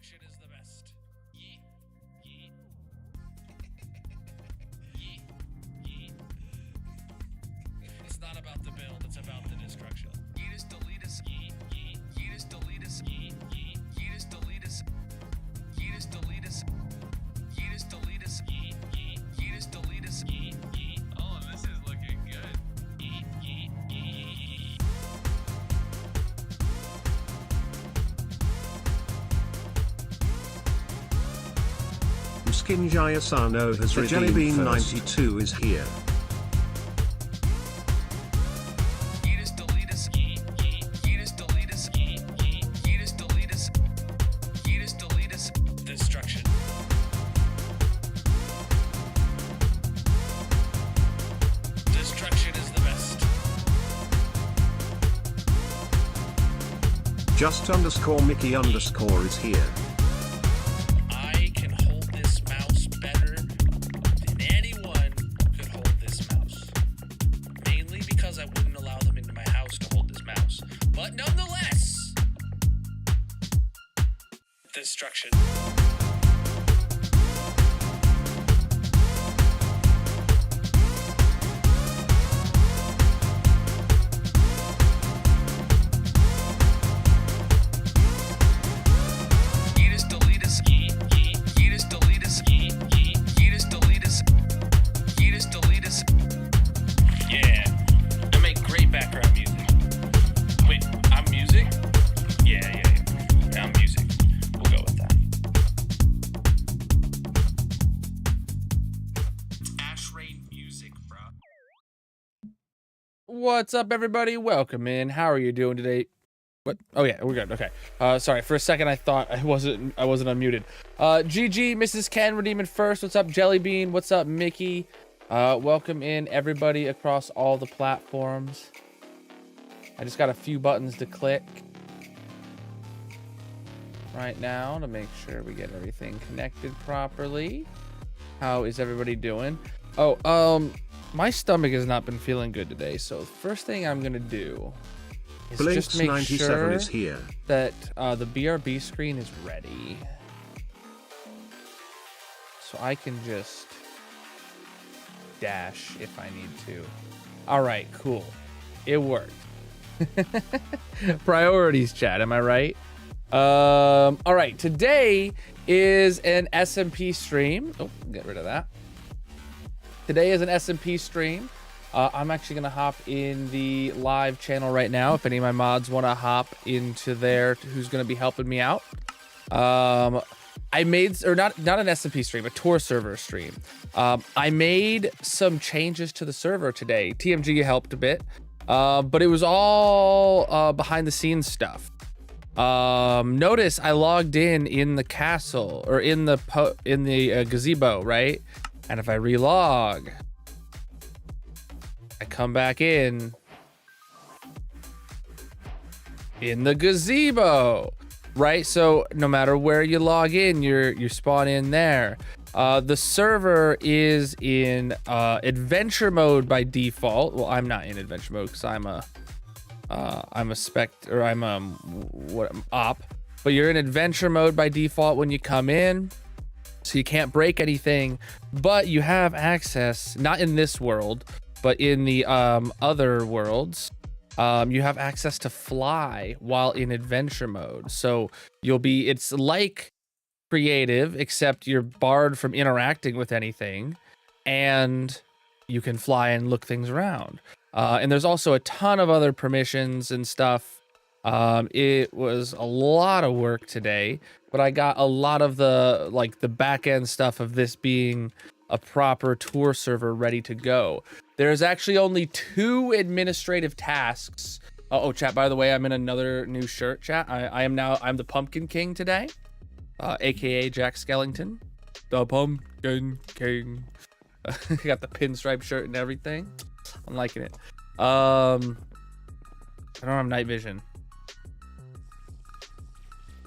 Destruction is the best. Yeet, yeet. Yeet, yeet. It's not about the build, it's about the destruction. Yeetus deletus, yeet, yeet. Yeetus deletus, yeet, yeet. Yeetus deletus. Yeetus deletus. Yeetus deletus, yeet, yeet. Yeetus deletus, yeet, yeet. Oh, this is looking good. Yeet, yeet, yeet. Skinjaya Sano has The redeemed Jellybean first. 92 is here. Yeetus deletus, yeet, yeet. Yeetus deletus, yeet, yeet. Yeetus deletus. Yeetus deletus. Destruction. Destruction is the best. Just_Mickey_ is here. I can hold this mouse better than anyone could hold this mouse. Mainly because I wouldn't allow them into my house to hold this mouse. But nonetheless, destruction. Yeetus deletus, yeet, yeet. Yeetus deletus, yeet, yeet. Yeetus deletus. Yeetus deletus. Yeah. They make great background music. Wait, I'm music? Yeah. I'm music. We'll go with that. It's Ash Rain music, bro. What's up, everybody? Welcome in. How are you doing today? What? Oh yeah, we're good. Okay. Sorry, for a second I thought I wasn't unmuted. GG, Mrs. Ken redeeming first. What's up, Jellybean? What's up, Mickey? Welcome in everybody across all the platforms. I just got a few buttons to click right now to make sure we get everything connected properly. How is everybody doing? Oh, my stomach has not been feeling good today, so the first thing I'm gonna do is just make Blinks97 sure is here. that the BRB screen is ready, so I can just dash if I need to. All right, cool, it worked. Priorities, chat, am I right? All right, today is an SMP stream. Oh, get rid of that. Today is an SMP stream. I'm actually gonna hop in the live channel right now. If any of my mods want to hop into there, who's gonna be helping me out. I made, or not an SMP stream, a tour server stream. I made some changes to the server today. TMG helped a bit, but it was all behind the scenes stuff. Notice I logged in the castle, or in the gazebo, right? And if I relog, I come back in the gazebo, right? So no matter where you log in, you spawn in there. The server is in adventure mode by default. Well, I'm not in adventure mode because I'm a op. But you're in adventure mode by default when you come in, so you can't break anything. But you have access, not in this world, but in the other worlds, you have access to fly while in adventure mode. So it's like creative, except you're barred from interacting with anything, and you can fly and look things around. And there's also a ton of other permissions and stuff. It was a lot of work today, but I got a lot of the back end stuff of this being a proper tour server ready to go. There's actually only 2 administrative tasks. Oh, chat, by the way, I'm in another new shirt, chat. I'm the Pumpkin King today, aka Jack Skellington, the Pumpkin King. Got the pinstripe shirt and everything. I'm liking it. I don't have night vision.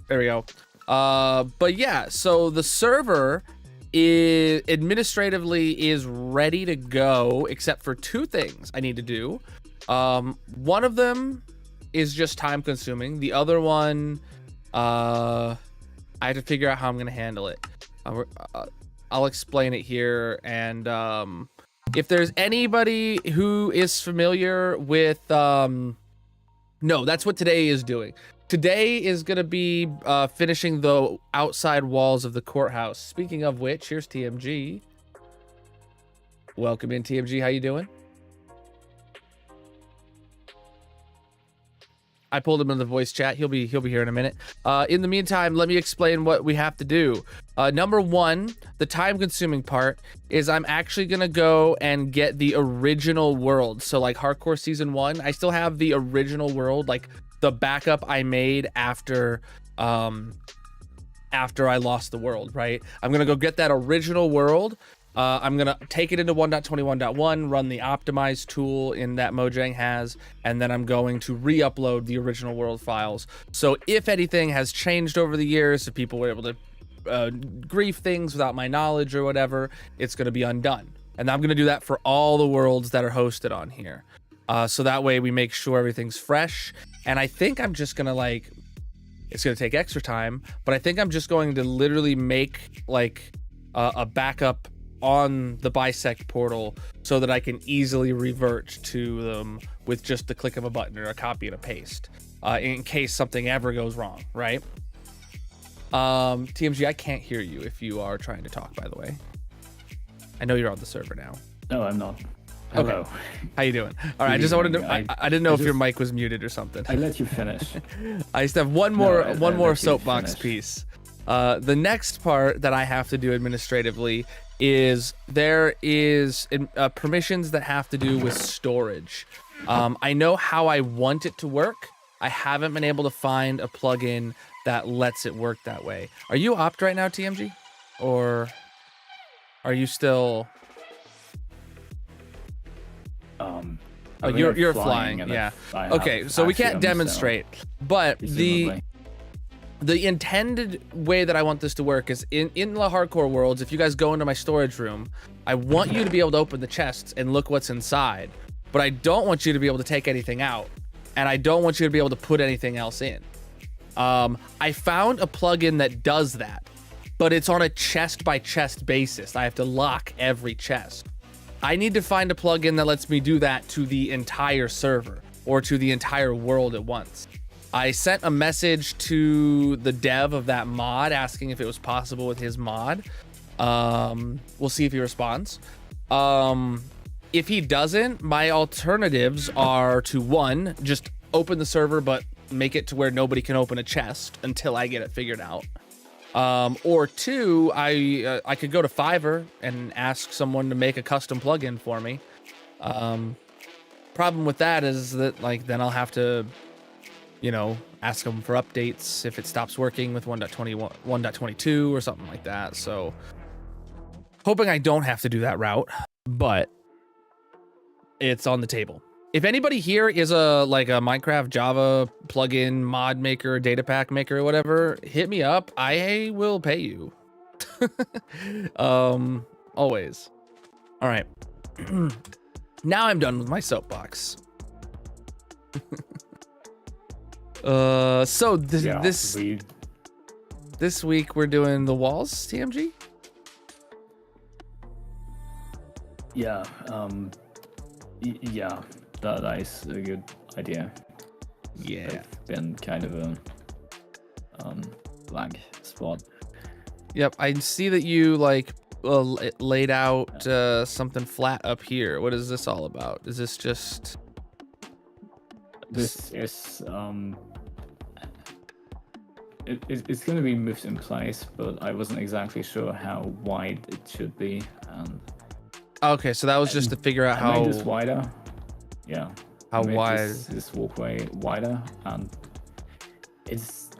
There we go. But yeah, so the server administratively is ready to go, except for 2 things I need to do. One of them is just time consuming. The other one, I I have to figure out how I'm gonna handle it. I'll explain it here, and if there's anybody who is familiar with no, that's what today is doing. Today is gonna be finishing the outside walls of the courthouse. Speaking of which, here's TMG. Welcome in, TMG. How you doing? I pulled him in the voice chat. He'll be here in a minute. In the meantime, let me explain what we have to do. Number one, the time-consuming part is I'm actually gonna go and get the original world. So like Hardcore Season 1, I still have the original world, like the backup I made after I lost the world, right? I'm gonna go get that original world. I'm gonna take it into 1.21.1, run the optimize tool in that Mojang has, and then I'm going to re-upload the original world files. So if anything has changed over the years, if people were able to grief things without my knowledge or whatever, it's gonna be undone. And I'm gonna do that for all the worlds that are hosted on here. So that way we make sure everything's fresh. And I think I'm just gonna like, it's gonna take extra time, but I think I'm just going to literally make like a backup on the bisect portal so that I can easily revert to them with just the click of a button or a copy and a paste in case something ever goes wrong, right? TMG, I can't hear you if you are trying to talk, by the way. I know you're on the server now. No, I'm not. Hello. Okay. How you doing? All right, I just wanted to, I didn't know if your mic was muted or something. I let you finish. I used to have one more soapbox finish. piece. The next part that I have to do administratively is there is permissions that have to do with storage. I know how I want it to work. I haven't been able to find a plugin that lets it work that way. Are you opt right now, TMG? Or are you still... Oh, you're flying, yeah. Okay, so we can't demonstrate, but the intended way that I want this to work is in the hardcore worlds, if you guys go into my storage room, I want you to be able to open the chests and look what's inside, but I don't want you to be able to take anything out, and I don't want you to be able to put anything else in. I found a plugin that does that, but it's on a chest by chest basis. I have to lock every chest. I need to find a plugin that lets me do that to the entire server or to the entire world at once. I sent a message to the dev of that mod asking if it was possible with his mod. We'll see if he responds. If he doesn't, my alternatives are to, one, just open the server but make it to where nobody can open a chest until I get it figured out. Or two, I could go to Fiverr and ask someone to make a custom plugin for me. Problem with that is that like then I'll have to, you know, ask them for updates if it stops working with 1.21, 1.22 or something like that. So hoping I don't have to do that route, but it's on the table. If anybody here is a Minecraft Java plugin mod maker, data pack maker, or whatever, hit me up. I will pay you. Always. All right. Now I'm done with my soapbox. So this week we're doing the walls, TMG. Yeah. Yeah. That is a good idea. Yeah. It's been kind of a blank spot. Yep, I see that you laid out something flat up here. What is this all about? Is this just... This is it's going to be moved in place, but I wasn't exactly sure how wide it should be. And okay, so that was just to figure out I how... made this wider. Yeah. How I made wide? This walkway wider, and it's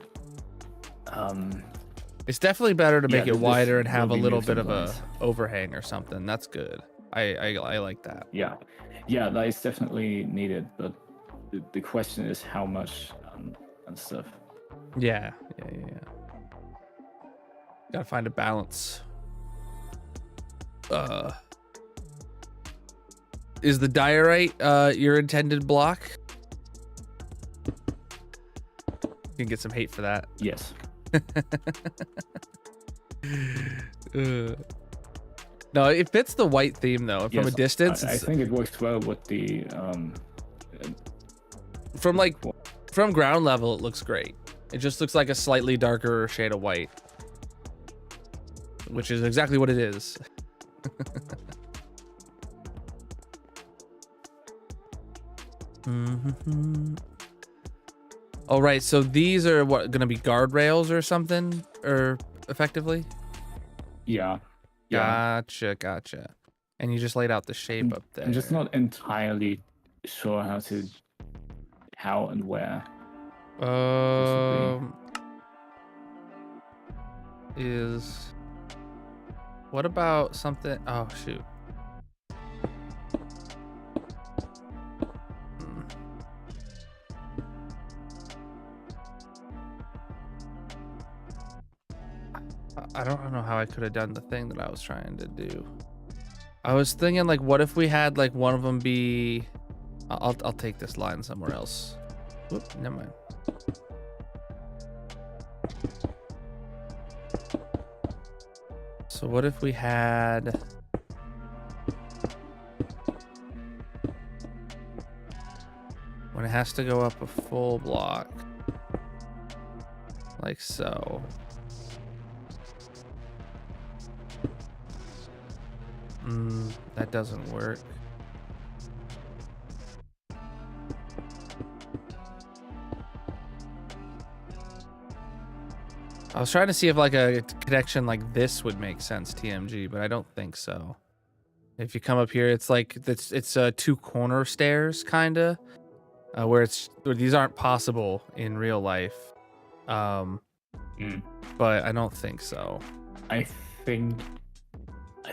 It's definitely better to make it wider and have a will be little moved bit in of a place. overhang or something. That's good. I like that. Yeah, that is definitely needed, but the question is how much and stuff. Yeah. Gotta find a balance. Is the diorite your intended block? You can get some hate for that. Yes. No, it fits the white theme though. From a Yes, distance, I think it works well with the from ground level, it looks great. It just looks like a slightly darker shade of white, which is exactly what it is. All right, so these are what going to be guardrails or something, or effectively. yeah. Gotcha. And you just laid out the shape up there. I'm just not entirely sure how and where. Is what about something? Oh shoot. I don't know how I could have done the thing that I was trying to do. I was thinking like, what if we had like one of them be? I'll take this line somewhere else. Whoop, never mind. So what if we had? When it has to go up a full block, like so. That doesn't work. I was trying to see if like a connection like this would make sense, TMG, but I don't think so. If you come up here, it's like it's two corner stairs kinda, where these aren't possible in real life. But I don't think so. I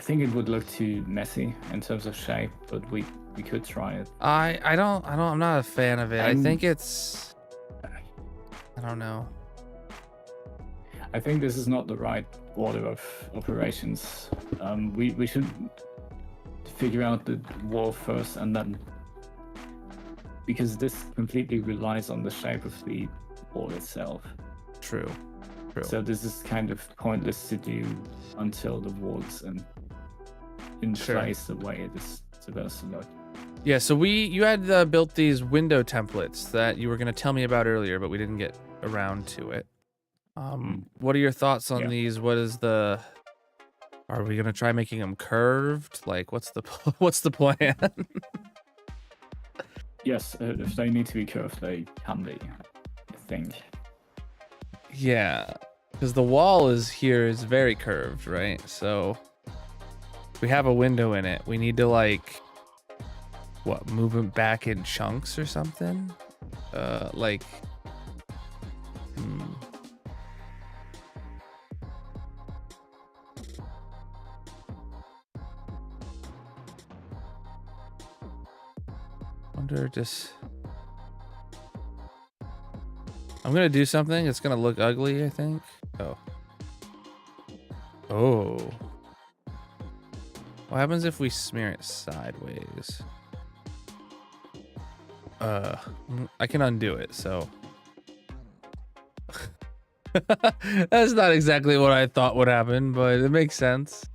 think it would look too messy in terms of shape, but we could try it. I'm not a fan of it. I think it's, I don't know. I think this is not the right order of operations. We should figure out the wall first, and then, because this completely relies on the shape of the wall itself. True. So this is kind of pointless to do until the wall's in place the way it is supposed to look. Yeah, so you had built these window templates that you were going to tell me about earlier, but we didn't get around to it. What are your thoughts on these? What is are we going to try making them curved? Like, what's the plan? Yes, if they need to be curved, they can be, I think. Yeah, because the wall is very curved, right? So we have a window in it. We need to like, move it back in chunks or something? Wonder just. I'm gonna do something. It's gonna look ugly, I think. Oh. What happens if we smear it sideways? I can undo it, so. That's not exactly what I thought would happen, but it makes sense.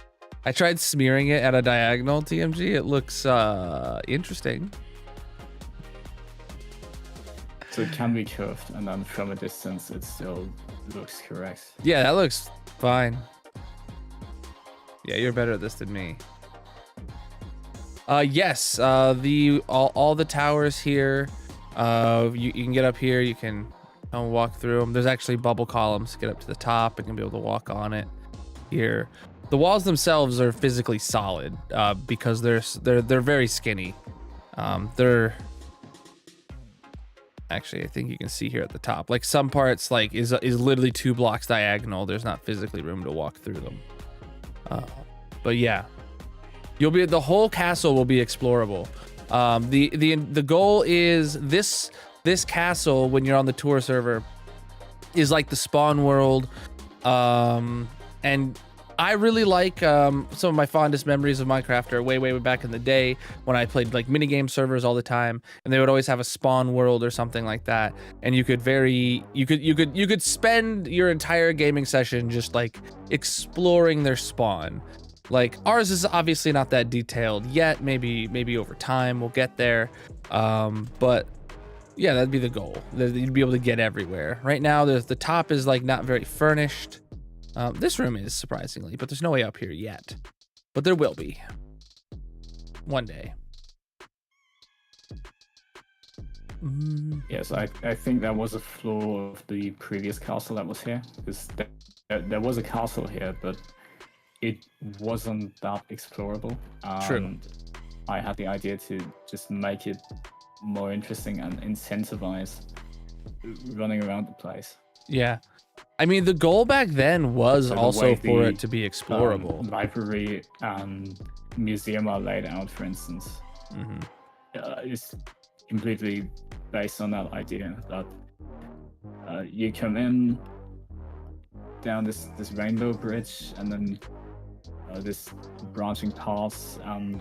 I tried smearing it at a diagonal, TMG. It looks interesting. So it can be curved, and then from a distance, it still looks correct. Yeah, that looks fine. Yeah, you're better at this than me. Yes, all the towers here. You can get up here. You can walk through them. There's actually bubble columns to get up to the top and you'll be able to walk on it here. The walls themselves are physically solid because they're very skinny. They're actually, I think you can see here at the top, like some parts like is literally 2 blocks diagonal. There's not physically room to walk through them. But yeah, the whole castle will be explorable. The goal is this castle, when you're on the tour server, is like the spawn world, and I really like some of my fondest memories of Minecraft are way back in the day when I played like minigame servers all the time, and they would always have a spawn world or something like that, and you could spend your entire gaming session just like exploring their spawn. Like ours is obviously not that detailed yet. Maybe over time we'll get there, but yeah, that'd be the goal. You'd be able to get everywhere. Right now, the top is like not very furnished. This room is, surprisingly, but there's no way up here yet. But there will be. One day. Yes, I think that was a flaw of the previous castle that was here. Because there was a castle here, but it wasn't that explorable. True. I had the idea to just make it more interesting and incentivize running around the place. Yeah. I mean, the goal back then was So the also way for the, it to be explorable. Library and museum are laid out, for instance, is completely based on that idea that you come in down this rainbow bridge, and then this branching paths, and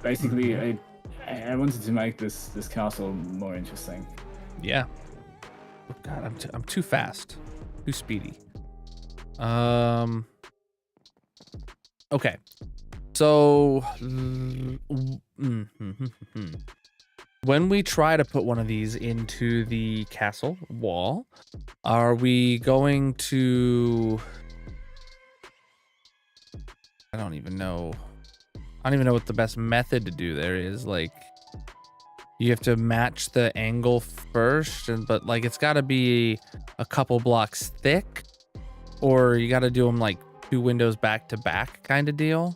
basically I wanted to make this castle more interesting. Yeah. Oh God, I'm too fast, too speedy. Okay. So when we try to put one of these into the castle wall, are we going to? I don't even know what the best method to do there is. Like, you have to match the angle first, but like it's got to be a couple blocks thick, or you got to do them like 2 windows back to back kind of deal,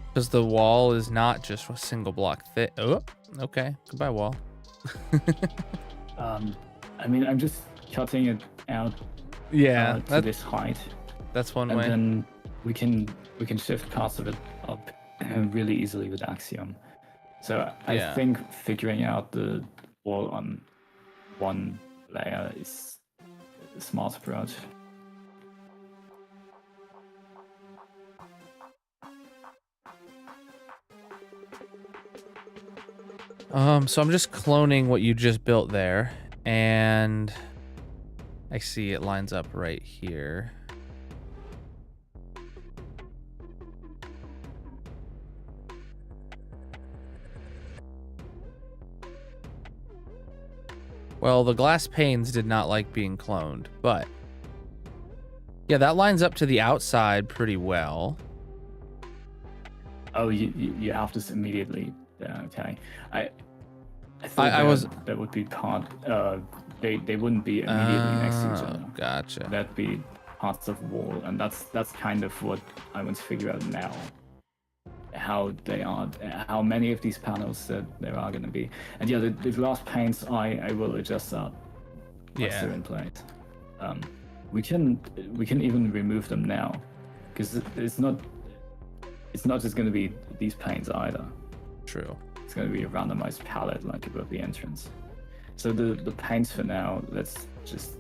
because the wall is not just a single block thick. Oh, okay, goodbye wall. I mean, I'm just cutting it out Yeah, to this height, that's one and way. then we can shift parts of it up really easily with Axiom. So I Yeah. think figuring out the wall on one layer is a smart approach. So I'm just cloning what you just built there, and I see it lines up right here. Well, the glass panes did not like being cloned, but yeah, that lines up to the outside pretty well. Oh, you have this immediately. Yeah, okay. I thought that would be part. They wouldn't be immediately next to each other. Gotcha. That'd be parts of wall, and that's kind of what I want to figure out now. How they are, how many of these panels that there are going to be, and yeah, the glass panes I will adjust that once they're in place. We can even remove them now, because it's not just going to be these panes either. True. It's going to be a randomized palette like above the entrance. So the paints for now, let's just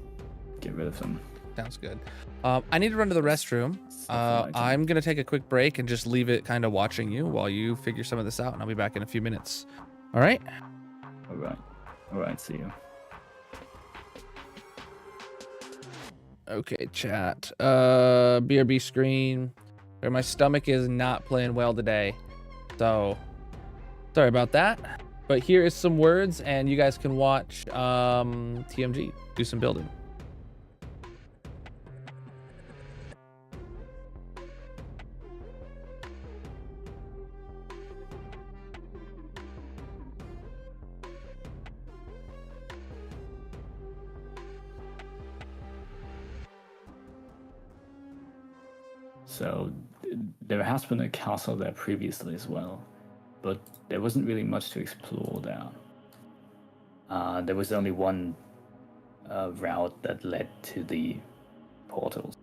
get rid of them. Sounds good. I need to run to the restroom. I'm going to take a quick break and just leave it kind of watching you while you figure some of this out, and I'll be back in a few minutes. All right? All right, see you. Okay, chat. BRB screen. My stomach is not playing well today, so sorry about that. But here is some words, and you guys can watch TMG do some building. So there has been a castle there previously as well, but there wasn't really much to explore there. There was only one route that led to the portals.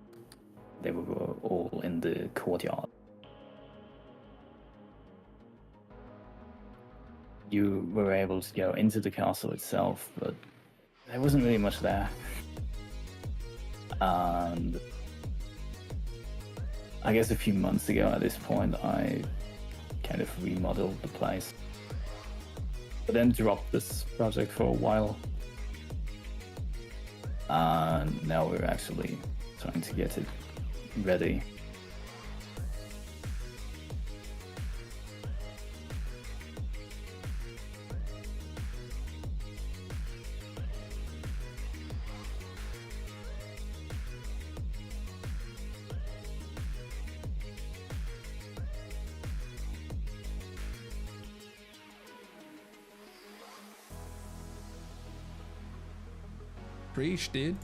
They were all in the courtyard. You were able to go into the castle itself, but there wasn't really much there. And I guess a few months ago at this point, I kind of remodeled the place. But then dropped this project for a while. And now we're actually trying to get it ready. Preach, dude.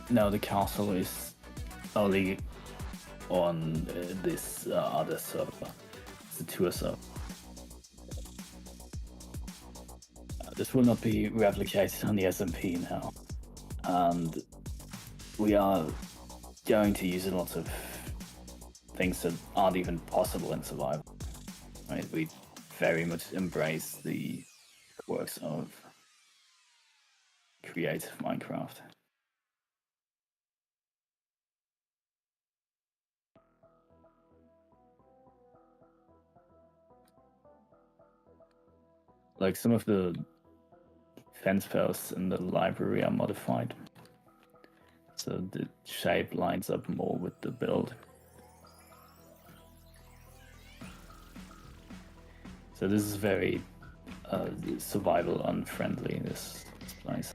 No, the castle is only on this other server. It's a tour server. This will not be replicated on the SMP now. And we are going to use a lot of things that aren't even possible in survival. Right? We very much embrace the works of creative Minecraft. Like some of the fence posts in the library are modified, so the shape lines up more with the build. So this is very survival unfriendly. This place.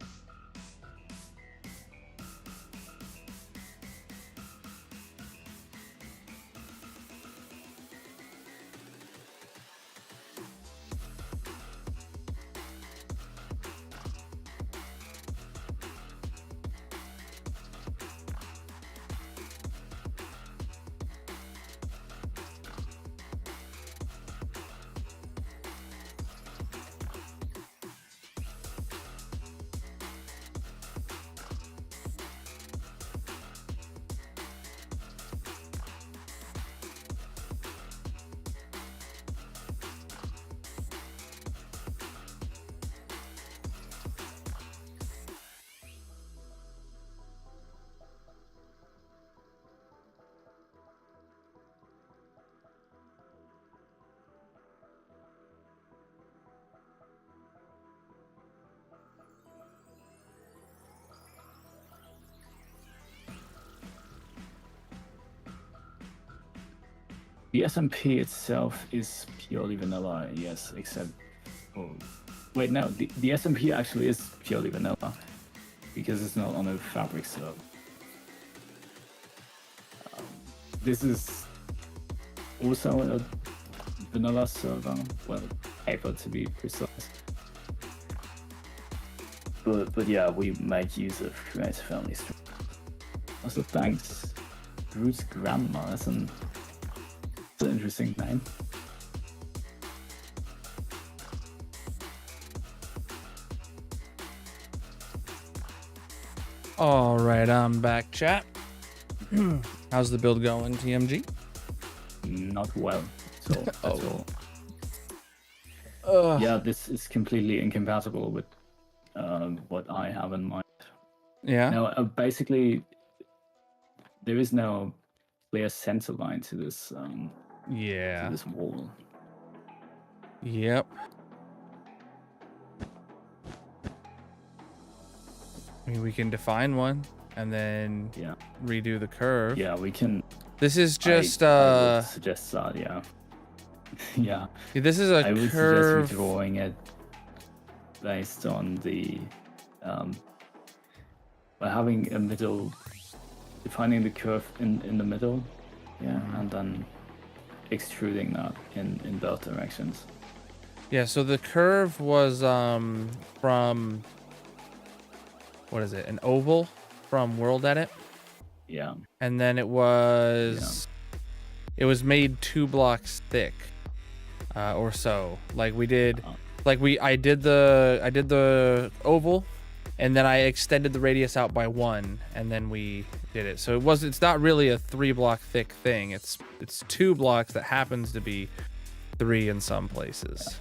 The SMP itself is purely vanilla, yes, except... Oh, wait, no, the SMP actually is purely vanilla, because it's not on a fabric server. This is also a vanilla server, well, paper to be precise. But yeah, we make use of creative only stream. Also, thanks, Bruce Grandma, that's an interesting name. All right, I'm back, chat. How's the build going, TMG? Not well at all. At Oh. all. Yeah, this is completely incompatible with what I have in mind. Yeah. Now, basically, there is no clear center line to this. Yeah. To this wall. Yep. I mean, we can define one and then redo the curve. Yeah, we can. This is just I would suggest that, yeah. Yeah. This is a I would curve. suggest redrawing it based on the by having a middle, defining the curve in the middle, yeah, and then extruding that in both directions. Yeah, so the curve was from, what is it, an oval from World Edit? Yeah. And then it was made 2 blocks thick, or so. Like we did, I did the oval, and then I extended the radius out by 1, and then we did it. So it's not really a 3 block thick thing. It's 2 blocks that happens to be 3 in some places.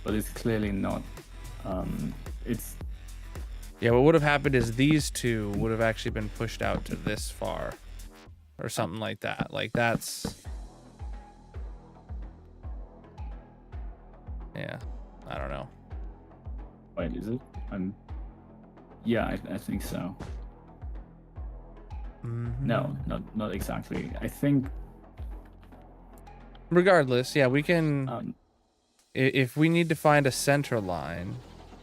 But it's clearly not. It's. Yeah, what would have happened is these 2 would have actually been pushed out to this far, or something like that. Like that's. Yeah, I don't know. Wait, is it? Yeah, I think so. Mm-hmm. No, not exactly. I think. Regardless, yeah, we can. If we need to find a center line,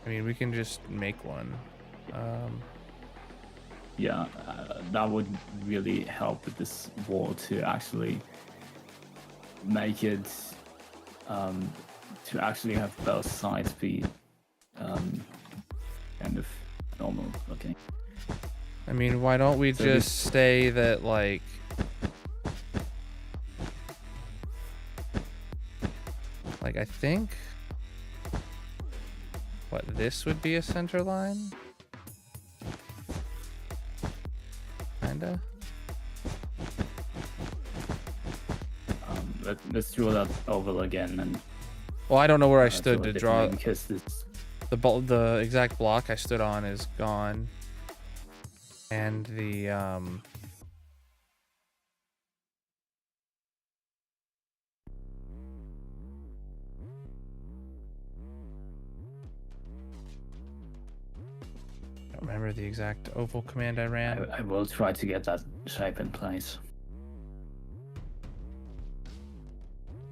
I mean, we can just make one. Yeah, that would really help with this wall to actually make it. To actually have both sides be kind of normal looking. I mean, why don't we just say that, like, I think what this would be a center line, kinda. Let's draw that oval again and. Well, I don't know where I stood to draw. Because this. The exact block I stood on is gone, and the I don't remember the exact oval command I ran. I will try to get that shape in place.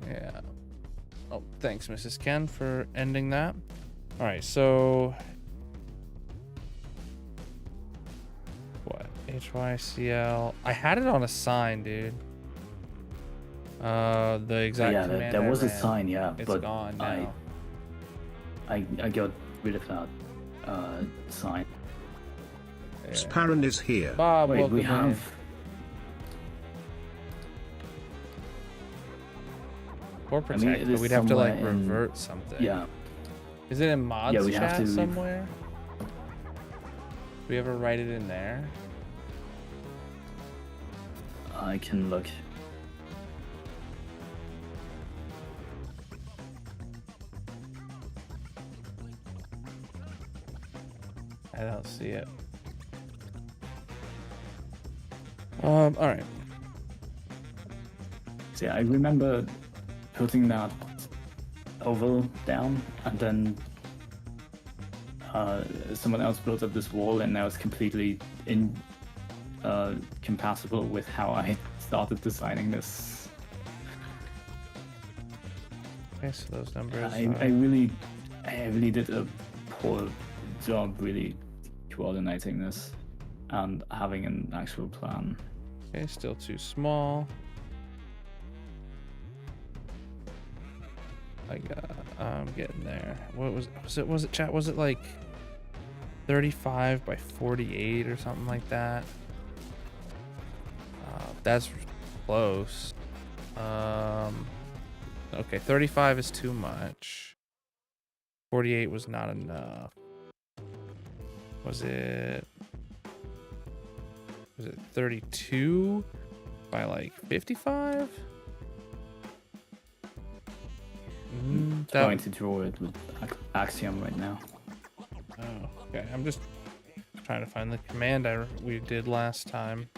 Yeah. Oh, thanks, Mrs. Ken, for ending that. All right, so what? HYCL. I had it on a sign, dude. The exact Yeah, command there I was a ran, sign, yeah, it's but gone now. I got rid of that sign. Yeah. Sparran is here. Bob, Wait, welcome we in. have. Or I protect, mean, it but is we'd have to like somewhere in- revert something. Yeah, Is it in mods Yeah, we have chat to- somewhere? Do we ever write it in there? I can look. I don't see it. All right. See, I remember putting that oval down, and then someone else built up this wall, and now it's completely incompatible with how I started designing this. Okay, so those numbers. I really did a poor job really coordinating this and having an actual plan. Okay, still too small. I'm getting there. What was it? Was it chat? Was it like 35 by 48 or something like that? That's close. Okay, 35 is too much. 48 was not enough. Was it 32 by like 55? Trying to draw it with Axiom right now. Oh, okay. I'm just trying to find the command we did last time.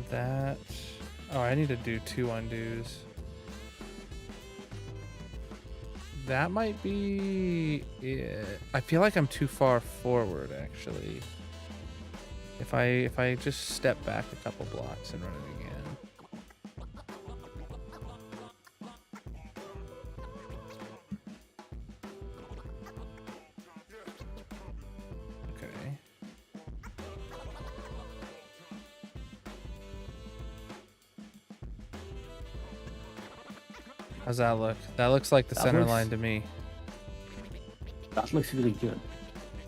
That. Oh, I need to do 2 undos. That might be it. I feel like I'm too far forward, actually. If I just step back a couple blocks and run it again. Okay. How's that look? That looks like the That center looks- line to me. That looks really good.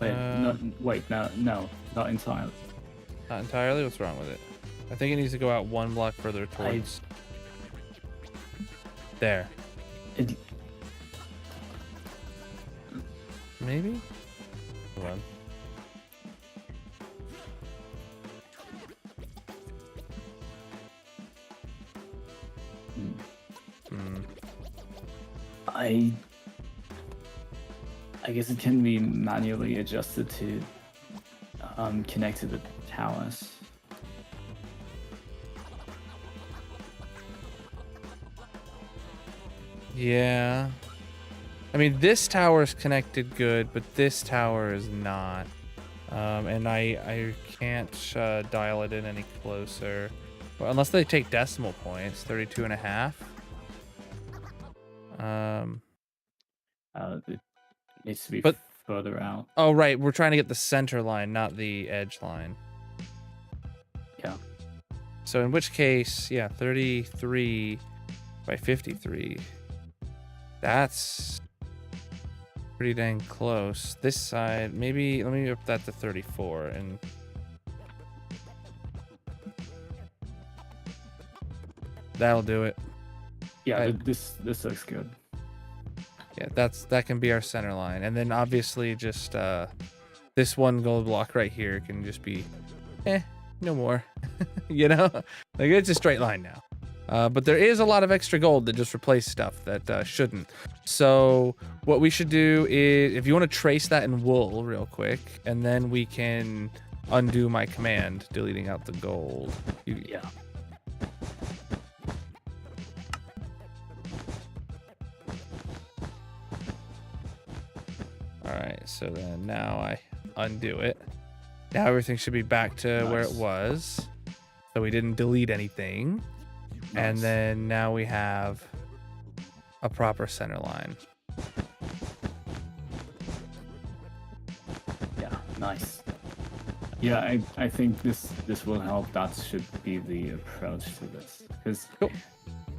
Wait, no, not entirely. Not entirely. What's wrong with it? I think it needs to go out 1 block further towards. There. It, Maybe? Hold on. I guess it can be manually adjusted to connect to the towers. Yeah. I mean, this tower is connected good, but this tower is not. And I can't dial it in any closer. Well, unless they take decimal points, 32 and a half. It needs to be But- further out. Oh, right. We're trying to get the center line, not the edge line. Yeah. So in which case, yeah, 33 by 53. That's pretty dang close. This side, maybe, let me up that to 34 and that'll do it. Yeah, this looks good. Yeah, that can be our center line. And then obviously just this 1 gold block right here can just be no more. You know? Like it's a straight line now. But there is a lot of extra gold that just replace stuff that shouldn't. So what we should do is, if you want to trace that in wool real quick, and then we can undo my command, deleting out the gold. Yeah. All right, so then now I undo it. Now everything should be back to where it Nice. was. So we didn't delete anything. And Nice. then now we have a proper center line. Yeah, nice. Yeah, I think this will help. That should be the approach to this, because Cool.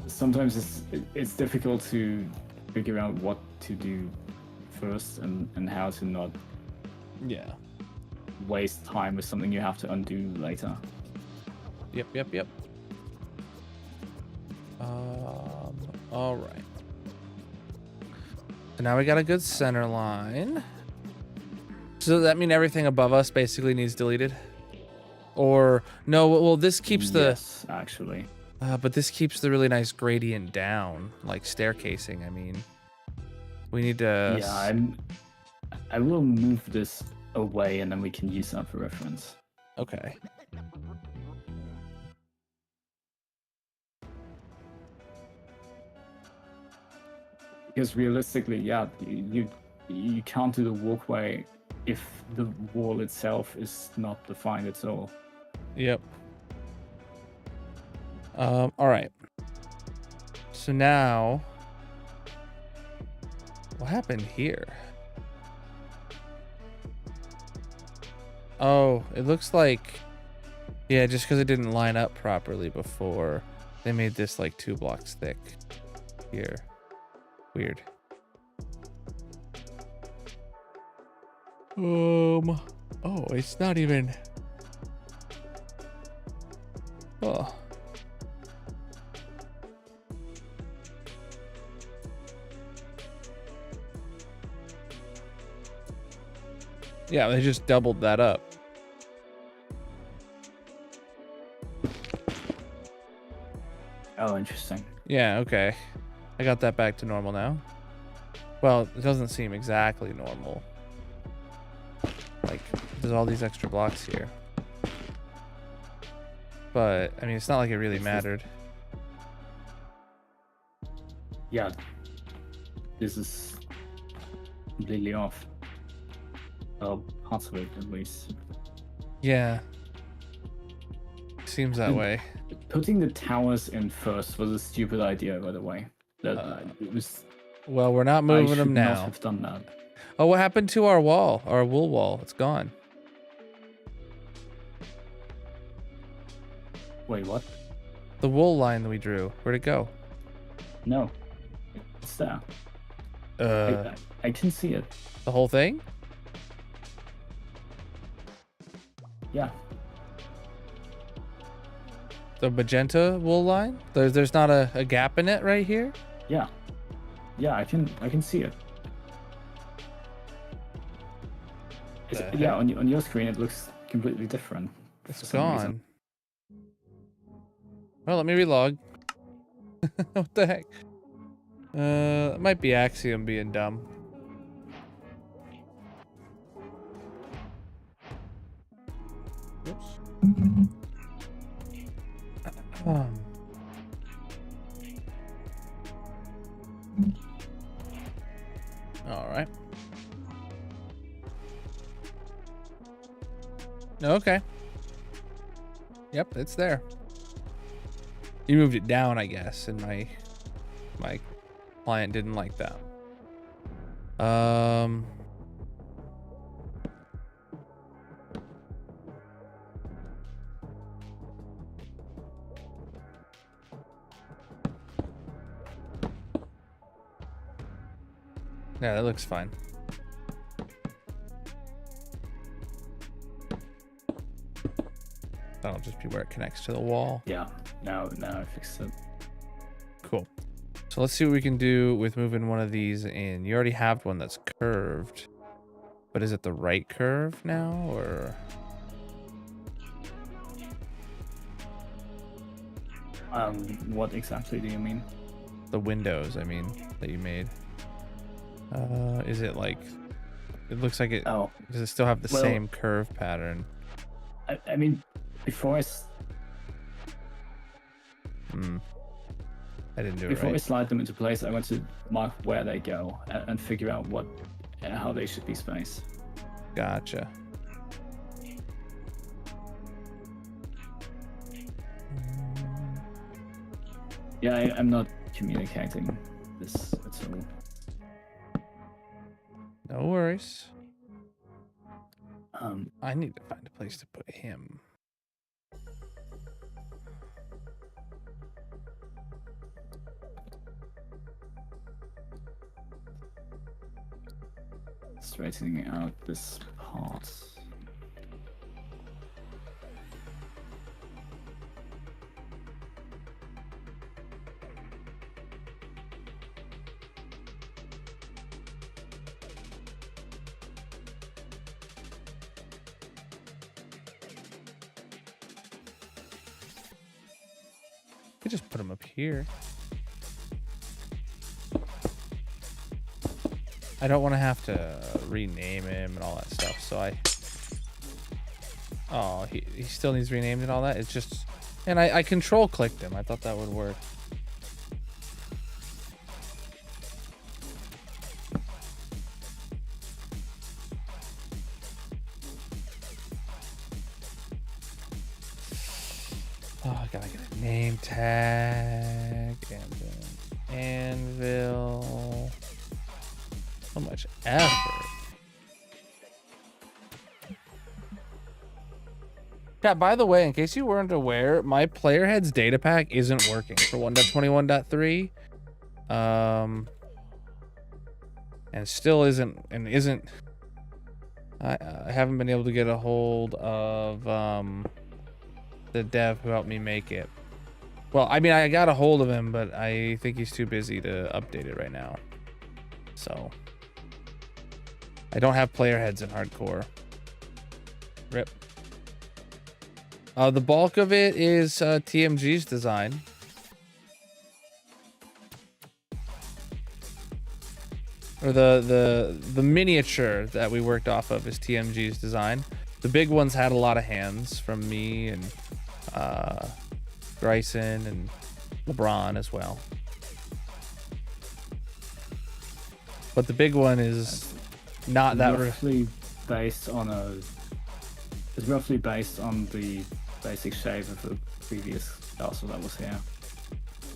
sometimes it's difficult to figure out what to do first and how to not Yeah. waste time with something you have to undo later. Yep. All right. So now we got a good center line. So does that mean everything above us basically needs deleted? Or no? Well, this keeps the. Yes, actually. But this keeps the really nice gradient down, like staircasing. I mean, we need to. Yeah, I will move this away and then we can use that for reference. Okay. Because realistically, yeah, you can't do the walkway if the wall itself is not defined at all. Yep. All right. So now, what happened here? Oh, it looks like, yeah, just because it didn't line up properly before, they made this like 2 blocks thick here. Weird. Oh, it's not even. Oh. Yeah, they just doubled that up. Oh, interesting. Yeah, okay. I got that back to normal now. Well, it doesn't seem exactly normal. Like, there's all these extra blocks here. But, I mean, it's not like it really mattered. Yeah, this is completely off. Well, parts of it at least. Yeah. Seems that way. Putting the towers in first was a stupid idea, by the way. That it was. Well, we're not I moving should them not now. have done that. Oh, what happened to our wall? Our wool wall? It's gone. Wait, what? The wool line that we drew. Where'd it go? No, it's there. I can see it. The whole thing? Yeah. The magenta wool line? There's not a gap in it right here? Yeah. Yeah, I can see it. The Yeah, on your screen it looks completely different. for It's some reason. gone. Well, let me relog. What the heck? It might be Axiom being dumb. Oops. All right. Okay. Yep, it's there. You moved it down, I guess, and my client didn't like that. Yeah, that looks fine. That'll just be where it connects to the wall. Yeah. Now I fixed it. Cool. So let's see what we can do with moving one of these in. You already have one that's curved, but is it the right curve now, or? What exactly do you mean? The windows, I mean, that you made. Is it like, it looks like it, Oh, does it still have the well- same curve pattern? I mean, before I I didn't do it Before I right. slide them into place, I want to mark where they go and figure out how they should be spaced. Gotcha. Yeah, I'm not communicating this at all. No worries. Um, I need to find a place to put him. straightening out this part. I could just put him up here. I don't want to have to rename him and all that stuff, so I... Oh, he still needs renamed and all that? It's just... And I control clicked him. I thought that would work. Oh, I gotta get a name tag and an anvil. So much effort. Yeah, by the way, in case you weren't aware, my player head's data pack isn't working for 1.21.3. And still isn't, I haven't been able to get a hold of the dev who helped me make it. Well, I mean, I got a hold of him, but I think he's too busy to update it right now. So I don't have player heads in hardcore. Rip. The bulk of it is TMG's design. Or the miniature that we worked off of is TMG's design. The big ones had a lot of hands from me and Bryson and LeBron as well. But the big one is not that roughly based on a. It's roughly based on the basic shape of the previous castle that was here.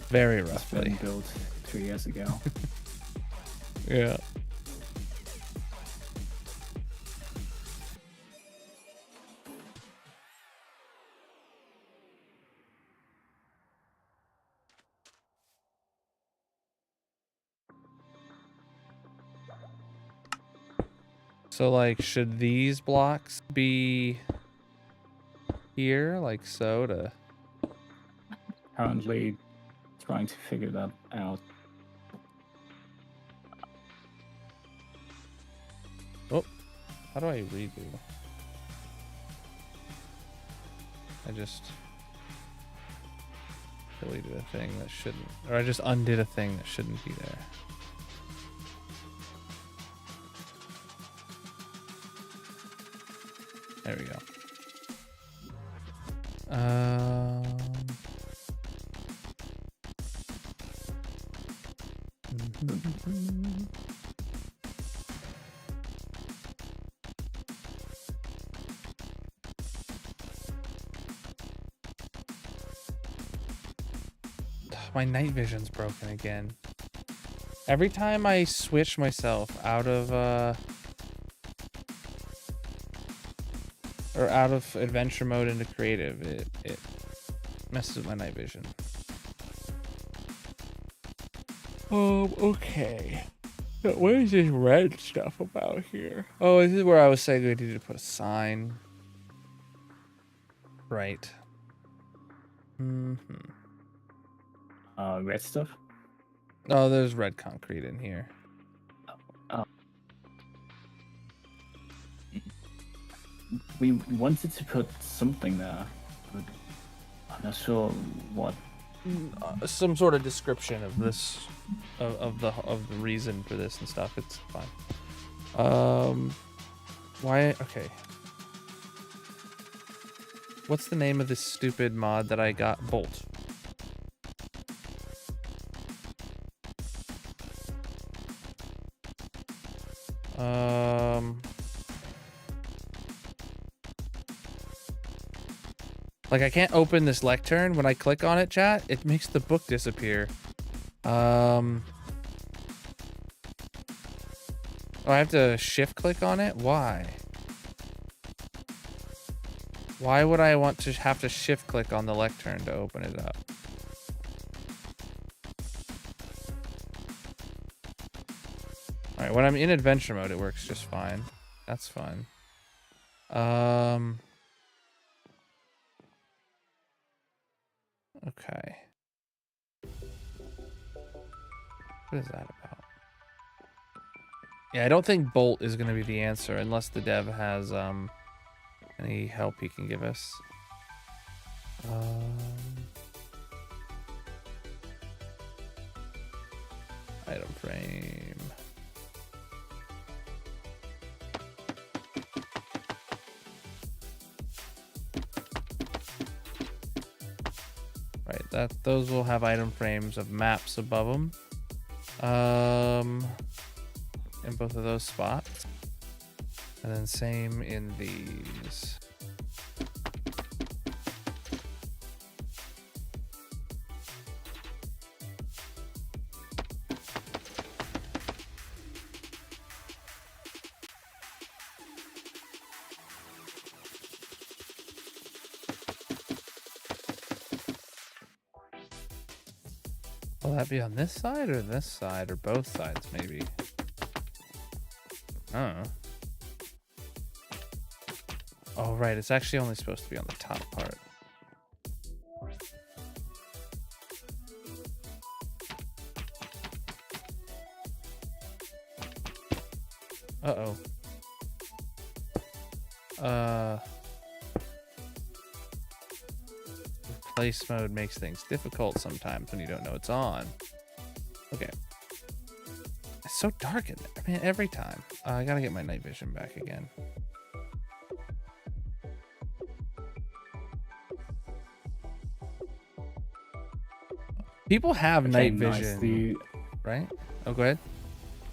Very It's roughly. been built 3 years ago. Yeah. So, like, should these blocks be here, like so, to... Currently trying to figure that out. Oh, how do I redo? I just deleted a thing that shouldn't, or I just undid a thing that shouldn't be there. There we go. My night vision's broken again. Every time I switch myself out of or out of adventure mode into creative, it messes with my night vision. Okay. So what is this red stuff about here? Oh, this is where I was saying we needed to put a sign. Right. Mm-hmm. Red stuff? Oh, there's red concrete in here. We wanted to put something there, but I'm not sure what. Some sort of description of this, of the reason for this and stuff. It's fine. Why? Okay. What's the name of this stupid mod that I got? Bolt. Like I can't open this lectern. When I click on it, chat, it makes the book disappear. Oh, I have to shift click on it? Why? Why would I want to have to shift click on the lectern to open it up? All right, when I'm in adventure mode, it works just fine. That's fine. Okay. What is that about? Yeah, I don't think Bolt is going to be the answer unless the dev has any help he can give us. Item frame. Right, those will have item frames of maps above them. In both of those spots. And then same in these. Will that be on this side or this side or both sides maybe? I don't know. Oh, right. It's actually only supposed to be on the top part. Uh-oh. Replace mode makes things difficult sometimes when you don't know it's on. Okay. It's so dark in there, man, every time. I gotta get my night vision back again. People have night vision, right? Oh, go ahead.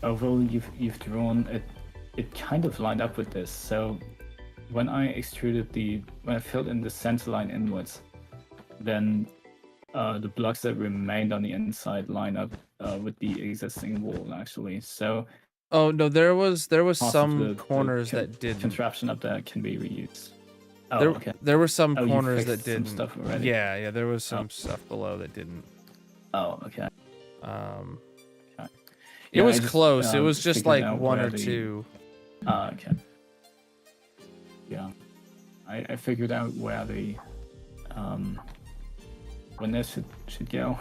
Although you've drawn it, it kind of lined up with this. So when I filled in the center line inwards, then the blocks that remained on the inside line up with the existing wall actually. So oh no, there was some corners that didn't. Contraption up there can be reused. Oh, there, okay. There were some you corners fixed that didn't. some stuff already. Yeah, there was some stuff below that didn't. Oh, okay. Okay. It Yeah, was I just, close. It was just figured like out one where or the- two. Okay. Yeah, I figured out where the when this should go.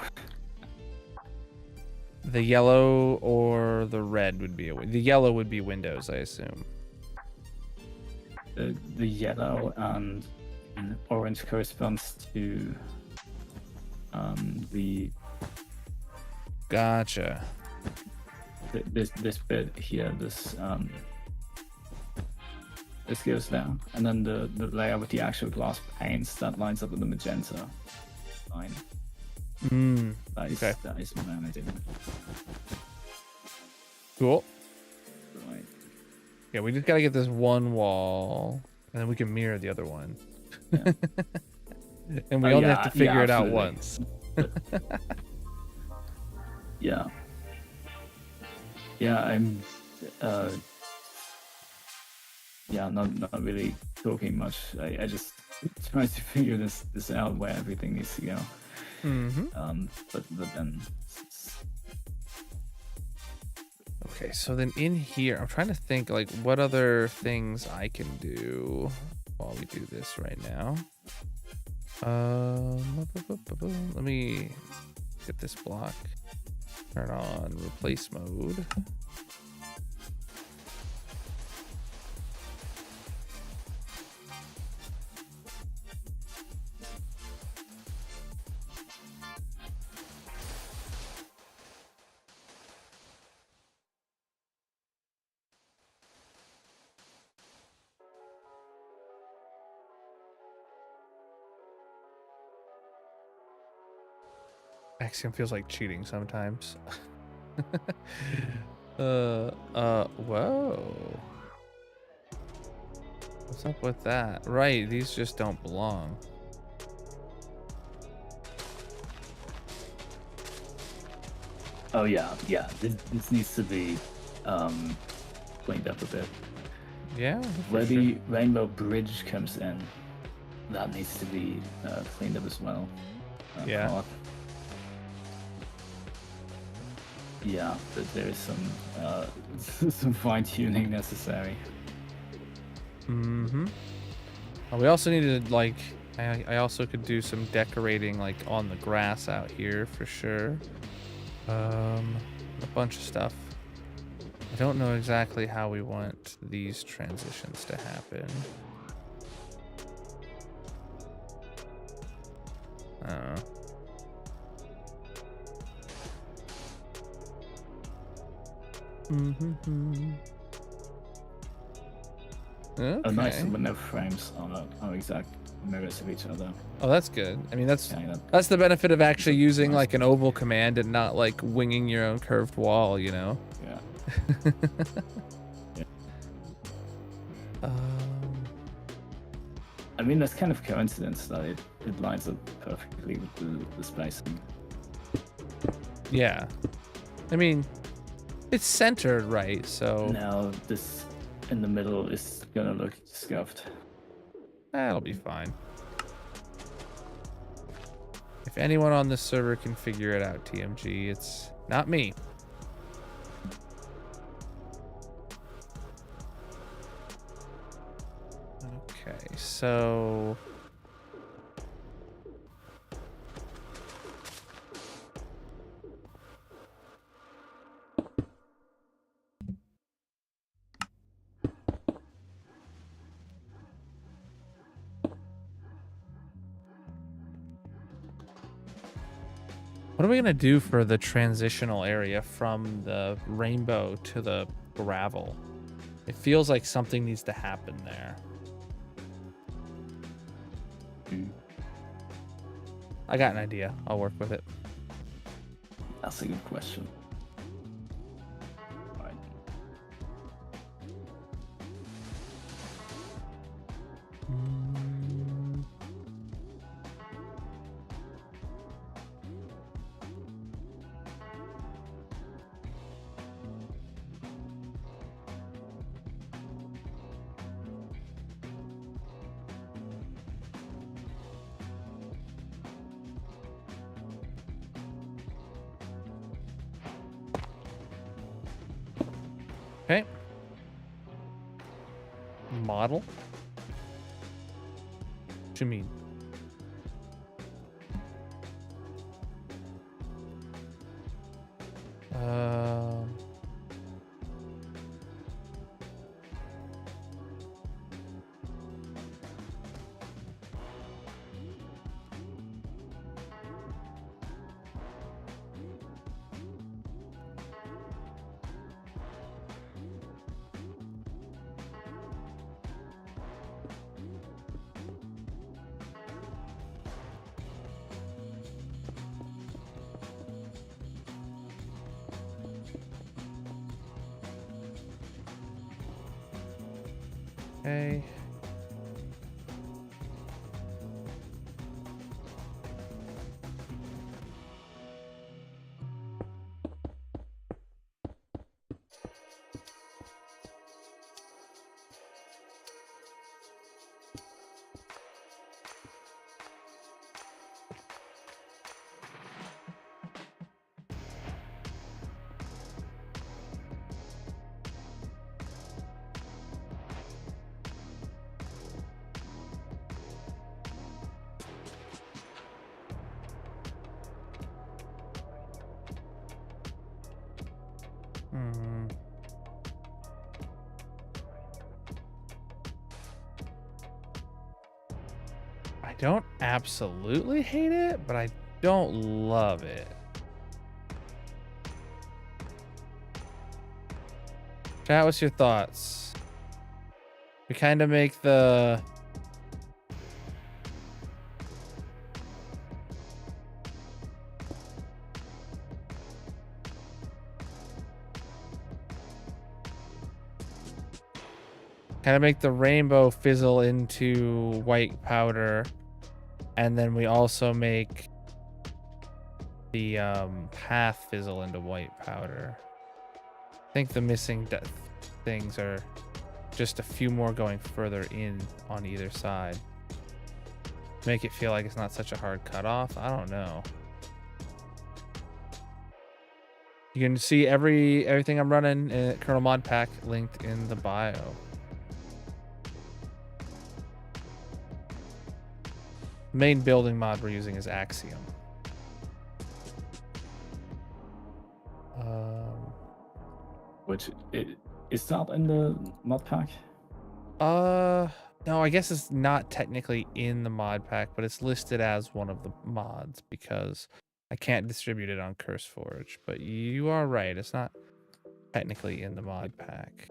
The yellow or the red would be the yellow would be Windows, I assume. The yellow and orange corresponds to the Gotcha. this bit here. This goes down, and then the layer with the actual glass panes that lines up with the magenta line. Okay. That is what I did. Cool. Right. Yeah, we just gotta get this one wall, and then we can mirror the other one. Yeah. And we only have to figure it out once. Yeah. Yeah, I'm not really talking much. I just try to figure this out where everything needs to go. But then okay, so then in here, I'm trying to think like what other things I can do while we do this right now. Let me get this block. Turn on replace mode. Axiom feels like cheating sometimes. Whoa. What's up with that? Right, these just don't belong. Oh yeah, yeah. This needs to be cleaned up a bit. Yeah. Where the rainbow bridge comes in, that needs to be cleaned up as well. Yeah. Part. Yeah, but there is some some fine tuning necessary. Mm-hmm. We also needed like I also could do some decorating like on the grass out here for sure. A bunch of stuff. I don't know exactly how we want these transitions to happen. I don't know. Mm-hmm. Okay. A nice window frames are exact mirrors of each other. Oh, that's good. I mean, that's Yeah, that's the benefit of actually using like an oval command and not like winging your own curved wall, you know? Yeah. Yeah. I mean, that's kind of coincidence that it lines up perfectly with the spacing. Yeah. I mean, it's centered right, so Now this in the middle is gonna look scuffed. that'll be fine. If anyone on this server can figure it out, TMG, it's not me. Okay, so what are we gonna do for the transitional area from the rainbow to the gravel? It feels like something needs to happen there. I got an idea. I'll work with it. That's a good question. Alright. Okay. Model? What do you mean? Okay. I don't absolutely hate it, but I don't love it. Chat, what's your thoughts? We kind of make the rainbow fizzle into white powder, and then we also make the path fizzle into white powder. I think the missing things are just a few more going further in on either side. Make it feel like it's not such a hard cutoff. I don't know. You can see everything I'm running in Colonel Mod Pack linked in the bio. Main building mod we're using is Axiom. Which is that in the mod pack? No, I guess it's not technically in the mod pack, but it's listed as one of the mods because I can't distribute it on CurseForge. But you are right, it's not technically in the mod pack.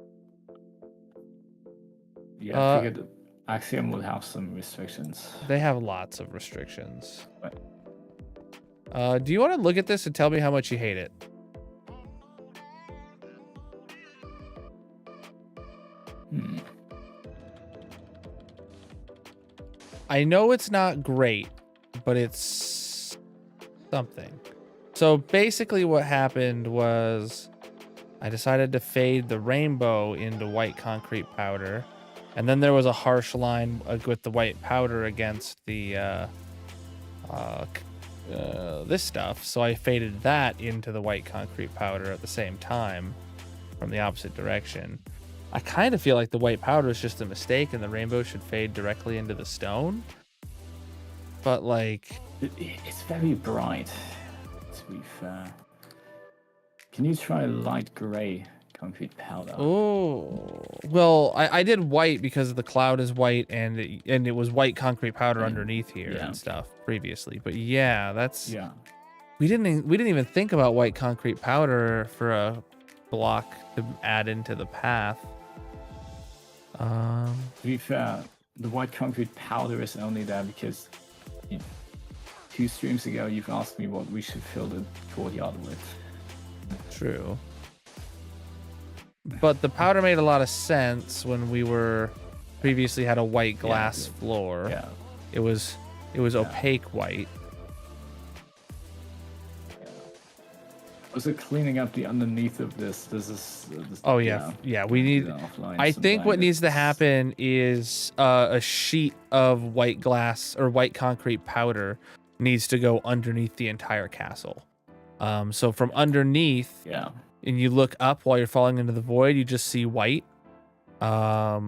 Yeah, I figured Axiom would have some restrictions. They have lots of restrictions. Right. Do you want to look at this and tell me how much you hate it? I know it's not great, but it's something. So basically what happened was I decided to fade the rainbow into white concrete powder. And then there was a harsh line with the white powder against the this stuff. So I faded that into the white concrete powder at the same time from the opposite direction. I kind of feel like the white powder is just a mistake and the rainbow should fade directly into the stone. But like... It's very bright, to be fair. Can you try light gray concrete powder? Oh, well, I did white because the cloud is white and it was white concrete powder underneath here and stuff previously. But yeah, that's... Yeah. We didn't even think about white concrete powder for a block to add into the path. To be fair, the white concrete powder is only there because 2 streams ago you've asked me what we should fill the courtyard with. True. But the powder made a lot of sense when we were previously had a white glass floor. Yeah. It was opaque white. Also cleaning up the underneath of this. This is. Oh yeah, we need. I think what needs to happen is a sheet of white glass or white concrete powder needs to go underneath the entire castle. So from underneath, and you look up while you're falling into the void, you just see white. I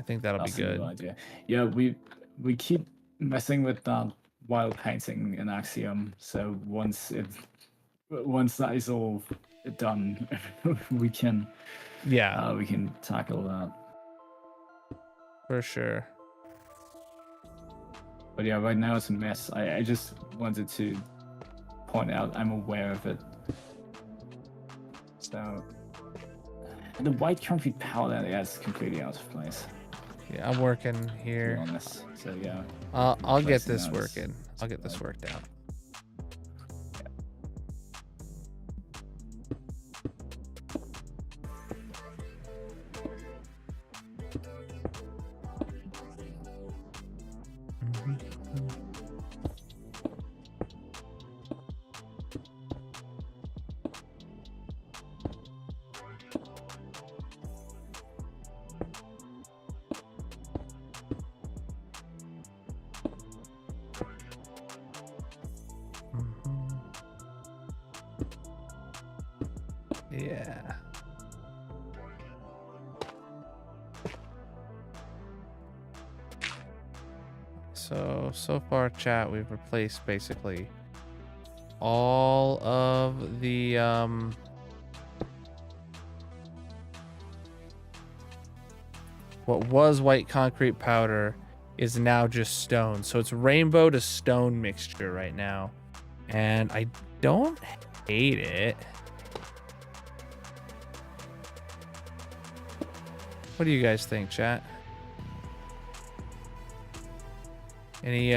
think that'll be good. Idea. Yeah, we keep messing with that while painting an Axiom. So once that is all done, we can tackle that for sure. But yeah, right now it's a mess. I just wanted to point out I'm aware of it. So the white concrete powder is completely out of place. Yeah, I'm working here on this. So yeah, I'll get this working. I'll get this worked out. Yeah. So far, chat, we've replaced basically all of the what was white concrete powder is now just stone. So it's rainbow to stone mixture right now. And I don't hate it. What do you guys think, chat? Any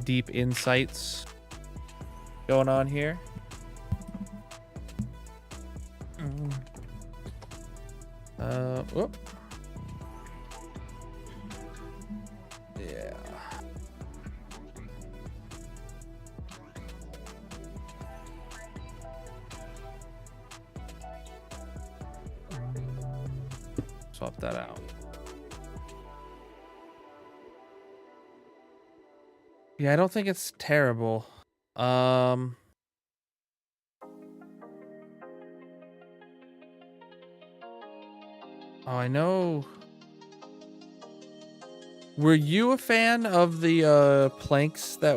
deep insights going on here? Whoop. Yeah. swap that out. Yeah, I don't think it's terrible. Oh, I know. Were you a fan of the planks that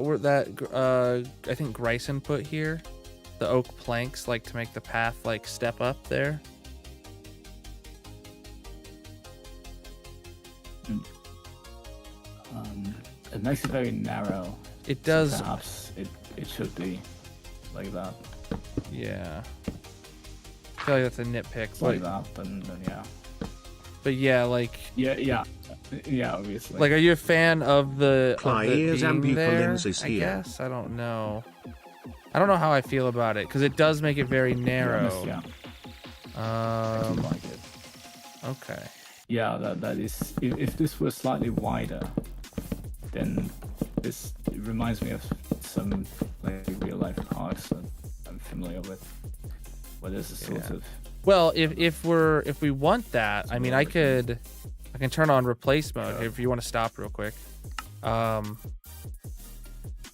I think Gryson put here? The oak planks, like to make the path like step up there? It makes it very narrow. It So does. perhaps it should be like that. Yeah. I feel like that's a nitpick, It's but like that, and then yeah. yeah, like Yeah, obviously. are you a fan of the Pliers and being there? Bupalins is I here. guess I don't know. I don't know how I feel about it because it does make it very narrow. Yeah, I do like it. Okay. Yeah, that is. If this were slightly wider, then this it reminds me of some like real life parks that I'm familiar with, where there's a sort of. Well, if we want that, I mean, I can turn on replace mode if you want to stop real quick.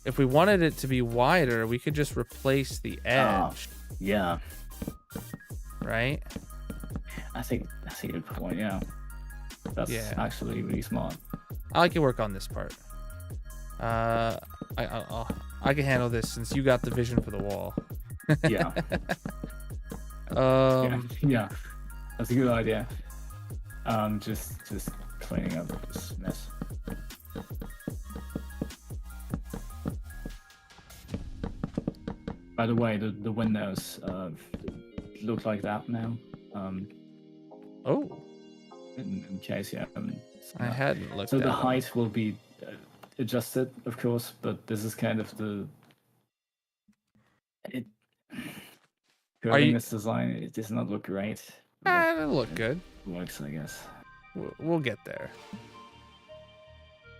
If we wanted it to be wider, we could just replace the edge, Yeah, right? I think that's a good point. Yeah, that's Yeah. actually really smart. I can work on this part. I can handle this since you got the vision for the wall. Yeah, Um, yeah, that's a good idea. Just cleaning up this mess. By the way, the windows look like that now. oh, In case you haven't. I hadn't looked So at the them. height will be adjusted, of course, but this is kind of the. Are Curving you- this design, it does not look great. It'll look good. It works, I guess. We'll get there.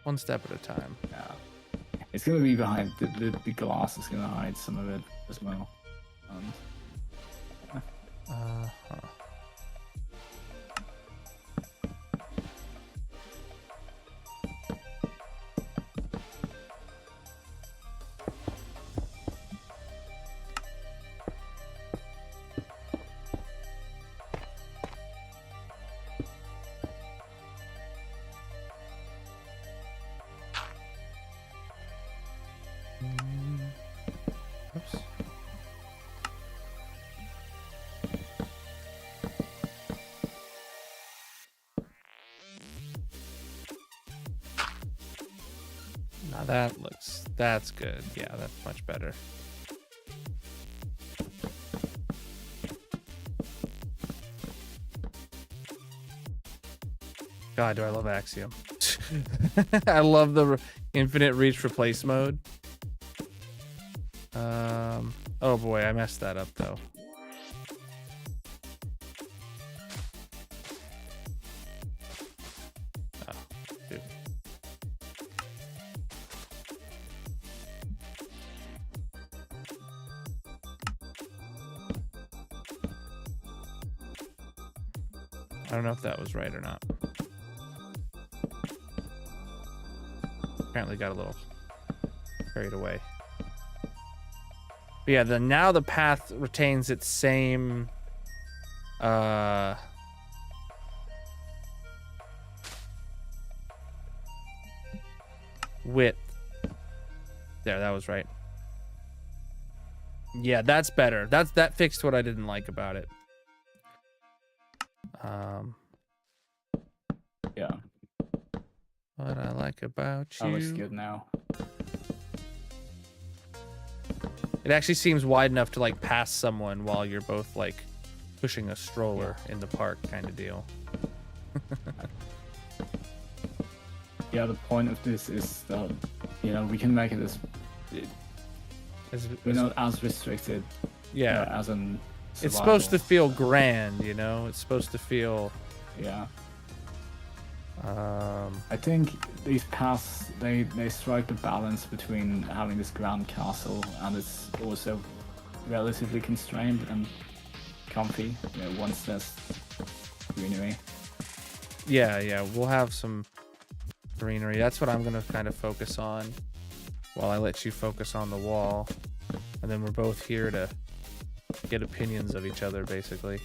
One step at a time. Yeah. It's gonna be behind the glass is gonna hide some of it as well. Uh-huh. Oops. Now that's good. Yeah, that's much better. God, do I love Axiom. I love the infinite reach replace mode. Oh boy, I messed that up though. Oh, dude. I don't know if that was right or not. Apparently got a little carried away. But yeah, now the path retains its same width. There, that was right. Yeah, that's better. That fixed what I didn't like about it. Yeah, What I like about that looks you. good now. It actually seems wide enough to like pass someone while you're both like pushing a stroller in the park kind of deal. Yeah, the point of this is that we can make it we're not as restricted. Yeah. As in. It's supposed to survival. feel grand, It's supposed to feel. Yeah. I think these paths they strike the balance between having this grand castle and it's also relatively constrained and comfy. Once there's greenery. Yeah, we'll have some greenery. That's what I'm gonna kind of focus on while I let you focus on the wall. And then we're both here to get opinions of each other, basically.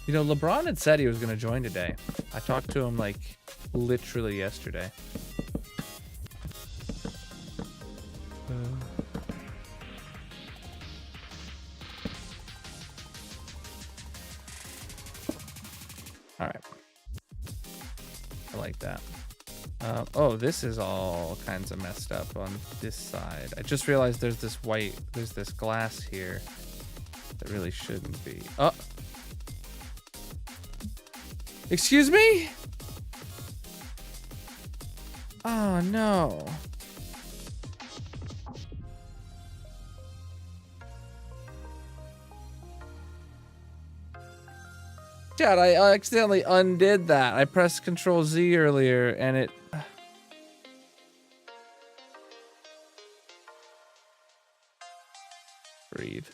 You know, LeBron had said he was gonna join today. I talked to him like literally yesterday. All right. I like that. Oh, this is all kinds of messed up on this side. I just realized there's this glass here that really shouldn't be. Oh. Excuse me? Oh, no. Chad, I accidentally undid that. I pressed Control Z earlier and it... Breathe.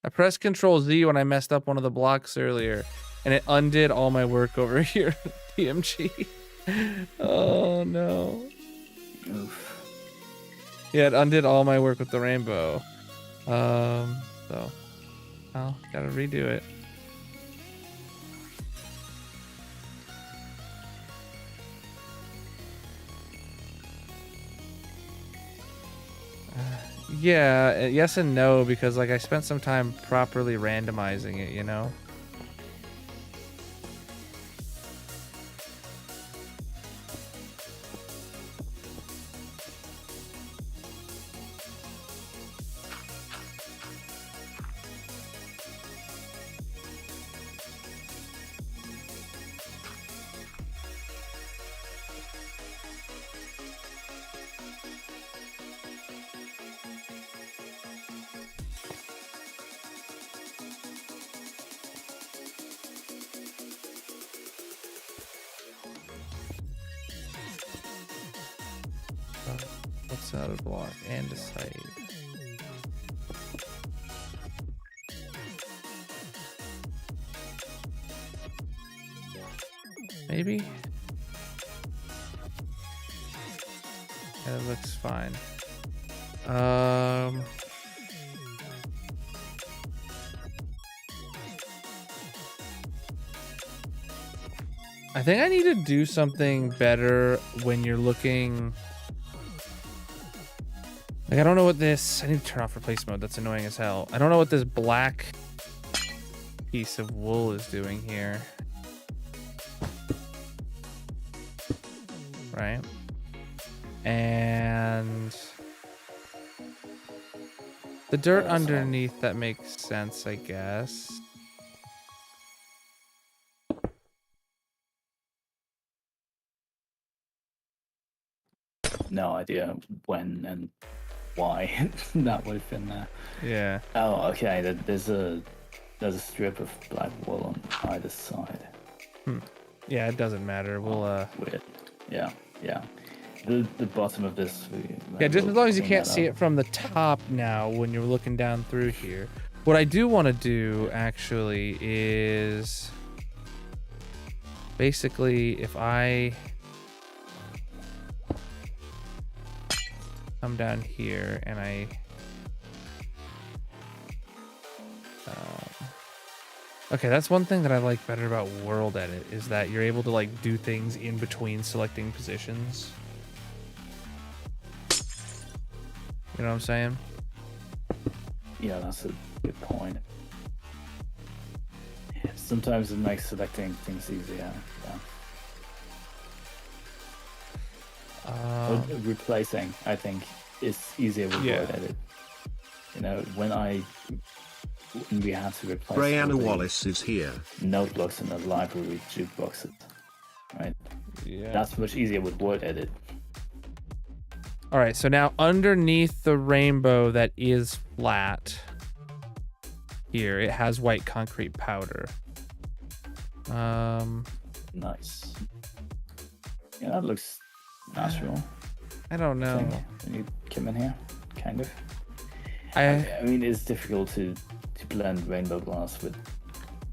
I pressed Control Z when I messed up one of the blocks earlier and it undid all my work over here. PMG. Oh, no. Oof. Yeah, it undid all my work with the rainbow. So I'll gotta redo it. Yeah, yes and no, because like I spent some time properly randomizing it, you know? What's another block and a site? Maybe? That looks fine. I think I need to do something better when you're looking. Like, I don't know what this... I need to turn off replace mode. That's annoying as hell. I don't know what this black piece of wool is doing here. Right? And... the dirt underneath, that makes sense, I guess. No idea when and why that would have been there. Yeah. Oh, okay. There's a strip of black wool on either side. Yeah, it doesn't matter. We'll Weird. Yeah. The bottom of this. yeah, just as long as you clean can't that see up. it from the top now when you're looking down through here. What I do want to do actually is basically if I come down here and I okay, that's one thing that I like better about World Edit is that you're able to like do things in between selecting positions. You know what I'm saying? Yeah, that's a good point. Sometimes it makes selecting things easier. Yeah. But replacing, I think, is easier with Yeah. Word Edit. You know, when we had to replace Brianna all the Wallace is here. notebooks in the library jukeboxes, right? Yeah. That's much easier with Word Edit. All right, so now underneath the rainbow that is flat here, it has white concrete powder. Nice. Yeah, that looks natural. I don't know. When you come in here, kind of. I I mean, it's difficult to blend rainbow glass with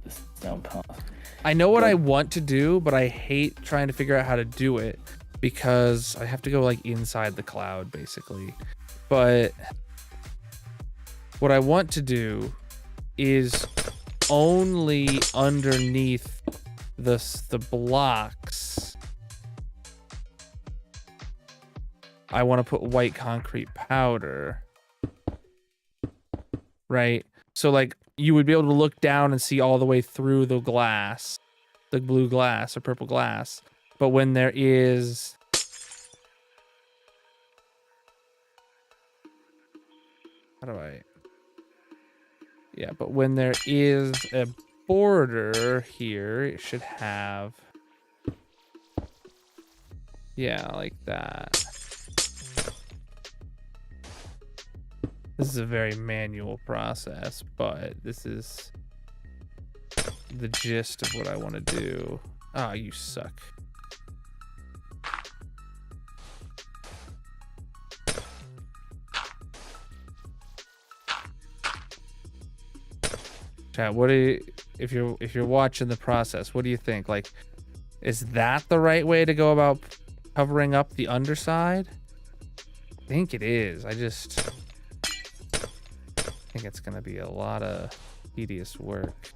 the snow path. I know what I want to do, but I hate trying to figure out how to do it because I have to go like inside the cloud basically. But what I want to do is only underneath the blocks. I want to put white concrete powder. Right? So like you would be able to look down and see all the way through the glass, the blue glass or purple glass. But when there is but when there is a border here, it should have like that. This is a very manual process, but this is the gist of what I want to do. Ah, you suck. Chat, what do you, if you're watching the process, what do you think? Like, is that the right way to go about covering up the underside? I think it is. I think it's gonna be a lot of tedious work.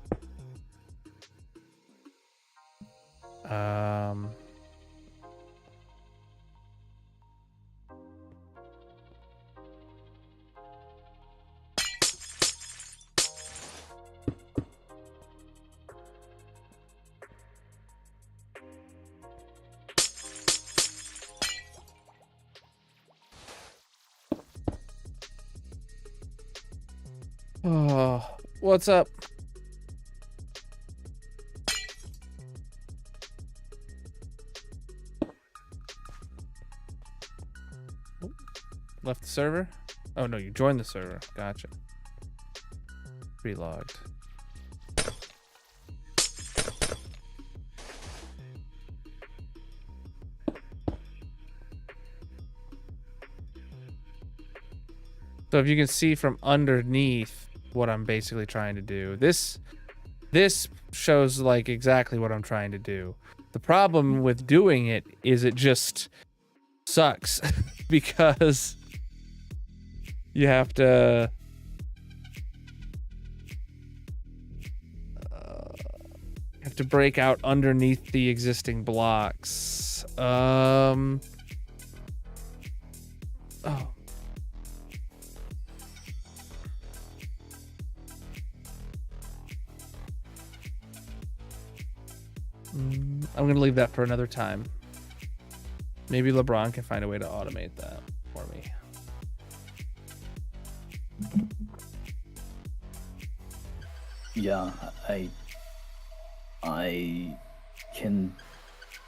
Oh, what's up? Left the server? Oh no, you joined the server. Gotcha. Relogged. So if you can see from underneath what I'm basically trying to do, this shows like exactly what I'm trying to do. The problem with doing it is it just sucks because you have to break out underneath the existing blocks. Oh. I'm gonna leave that for another time. Maybe LeBron can find a way to automate that for me. Yeah, I can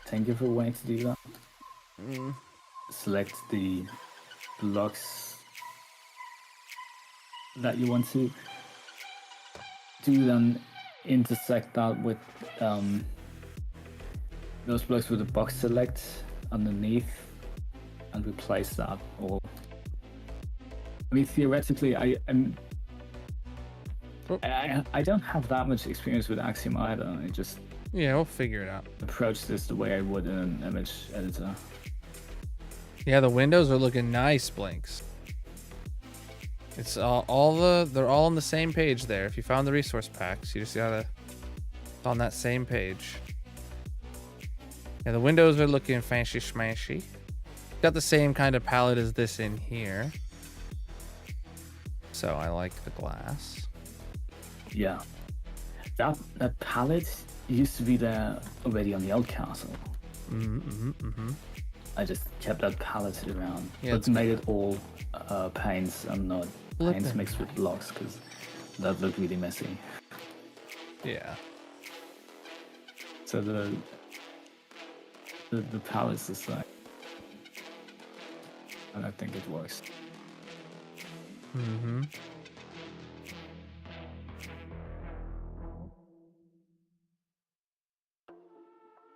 think of a way to do that. Select the blocks that you want to do, then intersect that with those blocks with the box select underneath and replace that. Or I mean, theoretically, I don't have that much experience with Axiom either. I just we'll figure it out. approach this the way I would in an image editor. Yeah, the windows are looking nice, Blinks. It's they're all on the same page there. If you found the resource packs, you just gotta, it's on that same page. Yeah, the windows are looking fancy schmancy. Got the same kind of palette as this in here. So I like the glass. Yeah. That palette used to be there already on the old castle. I just kept that palette around, but made it all paints and not paints mixed with blocks, because that looked really messy. Yeah. So the palette is like, and I think it works.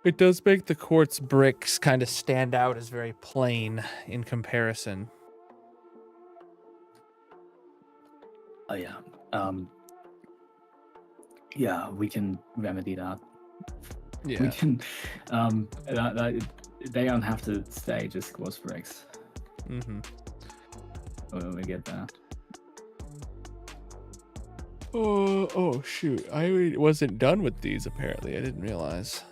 It does make the quartz bricks kind of stand out as very plain in comparison. Oh yeah. Yeah, we can remedy that. We Yeah. can. They don't have to stay just quartz bricks Mm-hmm. when we get that. Oh shoot! I wasn't done with these. Apparently, I didn't realize.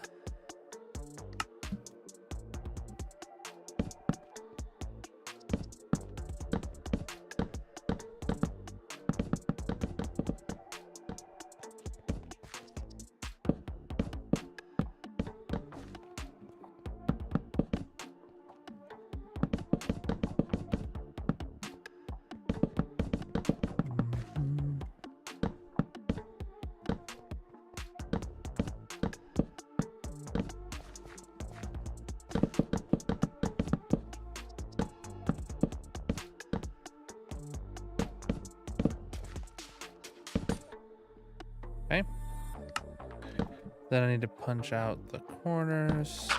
Okay. Then I need to punch out the corners.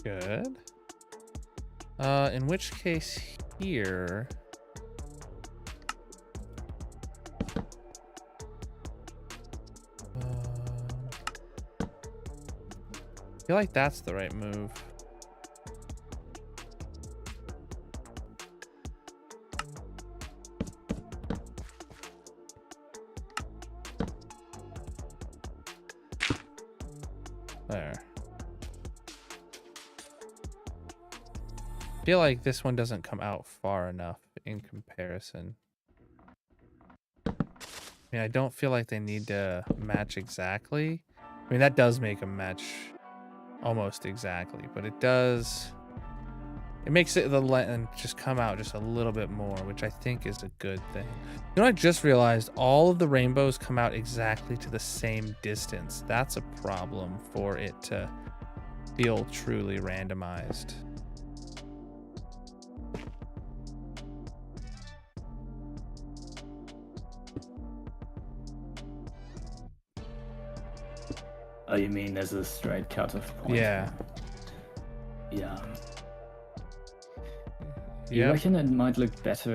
Good. In which case here... I feel like that's the right move. There. I feel like this one doesn't come out far enough in comparison. I mean, I don't feel like they need to match exactly. I mean, that does make them match almost exactly, but it makes it the lens just come out just a little bit more, which I think is a good thing. You know, I just realized all of the rainbows come out exactly to the same distance. That's a problem for it to feel truly randomized. Oh, you mean there's a straight cutoff point? Yeah. Yeah. You Yeah. reckon it might look better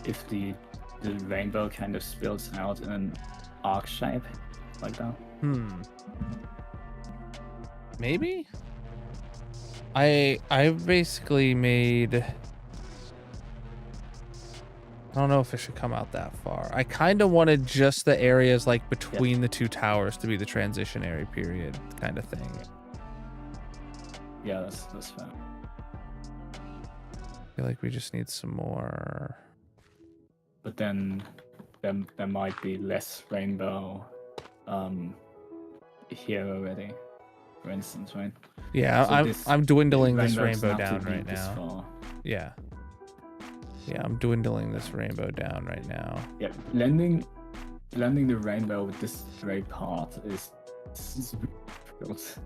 if the rainbow kind of spills out in an arc shape like that? Maybe? I basically made... I don't know if it should come out that far. I kind of wanted just the areas like between the two towers to be the transitionary period kind of thing. Yeah, that's fair. I feel like we just need some more. But then there might be less rainbow here already, for instance, right? Yeah, So I'm dwindling this rainbow rainbow doesn't have down to be right this now. far. Yeah. Yeah, I'm dwindling this rainbow down right now. Yeah, blending the rainbow with this gray part is difficult.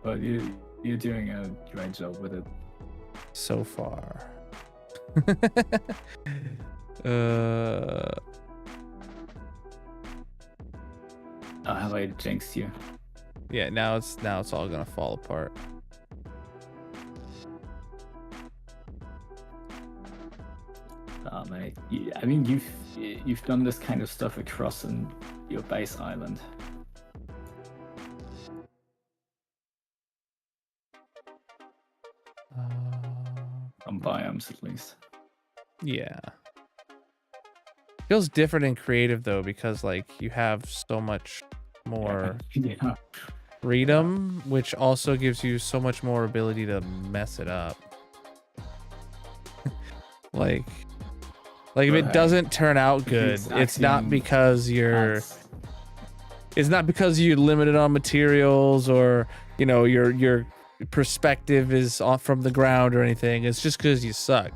But you're doing a great job with it. So far. Have I jinxed you? Yeah, now it's all gonna fall apart. Mate. I mean, you've done this kind of stuff across in your base island. On biomes, at least. Yeah. Feels different and creative though, because like you have so much more Yeah. freedom, which also gives you so much more ability to mess it up. like if it doesn't turn out good, it's not because you're limited on materials, or you know your perspective is off from the ground or anything. It's just because you suck.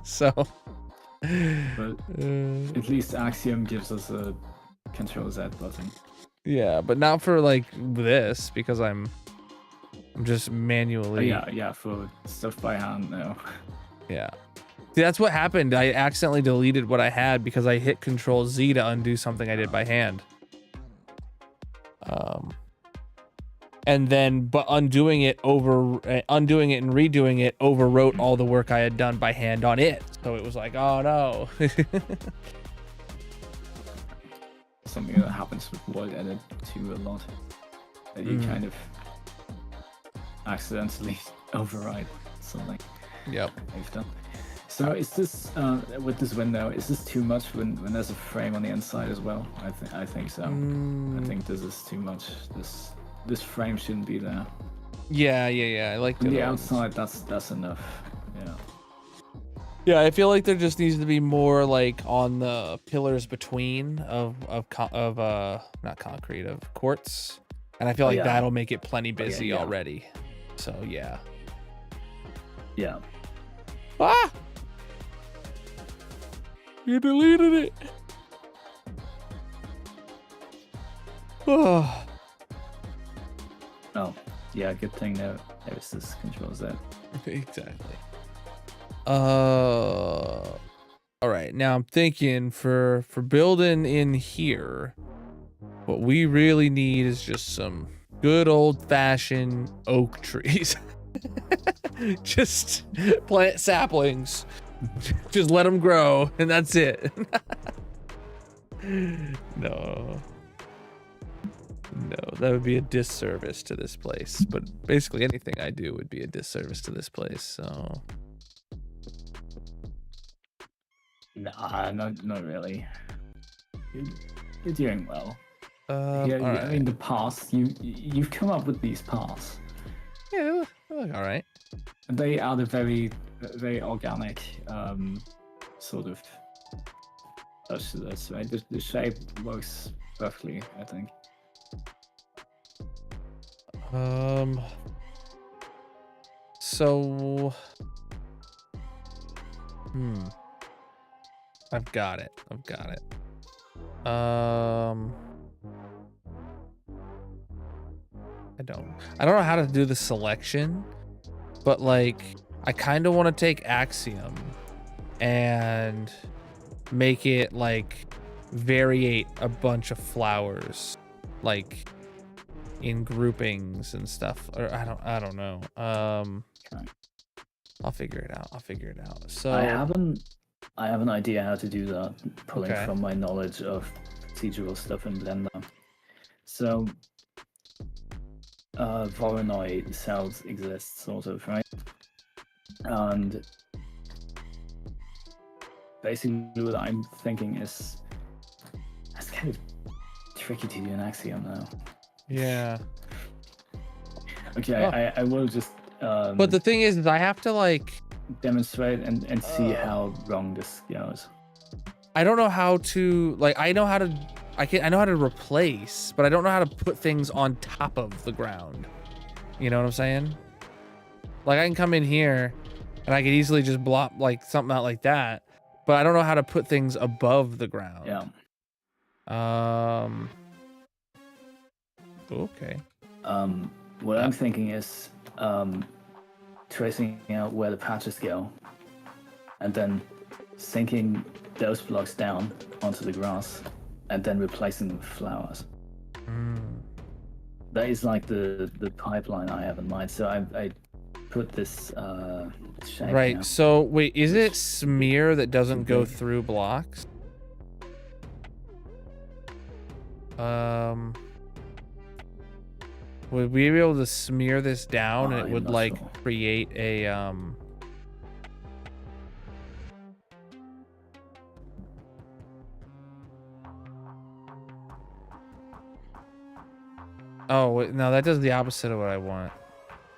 So, But uh, at least Axiom gives us a Control Z button. yeah, but not for like this because I'm just Oh, manually. yeah, for stuff by hand now. Yeah. See, that's what happened. I accidentally deleted what I had because I hit Control Z to undo something I did by hand. And then, but undoing it and redoing it overwrote all the work I had done by hand on it. So it was like, oh no. Something that happens with Void Edit too a lot. That you kind of accidentally override something Yep. you've done. So is this with this window? Is this too much when there's a frame on the inside as well? I think so. I think this is too much. This frame shouldn't be there. Yeah. I like On the the outside, that's enough. Yeah. Yeah, I feel like there just needs to be more like on the pillars between of not concrete, of quartz, and I feel like yeah. that'll make it plenty busy yeah. already. So yeah. Yeah. Ah! You deleted it. Oh. Oh, yeah. Good thing there's this Control Z. Exactly. All right. Now I'm thinking for building in here, what we really need is just some good old-fashioned oak trees. Just plant saplings. Just let them grow, and that's it. No, that would be a disservice to this place. But basically, anything I do would be a disservice to this place. So. Nah, not really. You're doing well. All right. I mean, the paths you've come up with these paths. Yeah, they look all right. And they are the very organic sort of touch to this, right? The shape works perfectly, I think. So. I've got it. I don't know how to do the selection, but like I kind of want to take Axiom and make it like variate a bunch of flowers like in groupings and stuff, or I don't know. I'll figure it out. So I have an idea how to do that, pulling Okay. from my knowledge of procedural stuff in Blender. So Voronoi cells exist, sort of, right? And basically what I'm thinking is that's kind of tricky to do an Axiom now. yeah. Okay, Oh. I will just But the thing is I have to like demonstrate and see how wrong this goes. I don't know how to like I know how to replace, but I don't know how to put things on top of the ground. You know what I'm saying? Like I can come in here and I could easily just blop like something out like that, but I don't know how to put things above the ground. Yeah. Okay. What I'm thinking is tracing out where the patches go and then sinking those blocks down onto the grass and then replacing them with flowers. That is like the pipeline I have in mind. So I put this shape Right. now. So wait, is it smear that doesn't go through blocks? Would we be able to smear this down and it I'm would not like sure. create a Oh, wait, no, that does the opposite of what I want.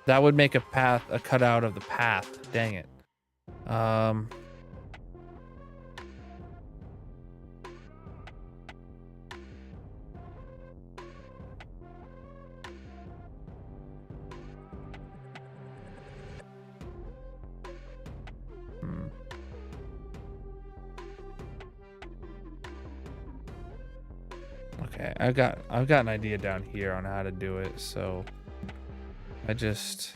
That would make a cutout of the path. Dang it. Okay, I've got an idea down here on how to do it. So I just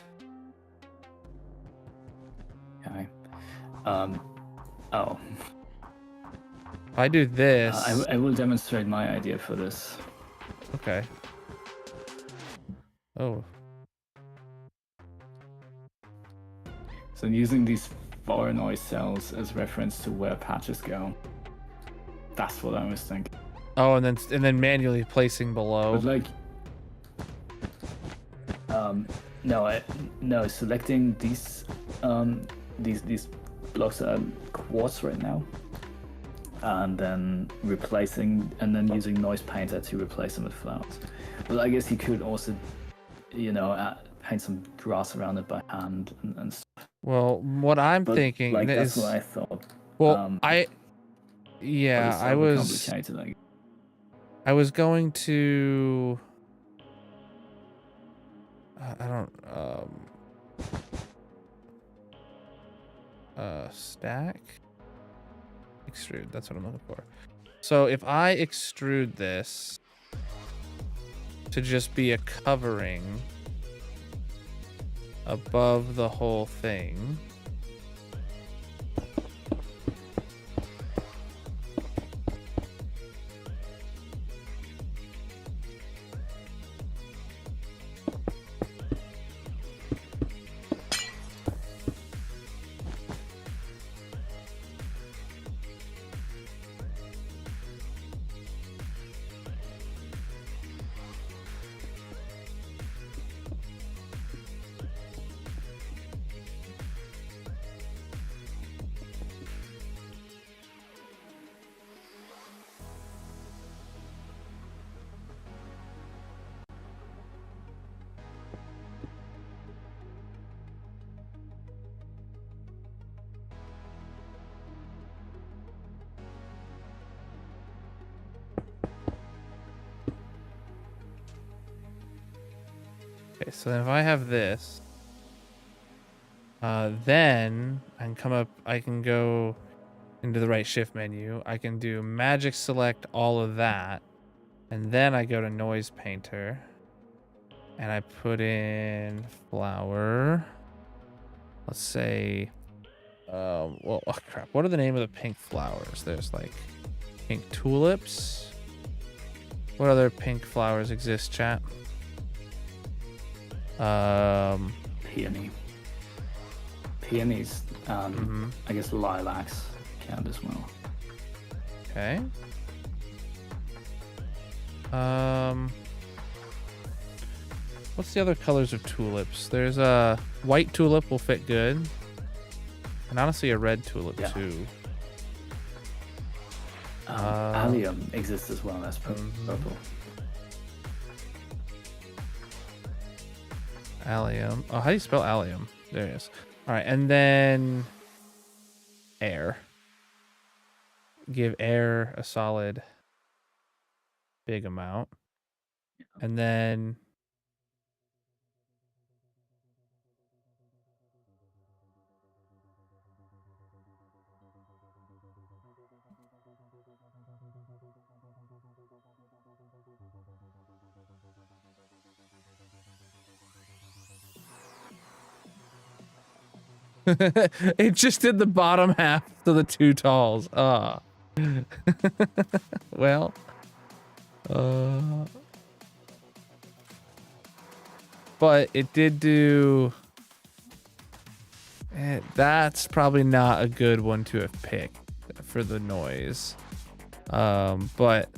Okay. Oh, if I do this. I will demonstrate my idea for this. Okay. Oh, So using these 4 noise cells as reference to where patches go. That's what I was thinking. oh, and then manually placing below. But like, no, selecting these blocks that are quartz right now, and then replacing, and then using noise painter to replace them with flowers. But I guess you could also, paint some grass around it by hand and stuff. Well, what I'm But thinking like is, that's what I thought. well, But yeah, it's I was complicated. going to, I don't, stack, extrude. That's what I'm looking for. So if I extrude this to just be a covering above the whole thing. Okay, so then if I have this, then I can go into the right shift menu. I can do magic select all of that. And then I go to noise painter and I put in flower. Let's say, well, oh crap. What are the name of the pink flowers? There's like pink tulips. What other pink flowers exist, chat? Peony. Peonies, I guess lilacs count as well. Okay. What's the other colors of tulips? There's a white tulip will fit good. And honestly a red tulip too. Allium exists as well as purple. Allium. Oh, how do you spell allium? There it is. All right, and then air. Give air a solid big amount. And then it just did the bottom half to the two talls. Well, but it did do. That's probably not a good one to have picked for the noise. But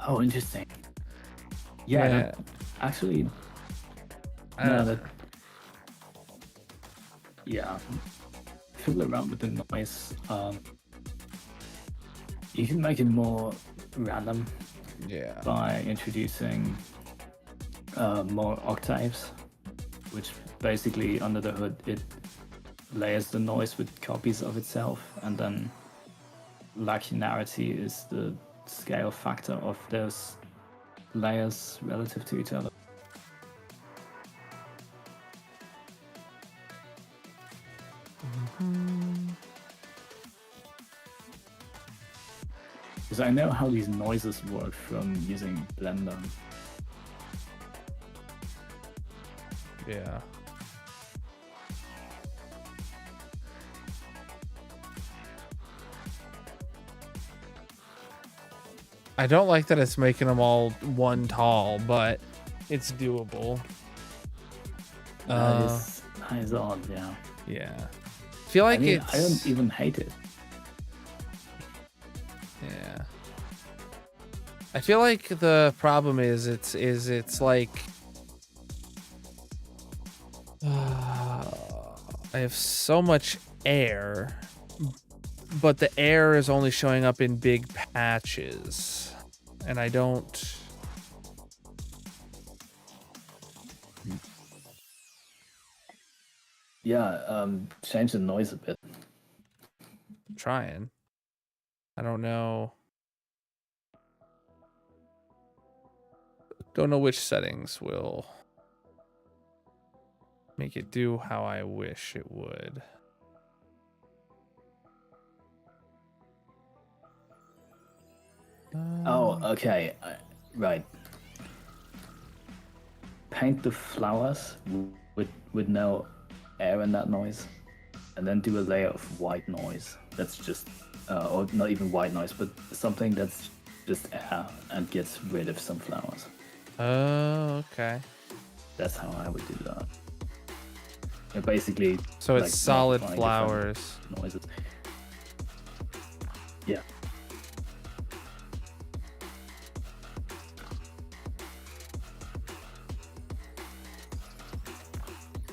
oh, interesting. Yeah. Actually, yeah. Fiddle around with the noise. You can make it more random. Yeah. By introducing more octaves, which basically under the hood it layers the noise with copies of itself, and then lacunarity is the scale factor of those layers relative to each other. Because I know how these noises work from using Blender. Yeah. I don't like that it's making them all one tall, but it's doable. That is odd, yeah. Yeah. I feel like I mean, it's... I don't even hate it. Yeah. I feel like the problem is it's like I have so much air, but the air is only showing up in big patches, and I don't. Yeah, change the noise a bit. I'm trying. I don't know. Don't know which settings will make it do how I wish it would. Oh, okay. Right. Paint the flowers with no air in that noise, and then do a layer of white noise. That's just, or not even white noise, but something that's just air and gets rid of some flowers. Oh, okay. That's how I would do that. And basically, So it's like, solid modifying flowers. different noises. Yeah.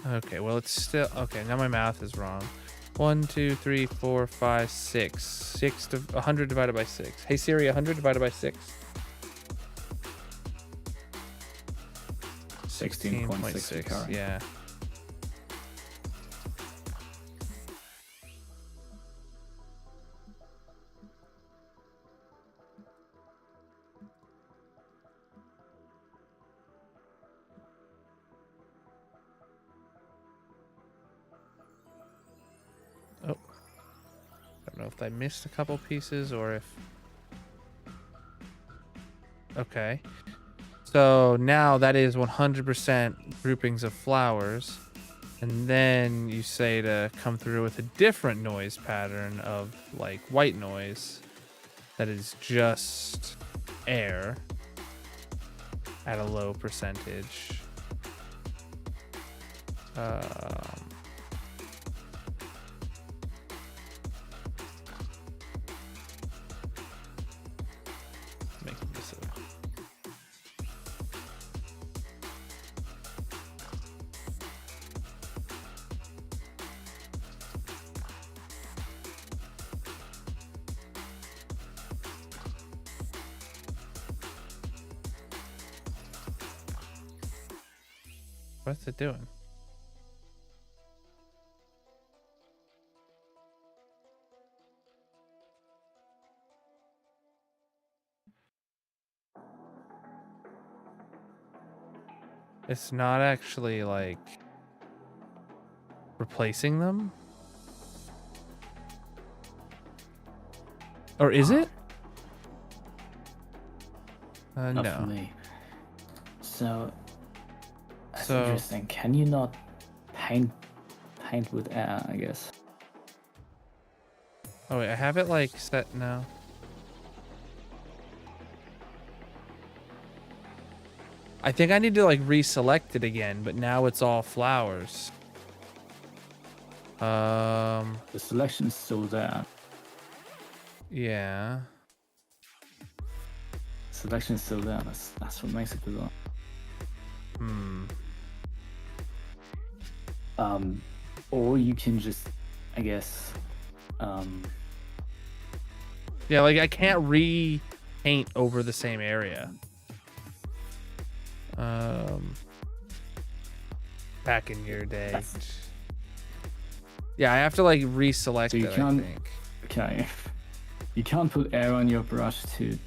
Okay, well it's still okay. Now my math is wrong. 1, 2, 3, 4, 5, 6. 6 to 100 divided by 6. Hey Siri, 100 divided by 6. 16.6. Yeah. Oh. I don't know if I missed a couple pieces or if... Okay. So now that is 100% groupings of flowers. And then you say to come through with a different noise pattern of like white noise that is just air at a low percentage. Making this up. What's it doing? It's not actually like replacing them? Or is it? Not No. for me. So that's So- interesting. Can you not paint with air? I guess. Oh wait, I have it like set now. I think I need to like reselect it again, but now it's all flowers. The selection is still there. Yeah. Selection is still there. That's what makes it bizarre. Or you can just, I guess, Yeah, like I can't repaint over the same area. Back in your day. That's- Yeah, I have to like reselect So you it, can't- I think. okay. You can't put air on your brush to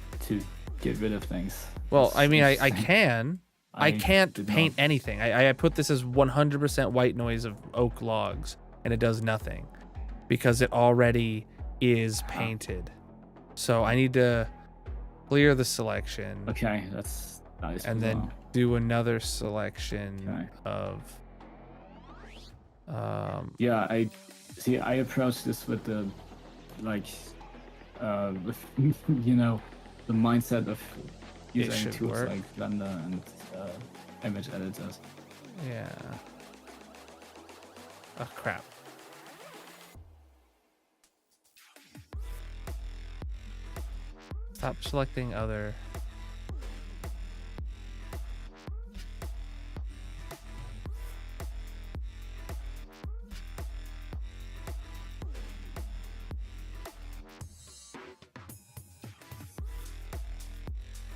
get rid of things. Well, That's I mean, I insane. can. I can't did paint not. anything. I put this as 100% white noise of oak logs, and it does nothing because it already is painted. So I need to clear the selection, Okay, that's nice. and then do another selection Okay. of. Yeah, I see. I approach this with the, like, with, you know, the mindset of using should tools work. like Blender and image editors. Yeah. Oh crap. Stop selecting other.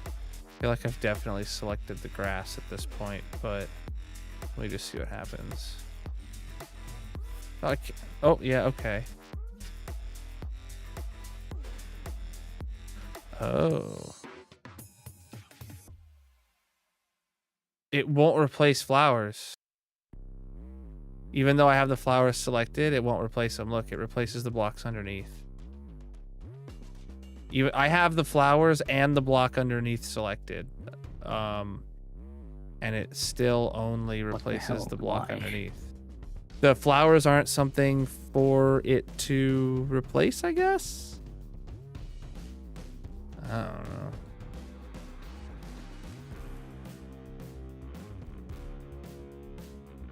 I feel like I've definitely selected the grass at this point, but let me just see what happens. Okay. Oh, yeah, okay. Oh. It won't replace flowers. Even though I have the flowers selected, it won't replace them. Look, it replaces the blocks underneath. Even I have the flowers and the block underneath selected. And it still only replaces hell? the block Why? underneath. The flowers aren't something for it to replace, I guess? I don't know.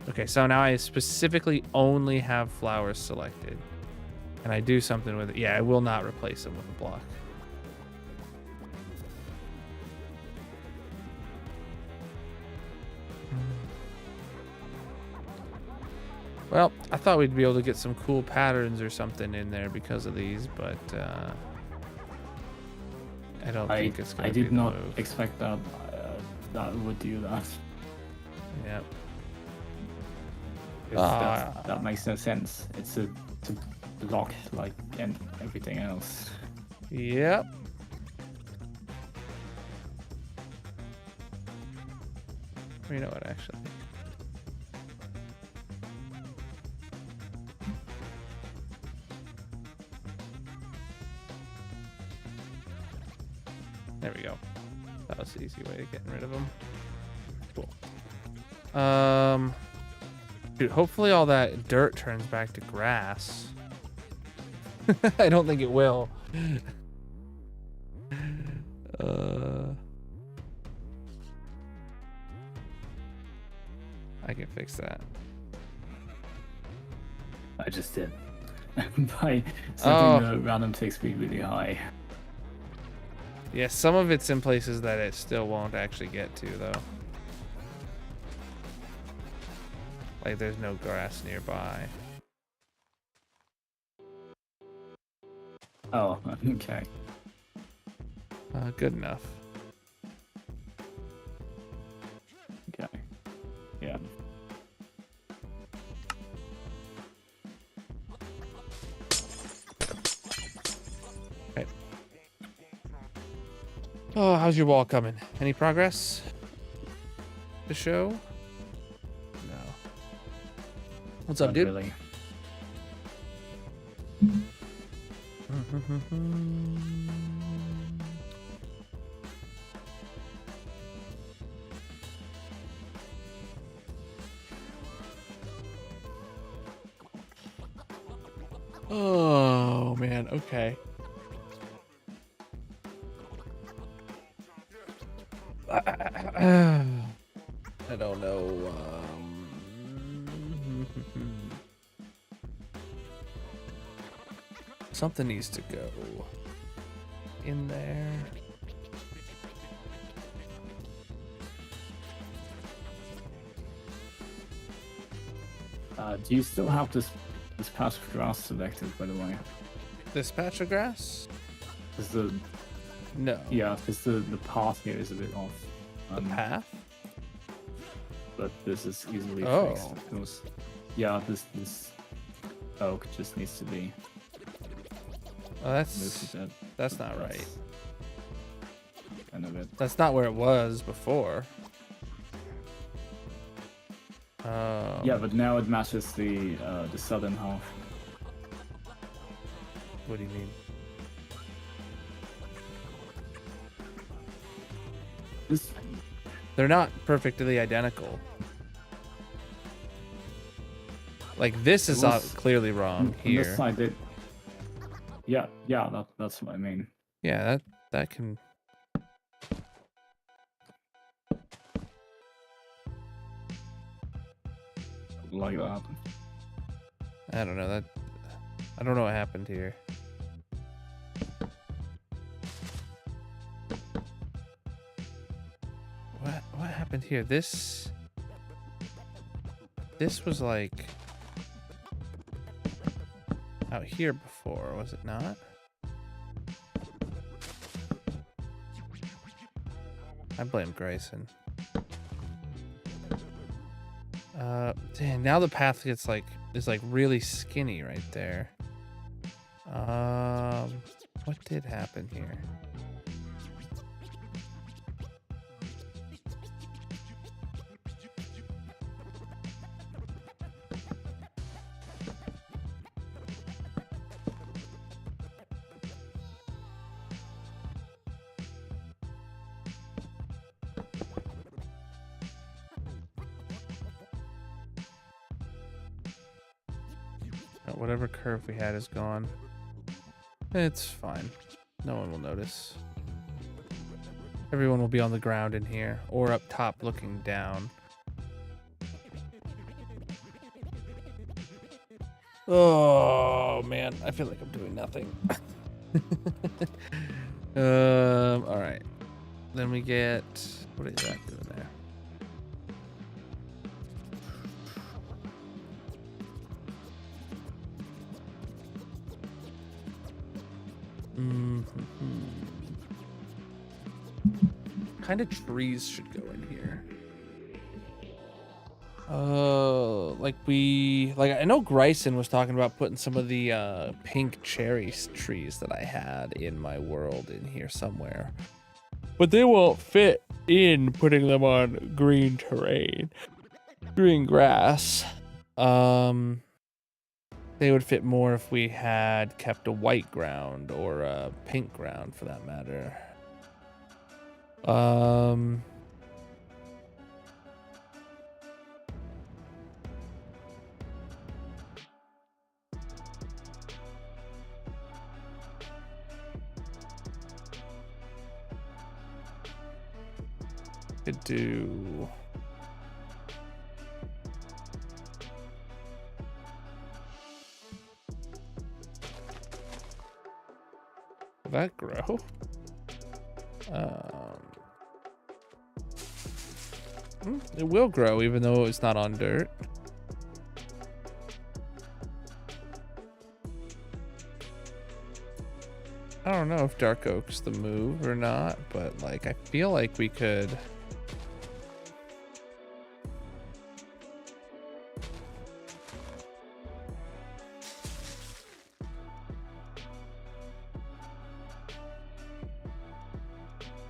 Okay, so now I specifically only have flowers selected. And I do something with it. Yeah, I will not replace them with a block. Well, I thought we'd be able to get some cool patterns or something in there because of these, but I don't think it's going I to be did the not move. expect that that would do that. Yep. 'Cause Ah. that makes no sense. It's a block like and everything else. Yep. You know what, actually? There we go. That was the easy way of getting rid of them. Cool. Dude, hopefully all that dirt turns back to grass. I don't think it will. I can fix that. I just did by setting the random tick speed really high. Yeah, some of it's in places that it still won't actually get to, though. Like, there's no grass nearby. Oh, okay. Good enough. Okay. Yeah. Okay. Oh, how's your wall coming? Any progress? The show? No. What's up, Not dude? really. Oh man, okay. I don't know. Something needs to go in there. Do you still have this patch of grass selected, by the way? This patch of grass? Is the No. because the path here is a bit off. The path? But this is easily Oh. fixed. Of course. Yeah, this oak just needs to be Oh, moved to that. that's not right. That's kind of it. That's not where it was before. Yeah, but now it matches the southern half. What do you mean? This They're not perfectly identical. Like this is clearly wrong on this here. side, yeah, that's what I mean. Yeah, that can. Like that. I don't know that. I don't know what happened here. What happened here? This was like out here before, was it not? I blame Grayson. Dang, now the path gets is really skinny right there. What did happen here? Whatever curve we had is gone. It's fine. No one will notice. Everyone will be on the ground in here or up top looking down. Oh man, I feel like I'm doing nothing. All right. Then we get, what is that doing there? Kind of trees should go in here. I know Grayson was talking about putting some of the pink cherry trees that I had in my world in here somewhere, but they won't fit in putting them on green terrain, green grass. They would fit more if we had kept a white ground or a pink ground for that matter. Could do. Will that grow? It will grow even though it's not on dirt. I don't know if dark oak's the move or not, but like I feel like we could.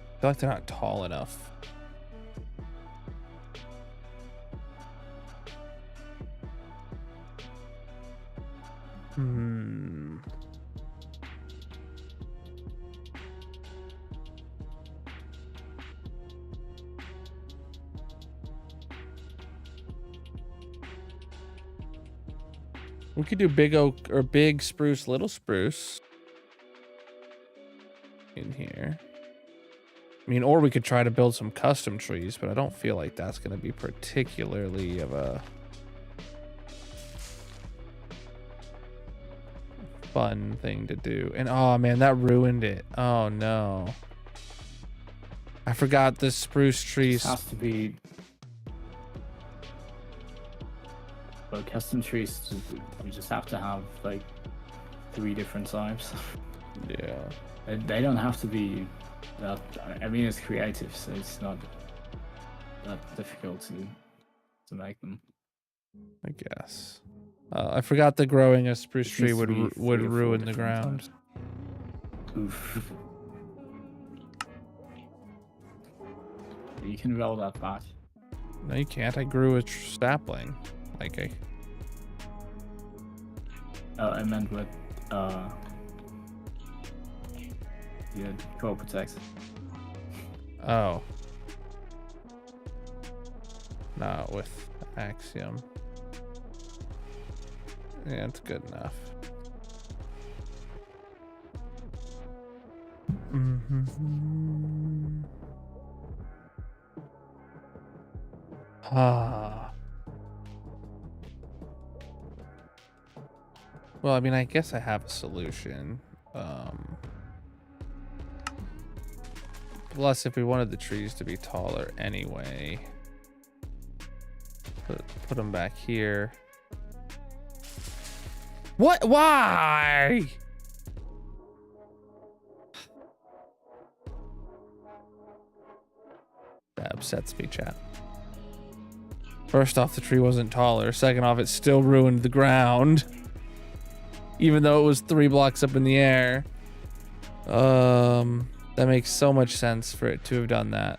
I feel like they're not tall enough. We could do big oak or big spruce, little spruce in here. I mean, or we could try to build some custom trees, but I don't feel like that's going to be particularly of a fun thing to do. And oh man, that ruined it. Oh no. I forgot the spruce trees. It has to be. Well, custom trees, we just have to have like 3 different types. Yeah. They don't have to be that. I mean, it's creative, so it's not that difficult to make them. I guess. I forgot that growing a spruce It tree needs to be would 3 or 4 ruin the different ground. types. Oof. You can roll that back. No, you can't. I grew a sapling. Like I. I meant with yeah, crop protect. Oh. Not with Axiom. Yeah, it's good enough. Ah. Well, I mean, I guess I have a solution. Plus, if we wanted the trees to be taller anyway, put them back here. What? Why? That upsets me, chat. First off, the tree wasn't taller. Second off, it still ruined the ground. Even though it was 3 blocks up in the air. That makes so much sense for it to have done that.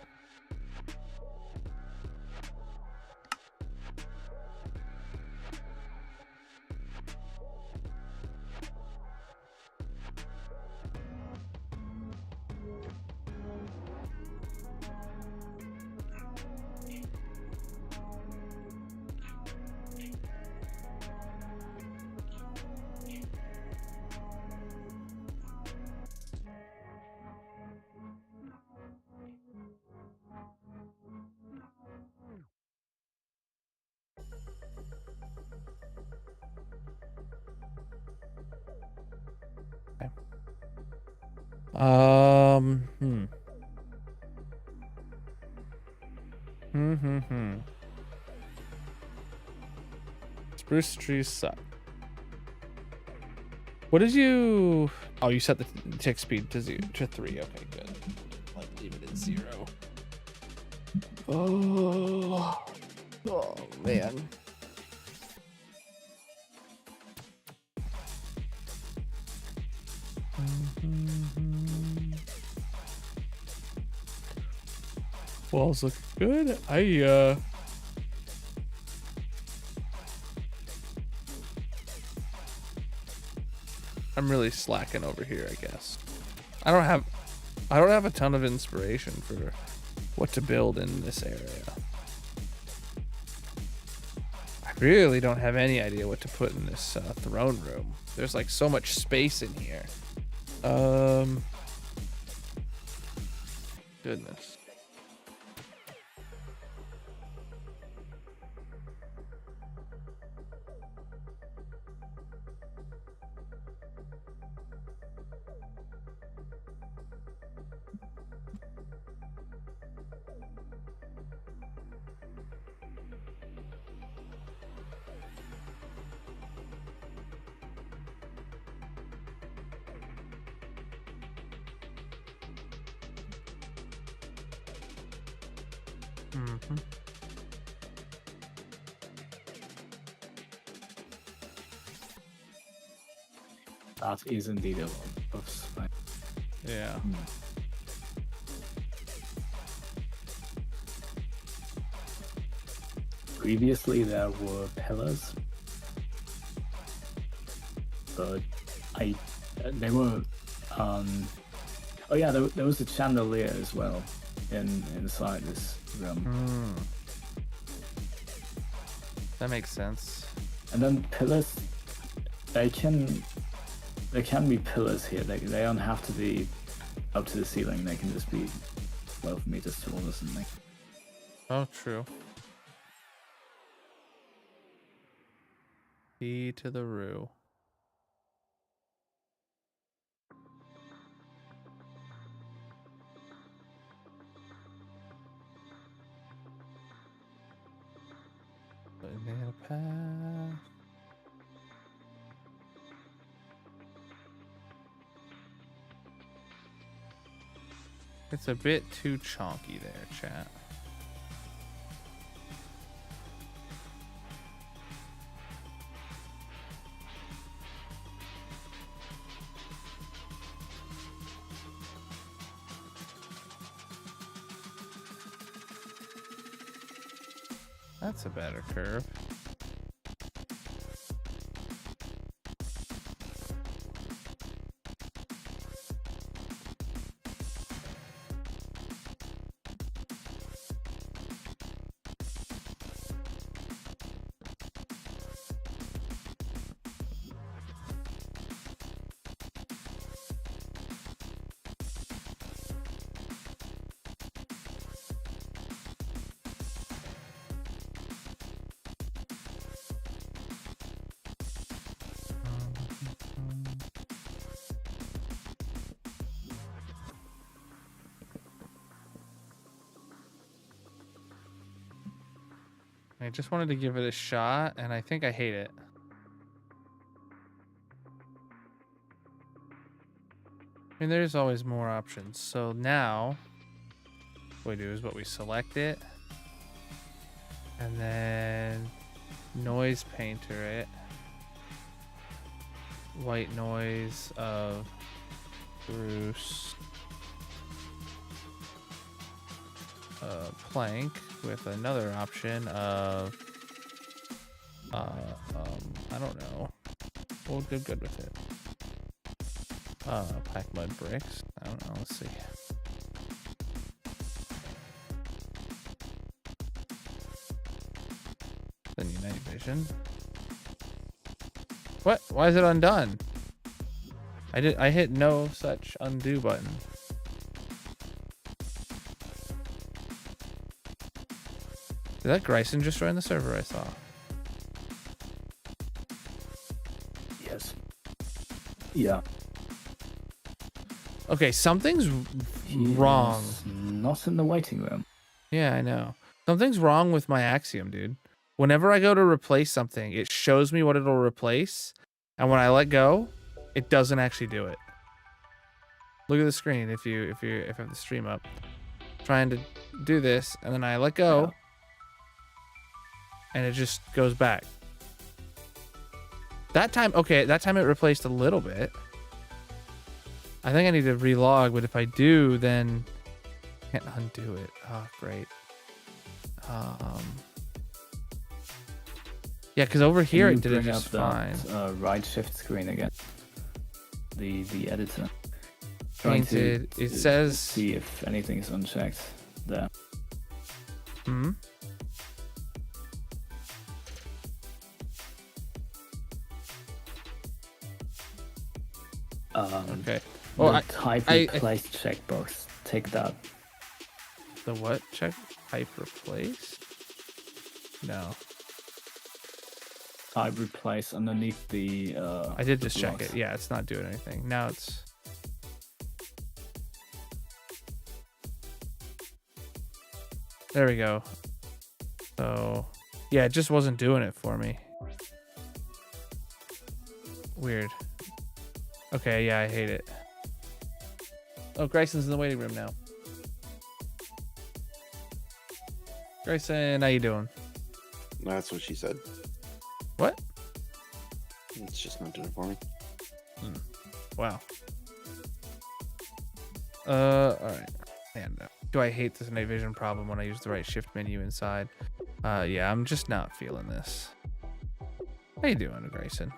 Spruce trees suck. What did you... Oh, you set the tick speed to 3. Okay, good. Like, leave it at 0. Oh, man. Walls look good. I'm really slacking over here, I guess. I don't have a ton of inspiration for what to build in this area. I really don't have any idea what to put in this throne room. There's like so much space in here. Goodness. That is indeed a lot of space. Yeah. Previously there were pillars, but they were oh yeah, there was a chandelier as well inside this room. That makes sense. And then pillars, they can be pillars here. They don't have to be up to the ceiling. They can just be 12 meters tall or something. Oh, true. Key to the Rue. Banana path. It's a bit too chonky there, chat. That's a better curve. I just wanted to give it a shot, and I think I hate it. I mean, there's always more options. So now, what we do is we select it, and then noise painter it. White noise of Bruce Plank with another option of I don't know. We'll go good with it. Pack mud bricks. I don't know. Let's see. Then Unite Vision. What? Why is it undone? I hit no such undo button. Did that Gryson just join the server I saw? Yes. Yeah. Okay, something's He wrong. is not in the waiting room. Yeah, I know. Something's wrong with my Axiom, dude. Whenever I go to replace something, it shows me what it'll replace, and when I let go, it doesn't actually do it. Look at the screen if I have the stream up. Trying to do this, and then I let go, and it just goes back. That time it replaced a little bit. I think I need to relog, but if I do, then I can't undo it. Oh, great. Yeah, because over here it did it just fine. Right shift screen again. The editor. Painted. It says. See if anything is unchecked there. Hmm. Okay. Oh, Oh, type I replace checkbox. Take that. The what? Check type replace? No. Type replace underneath the. I did just check blocks. it. Yeah, it's not doing anything. Now it's. There we go. So, yeah, it just wasn't doing it for me. Weird. Okay, yeah, I hate it. Oh, Grayson's in the waiting room now. Grayson, how you doing? That's what she said. What? It's just not doing it for me. Wow. All right. Man, do I hate this night vision problem when I use the right shift menu inside? Yeah, I'm just not feeling this. How you doing, Grayson?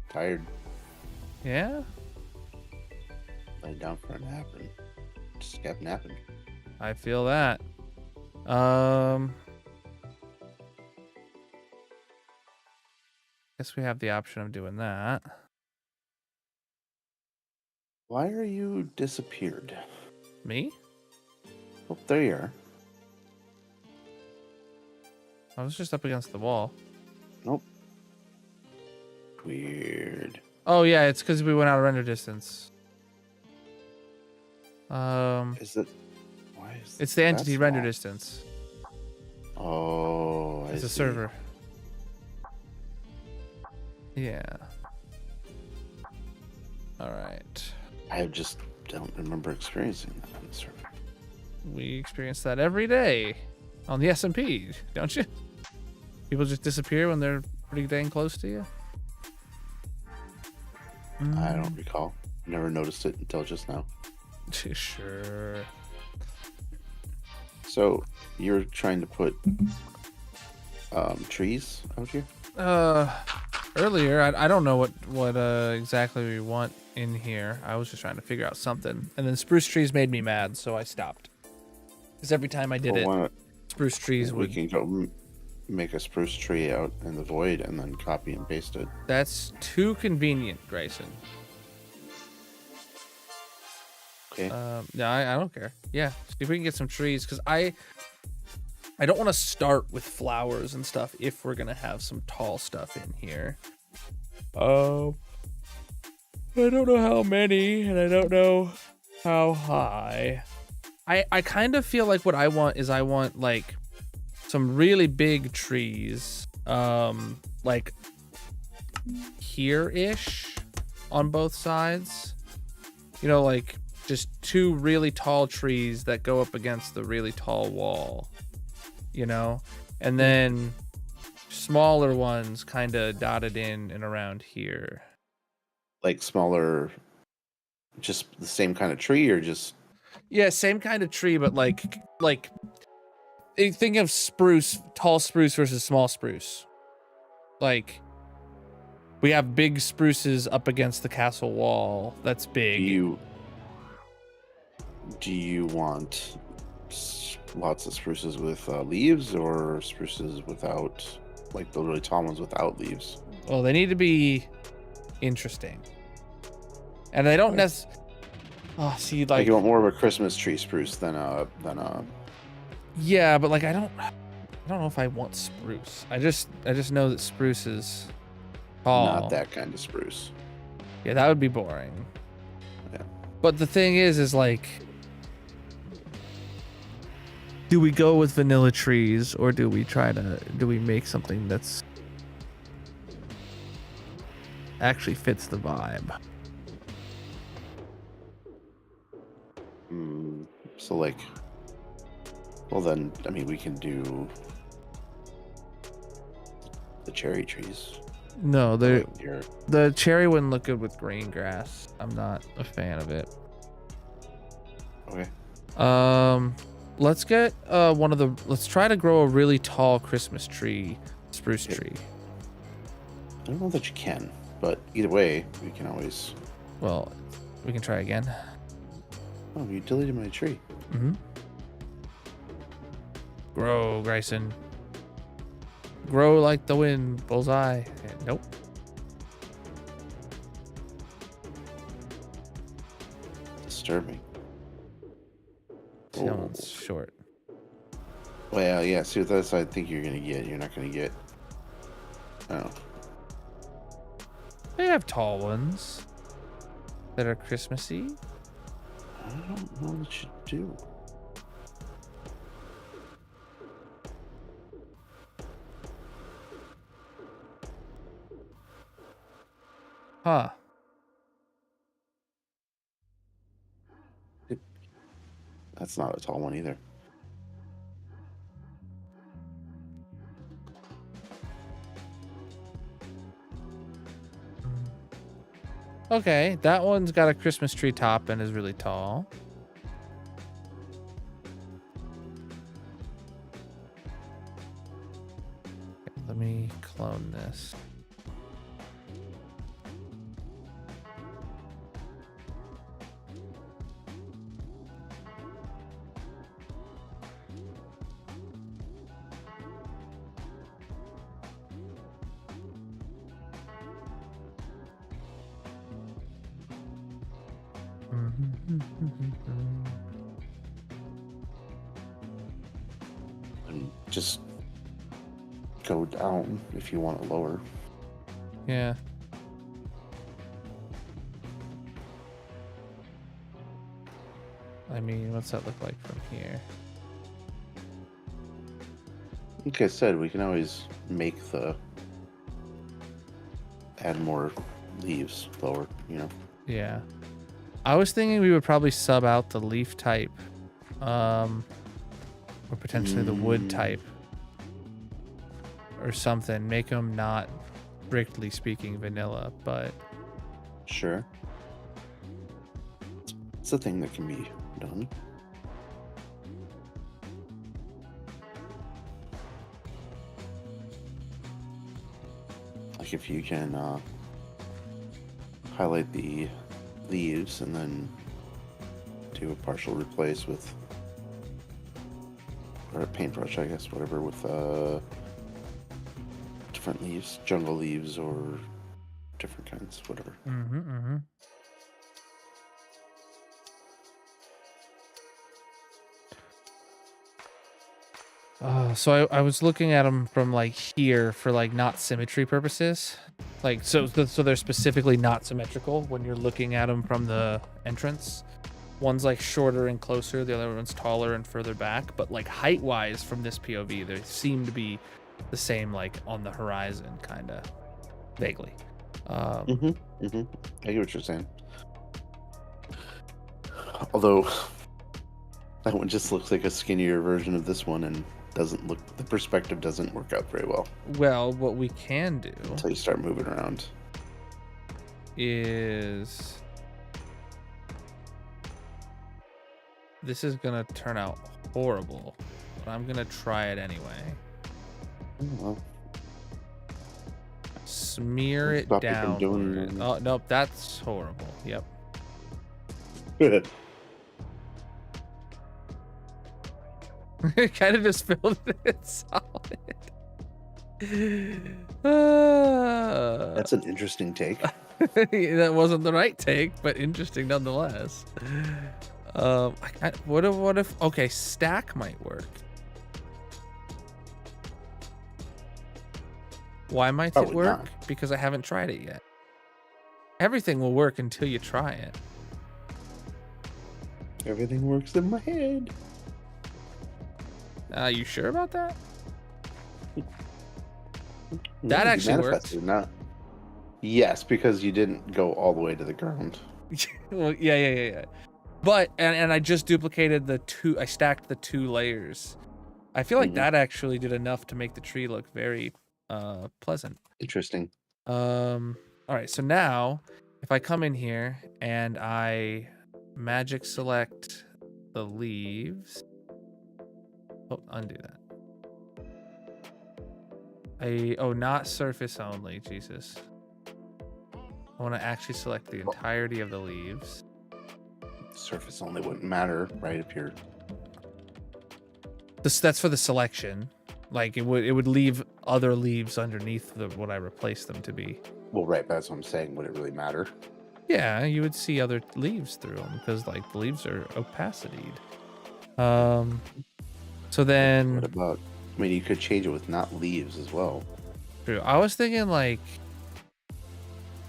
Tired. Yeah? Laid down for a nap and just kept napping. I feel that. Guess we have the option of doing that. Why are you disappeared? Me? Oh, there you are. I was just up against the wall. Nope. Weird. Oh yeah, it's because we went out of render distance. Is it? Why is It's the entity that's render why. distance. Oh, It's I a see. server. Yeah. All right. I just don't remember experiencing that on the server. We experience that every day on the SMP, don't you? People just disappear when they're pretty dang close to you. I don't recall. Never noticed it until just now. Sure. So you're trying to put trees out here? Earlier, I don't know what exactly we want in here. I was just trying to figure out something, and then spruce trees made me mad, so I stopped. Because every time I did Well, it, why not- spruce trees we would. can go make a spruce tree out in the void and then copy and paste it. That's too convenient, Grayson. Okay. No, I don't care. Yeah, see if we can get some trees, because I don't want to start with flowers and stuff if we're gonna have some tall stuff in here. I don't know how many, and I don't know how high. I kind of feel like what I want is I want like some really big trees, like here-ish on both sides. You know, like just two really tall trees that go up against the really tall wall, you know, and then smaller ones kind of dotted in and around here. Like smaller, just the same kind of tree, or just Yeah, same kind of tree, but like think of spruce, tall spruce versus small spruce. Like we have big spruces up against the castle wall. That's big. do you want lots of spruces with leaves, or spruces without, like the really tall ones without leaves? Well, they need to be interesting, and they don't necessarily. Oh, see, Like you want more of a Christmas tree spruce than a Yeah, but like I don't know if I want spruce. I just know that spruce is tall. not that kind of spruce. Yeah, that would be boring. Yeah. But the thing is like, do we go with vanilla trees, or do we make something that's actually fits the vibe? So like, well then, I mean, we can do the cherry trees. No, Like the cherry wouldn't look good with green grass. I'm not a fan of it. okay. Let's get let's try to grow a really tall Christmas tree, spruce tree. I don't know that you can, but either way, we can always. Well, we can try again. Oh, you deleted my tree. Grow, Grayson. Grow like the wind, bullseye. Nope. Disturbing. That one's short. Well, yeah. See, that's I think you're gonna get. You're not gonna get. Oh, They have tall ones that are Christmassy. I don't know what you do. Huh. That's not a tall one either. Okay, that one's got a Christmas tree top and is really tall. Okay, let me clone this. And just go down if you want it lower. Yeah. I mean, what's that look like from here? Like I said, we can always make the add more leaves lower, you know. Yeah. I was thinking we would probably sub out the leaf type, or potentially the wood type, or something. Make them not, strictly speaking, vanilla, but Sure. It's a thing that can be done. Like if you can highlight the leaves and then do a partial replace with, or a paintbrush, I guess, whatever, with different leaves, jungle leaves or different kinds, whatever. So I was looking at them from like here for like not symmetry purposes, like so they're specifically not symmetrical when you're looking at them from the entrance. One's like shorter and closer, the other one's taller and further back. But like height wise from this POV, they seem to be the same, like on the horizon, kind of vaguely. I get what you're saying. Although that one just looks like a skinnier version of this one and doesn't look, the perspective doesn't work out very well Well, what we can do until you start moving around. is this is gonna turn out horrible, but I'm gonna try it anyway. Well, Smear it stop you from down. doing- Oh nope, that's horrible. Yep. It kind of just filled it solid. that's an interesting take. That wasn't the right take, but interesting nonetheless. What if okay, stack might work. Why might it Probably work? not. Because I haven't tried it yet. Everything will work until you try it. Everything works in my head. You sure about that? No, That you actually worked. manifested, not. Yes, because you didn't go all the way to the ground. Well, yeah. But and I just duplicated the two. I stacked the 2 layers. I feel like that actually did enough to make the tree look very pleasant. Interesting. All right, so now if I come in here and I magic select the leaves. Oh, undo that. Not surface only, Jesus. I want to actually select the entirety of the leaves. Surface only wouldn't matter, right? If you're That's for the selection. Like it would leave other leaves underneath what I replaced them to be. well, right, but that's what I'm saying. Would it really matter? Yeah, you would see other leaves through them because like the leaves are opacityed. So then What about? I mean, you could change it with not leaves as well. true. I was thinking like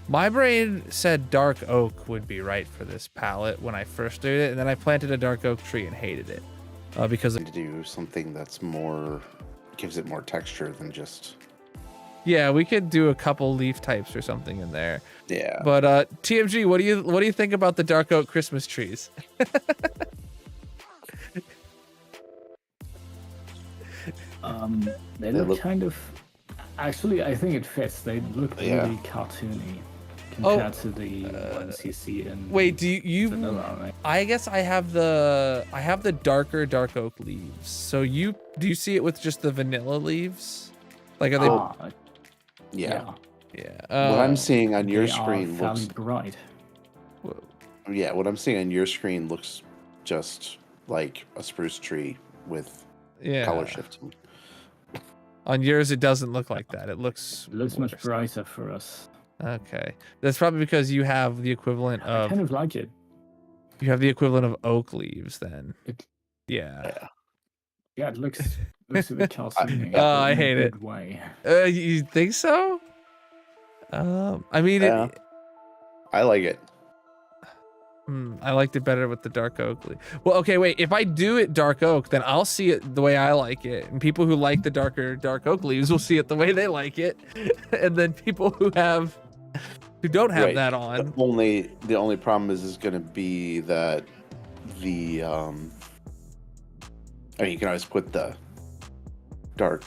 my brain said dark oak would be right for this palette when I first did it, and then I planted a dark oak tree and hated it because To do something that's more, gives it more texture than just. yeah, we could do a couple leaf types or something in there. Yeah. But TMG, what do you think about the dark oak Christmas trees? They They look look- kind of. Actually, I think it fits. They look Yeah. really cartoony compared to the ones you see in. Wait, do you? vanilla, right? I guess I have the darker dark oak leaves. So do you see it with just the vanilla leaves? Like are they? Ah, yeah. Yeah. What I'm seeing on your they are screen fairly looks. bright. Yeah, what I'm seeing on your screen looks just like a spruce tree with Yeah. color shifting. On yours, it doesn't look like that. It looks. It looks much worse. brighter for us. Okay, that's probably because you have the equivalent I of kind of like it. oak leaves. Then. It- Yeah. Yeah, it looks a bit cartoony. Oh, I in a hate it. good way. You think so? I mean, Yeah. I like it. I liked it better with the dark oak. Well, okay, wait. If I do it dark oak, then I'll see it the way I like it, and people who like the dark oak leaves will see it the way they like it, and then people who don't have Right. that on. The only problem is going to be that the I mean, you can always put the dark.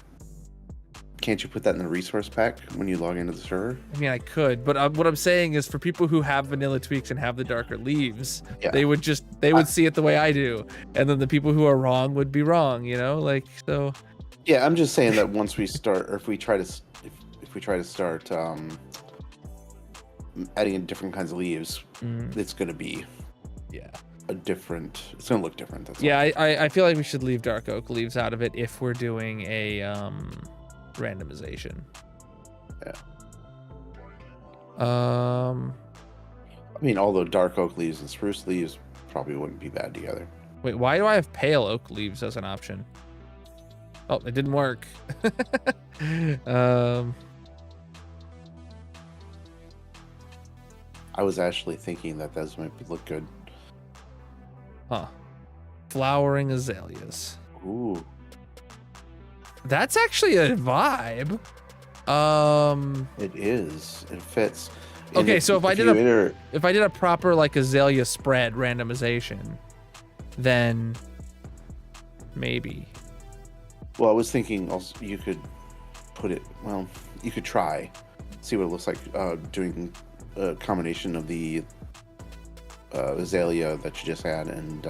Can't you put that in the resource pack when you log into the server? I mean, I could, but what I'm saying is, for people who have vanilla tweaks and have the darker leaves, Yeah. they would see it the way I do, and then the people who are wrong would be wrong. You know, like so. Yeah, I'm just saying that once we start, or if we try to start adding in different kinds of leaves, it's going to be Yeah. It's going to look different. That's Yeah, I feel like we should leave dark oak leaves out of it if we're doing a randomization. Yeah. Um. I mean, although dark oak leaves and spruce leaves probably wouldn't be bad together. Wait, why do I have pale oak leaves as an option? Oh, it didn't work. I was actually thinking that those might look good. Huh. Flowering azaleas. Ooh. That's actually a vibe. It is. It fits. And Okay, so if I did you a enter- if I did a proper like azalea spread randomization, then maybe. well, I was thinking also you could put it. Well, you could try, see what it looks like doing a combination of the azalea that you just had and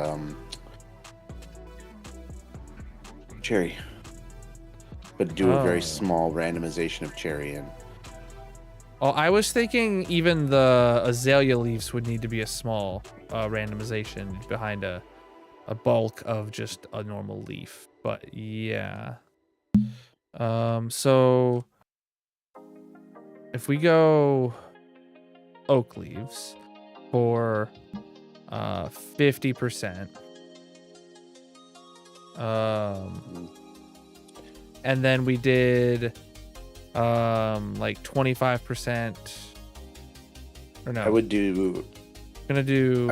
cherry, but do a Oh. very small randomization of cherry and. Oh, I was thinking even the azalea leaves would need to be a small randomization behind a bulk of just a normal leaf. But yeah. So if we go oak leaves for 50%, and then we did like 25%, or no, I would do gonna do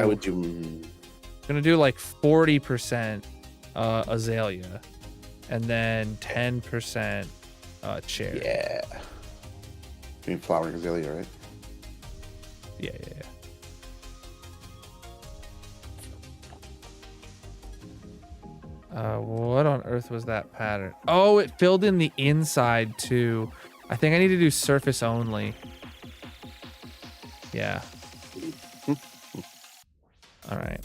like 40% azalea, and then 10% cherry. yeah. I mean flowering azalea, right? Yeah. What on earth was that pattern? Oh, it filled in the inside too. I think I need to do surface only. Yeah. All right.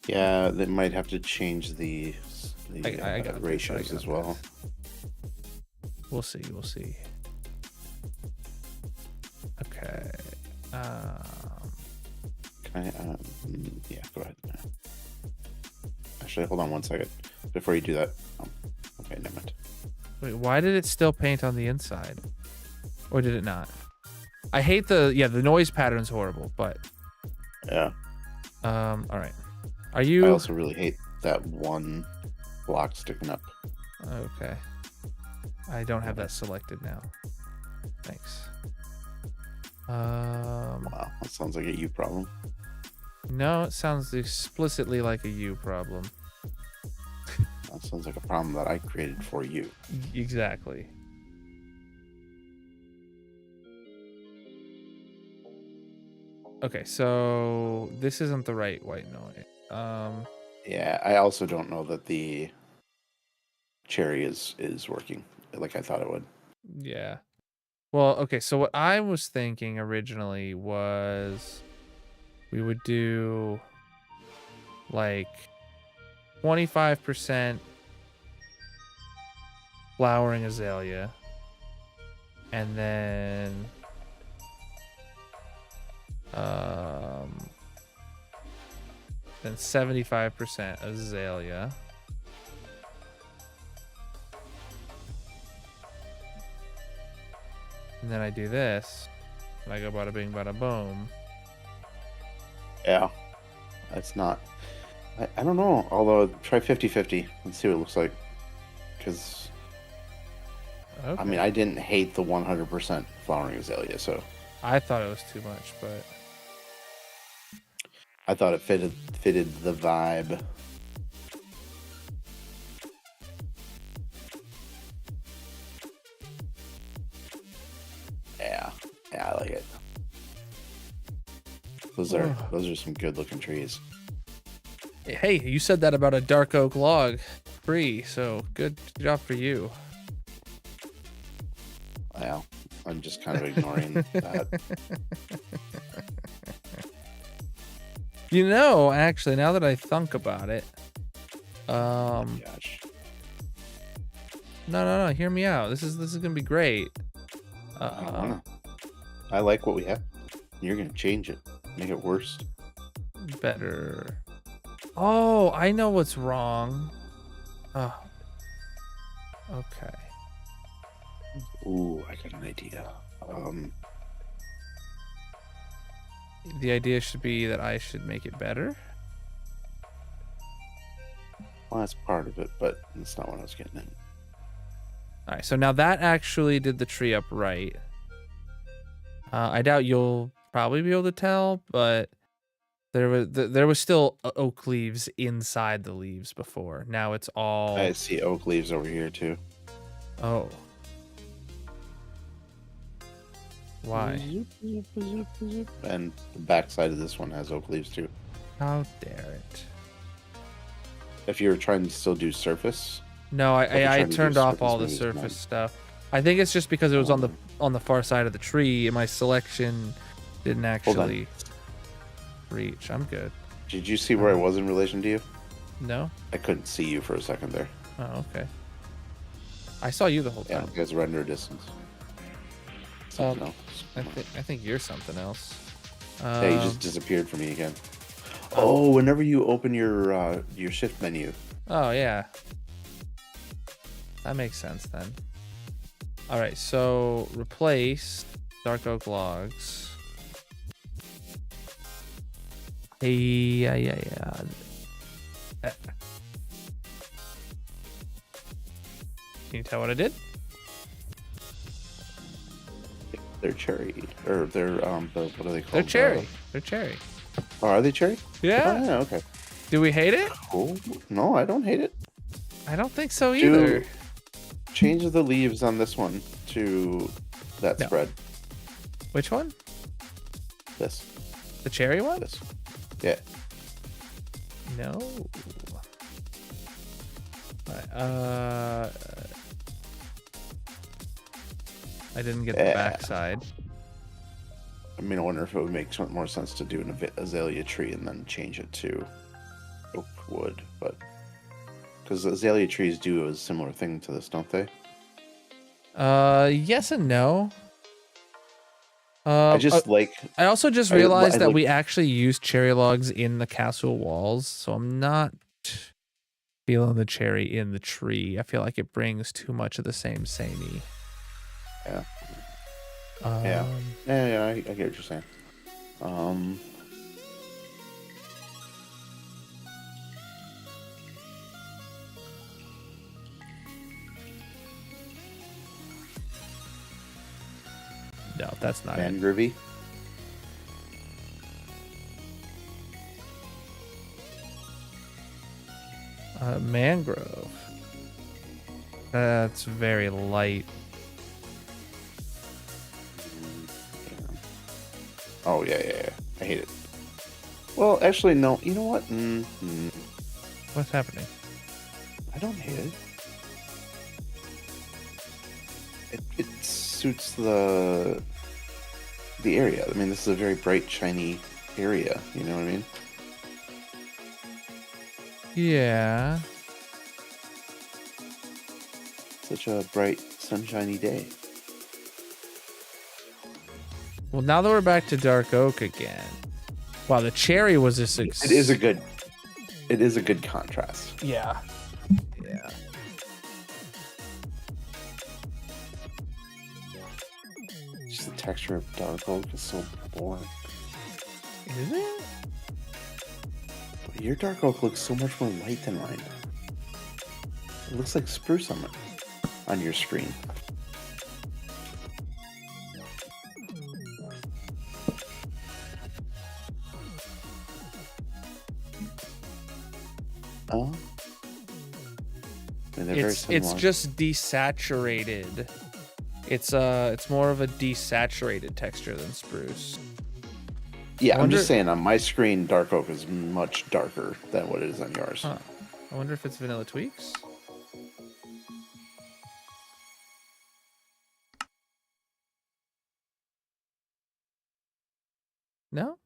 Yeah, they might have to change the I got this, ratios I got as well. We'll see. Okay. Can I, yeah, go ahead. Actually, hold on one second before you do that. Oh, okay, never mind. Wait, why did it still paint on the inside? Or did it not? I hate the noise pattern's horrible, but Yeah, all right. Are I you also really hate that one block sticking up. okay? I don't have that selected now. Thanks. Wow, that sounds like a you problem. No, it sounds explicitly like a you problem. That sounds like a problem that I created for you. Exactly. Okay, so this isn't the right white noise. Yeah, I also don't know that the cherry is working like I thought it would. Yeah. Well, okay, so what I was thinking originally was we would do like 25% flowering azalea, and then then 75% azalea. And then I do this, and I go bada bing, bada boom. Yeah, that's not. I don't know. Although try 50-50 and see what it looks like. Because Okay. I mean, I didn't hate the 100% flowering azalea, so I thought it was too much, but I thought it fitted the vibe. Yeah, I like it. Those are some good looking trees. hey, you said that about a dark oak log tree, so good job for you. Well, I'm just kind of ignoring that. You know, actually, now that I think about it, Gosh. no, hear me out. This is gonna be great. I don't wanna. I like what we have. You're gonna change it, make it worse. Better. Oh, I know what's wrong. Oh. Okay. Ooh, I got an idea. The idea should be that I should make it better. Well, that's part of it, but that's not what I was getting at. All right, so now that actually did the tree up right. I doubt you'll probably be able to tell, but There was still oak leaves inside the leaves before. Now it's all. I see oak leaves over here too. Oh. Why? And the backside of this one has oak leaves too. How dare it? If you were trying to still do surface, No, you're I trying to do turned off all the maybe it's surface mine. stuff. I think it's just because it was on the far side of the tree, and my selection didn't Hold on. actually reach. I'm good. Did you see where I was in relation to you? No? I couldn't see you for a second there. Oh, okay. I saw you the whole Yeah, time. because render distance. Something else. I think you're something else. Yeah, you just disappeared from me again. Oh, whenever you open your shift menu. Oh yeah. That makes sense then. All right, so replace dark oak logs. Yeah. Can you tell what I did? They're cherry, or they're what are they called? They're cherry. They're cherry. Oh, are they cherry? Yeah. Oh, yeah. Okay. Do we hate it? Cool. No, I don't hate it. I don't think so either. Change the leaves on this one to that No. spread. Which one? This. The cherry one? This. Yeah. No. Alright, I didn't get the Yeah. backside. I mean, I wonder if it would make more sense to do an azalea tree and then change it to oak wood, but because azalea trees do a similar thing to this, don't they? Yes and no. I just like. I also just I realized that like- we actually used cherry logs in the castle walls, so I'm not feeling the cherry in the tree. I feel like it brings too much of the samey. Yeah. Um, Yeah, I get what you're saying. No, that's not it. Mangrove. Mangrove. That's very light. Oh yeah. I hate it. Well, actually, no. You know what? What's happening? I don't hate it. It suits the area. I mean, this is a very bright, shiny area. You know what I mean? Yeah. Such a bright, sunshiny day. Well, now that we're back to dark oak again. Wow, the cherry was a success. It is a good contrast. Yeah. Yeah. Just the texture of dark oak is so boring. Is it? Your dark oak looks so much more light than mine. It looks like spruce on your screen. Oh. I mean, they're very It's similar. just desaturated. It's more of a desaturated texture than spruce. Yeah, I I'm wonder- just saying on my screen, dark oak is much darker than what it is on yours. Huh. I wonder if it's vanilla tweaks. No?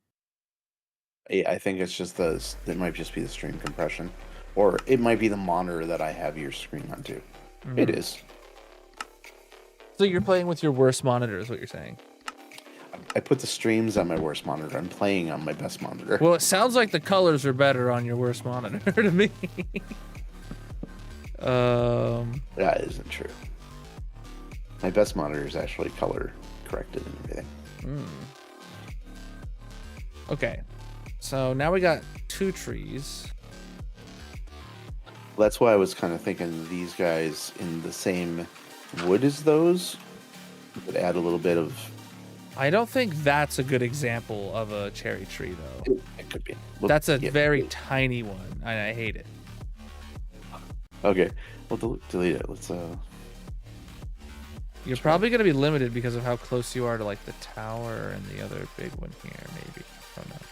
Yeah, I think it's just it might just be the stream compression, or it might be the monitor that I have your screen on too. It is. So you're playing with your worst monitor, is what you're saying? I put the streams on my worst monitor. I'm playing on my best monitor. Well, it sounds like the colors are better on your worst monitor to me. That isn't true. My best monitor is actually color corrected and everything. Okay. So now we got 2 trees. That's why I was kind of thinking these guys in the same wood as those would add a little bit of. I don't think that's a good example of a cherry tree, though. It could be. We'll- That's a yeah. very tiny one, and I hate it. Okay. We'll delete it. Let's You're probably going to be limited because of how close you are to like the tower and the other big one here, maybe. I don't know.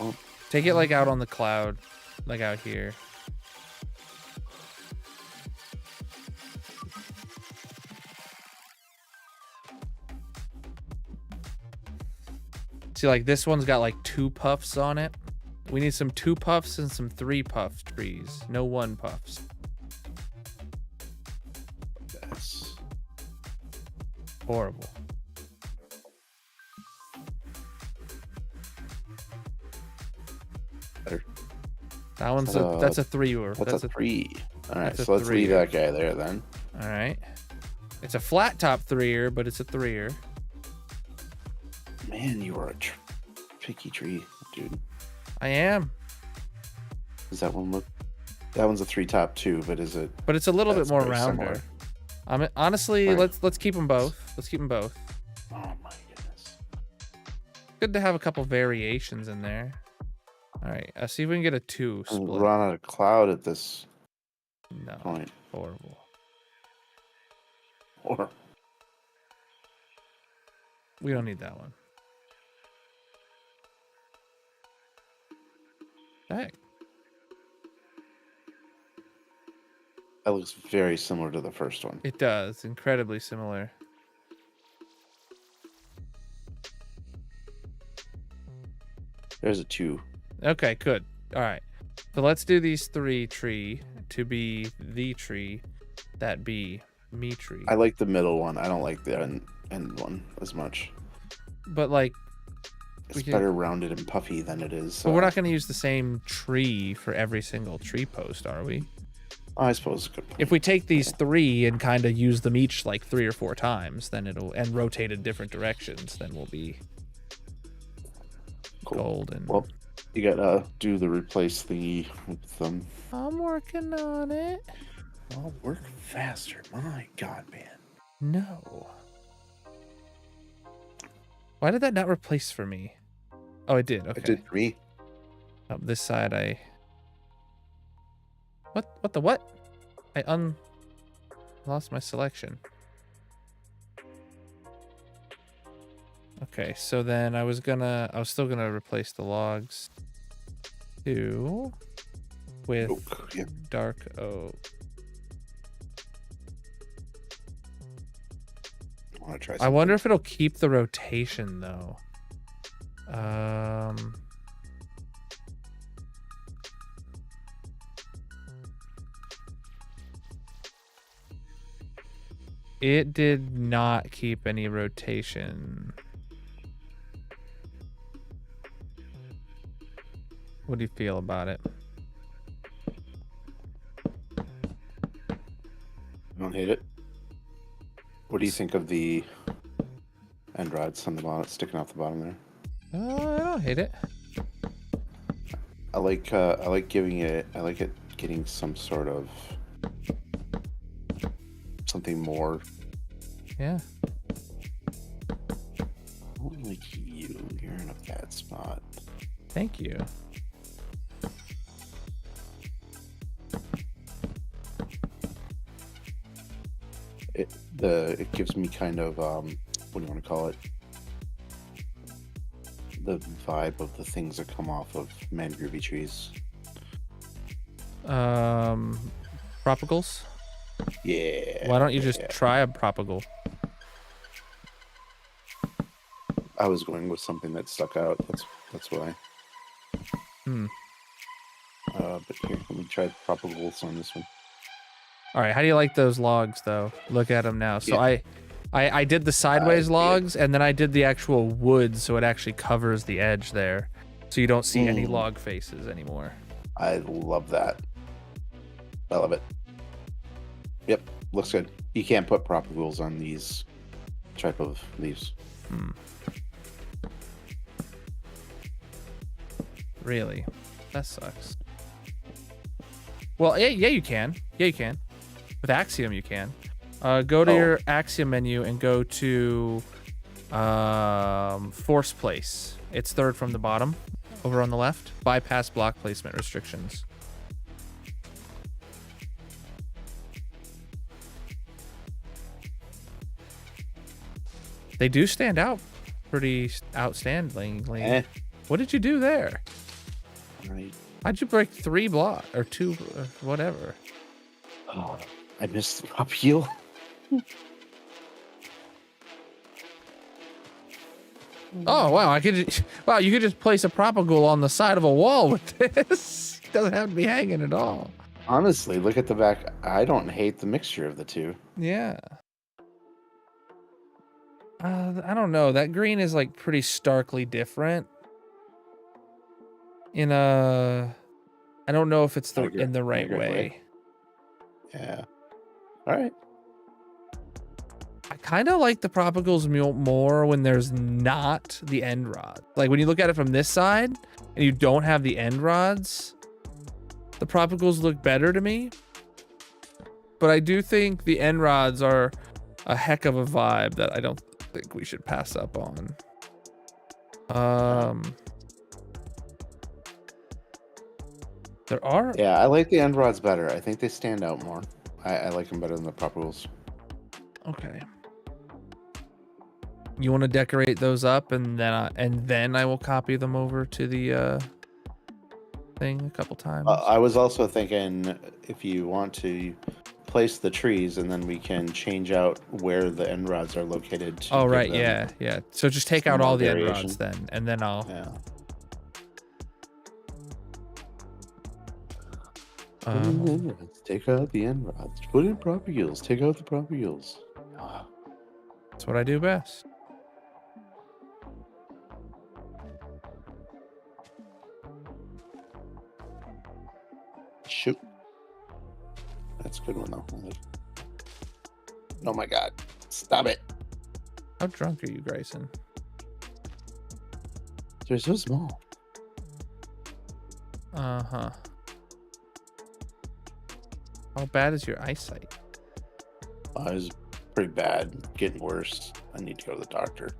Well, Take it like out on the cloud, like out here. See, like this one's got like 2 puffs on it. We need some 2 puffs and some 3 puff trees. No 1 puffs. that's Horrible. better. That one's that's a 3-er. That's a 3. All right, that's a so let's leave 3-er. that guy there then. All right. It's a flat top 3-er, but it's a 3-er. Man, you are a tricky tree, dude. I am. Does that one look? That one's a 3 top too, but is it? But it's a little bit That's more very rounder. similar. Honestly, All right. let's keep them both. Let's keep them both. Oh my goodness. Good to have a couple variations in there. All right, see if we can get a 2 I'm split. run out of cloud at this No, point. horrible. Or We don't need that one. Heck. that looks very similar to the first one. It does. Incredibly similar. There's a 2. Okay, good. All right. So let's do these 3 tree to be the tree that be me tree. I like the middle one. I don't like the end one as much. But like, It's can- better rounded and puffy than it is. but we're not going to use the same tree for every single tree post, are we? I suppose. Good point. If we take these 3 and kind of use them each like 3 or 4 times, then it'll and rotate in different directions, then we'll be Cool. golden. Well, you gotta do the replace thingy with them. I'm working on it. Well, work faster. My God, man. No. Why did that not replace for me? Oh, it did. Okay. It did for me. Up this side, I. What the what? I lost my selection. Okay, so then I was still gonna replace the logs too with Oak, yeah. dark oak. I want to try. I wonder if it'll keep the rotation though. It did not keep any rotation. What do you feel about it? Don't hate it. What do you think of the end rods on the bottom, sticking off the bottom there? I don't hate it. I like giving it. I like it getting some sort of something more. Yeah. I don't like you. You're in a bad spot. Thank you. It gives me kind of what do you want to call it? The vibe of the things that come off of mangrove trees. Propagals? Yeah. Why don't you just yeah. try a propagal? I was going with something that stuck out. That's why. Hmm. But here, let me try propagals on this one. All right, how do you like those logs though? Look at them now. So Yeah. I did the sideways yeah. logs and then I did the actual wood so it actually covers the edge there. So you don't see any log faces anymore. I love that. I love it. Yep, looks good. You can't put propagals on these type of leaves. Really? That sucks. Well, yeah, you can. Yeah, you can. With Axiom, you can. Go to your Axiom menu and go to Force place. It's third from the bottom, over on the left. Bypass block placement restrictions. They do stand out pretty outstandingly. Eh. What did you do there? Right. How'd you break 3 block or 2, whatever? Oh, I missed the prop heal. Oh wow! Wow, you could just place a propagool on the side of a wall with this. Doesn't have to be hanging at all. Honestly, look at the back. I don't hate the mixture of the two. Yeah. I don't know. That green is like pretty starkly different. I don't know if it's in the right way. Yeah. All right. I kind of like the propagals more when there's not the end rod. Like when you look at it from this side and you don't have the end rods, the propagals look better to me. But I do think the end rods are a heck of a vibe that I don't think we should pass up on. There are. Yeah, I like the end rods better. I think they stand out more. I like them better than the prop rules. Okay. You want to decorate those up, and then I will copy them over to the thing a couple times. I was also thinking if you want to place the trees, and then we can change out where the end rods are located. To oh give right, them yeah. So just take some out more all the end variation. rods then, and then I'll. Yeah. Um, Take out the end rods. Put in propagules. Take out the propagules. that's what I do best. Shoot. That's a good one though. Oh my god. Stop it. How drunk are you, Grayson? They're so small. Uh-huh. How bad is your eyesight? I was pretty bad. Getting worse. I need to go to the doctor.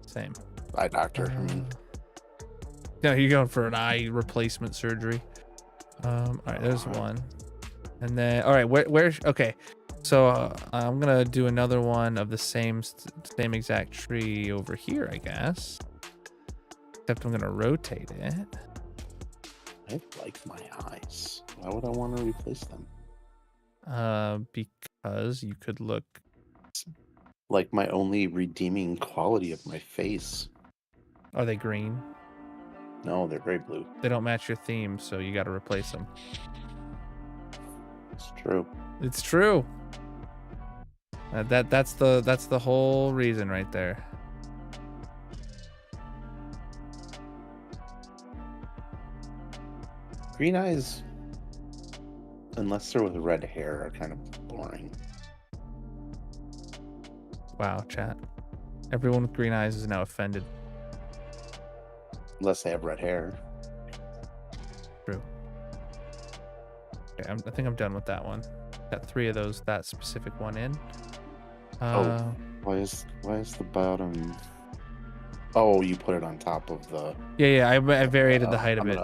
Same. Eye doctor. I mean, No, you're going for an eye replacement surgery. All right, there's one. And then, all right, where's, okay. So I'm gonna do another one of the same exact tree over here, I guess. Except I'm gonna rotate it. I like my eyes. Why would I want to replace them? Because you could look. Like my only redeeming quality of my face. Are they green? No, they're very blue. They don't match your theme, so you got to replace them. It's true. It's true. That's the whole reason right there. Green eyes, unless they're with red hair, are kind of boring. Wow, chat. Everyone with green eyes is now offended. Unless they have red hair. True. Okay, I think I'm done with that one. Got 3 of those, that specific one in. Why is the bottom? Oh, you put it on top of the. Yeah, I variated the height of it.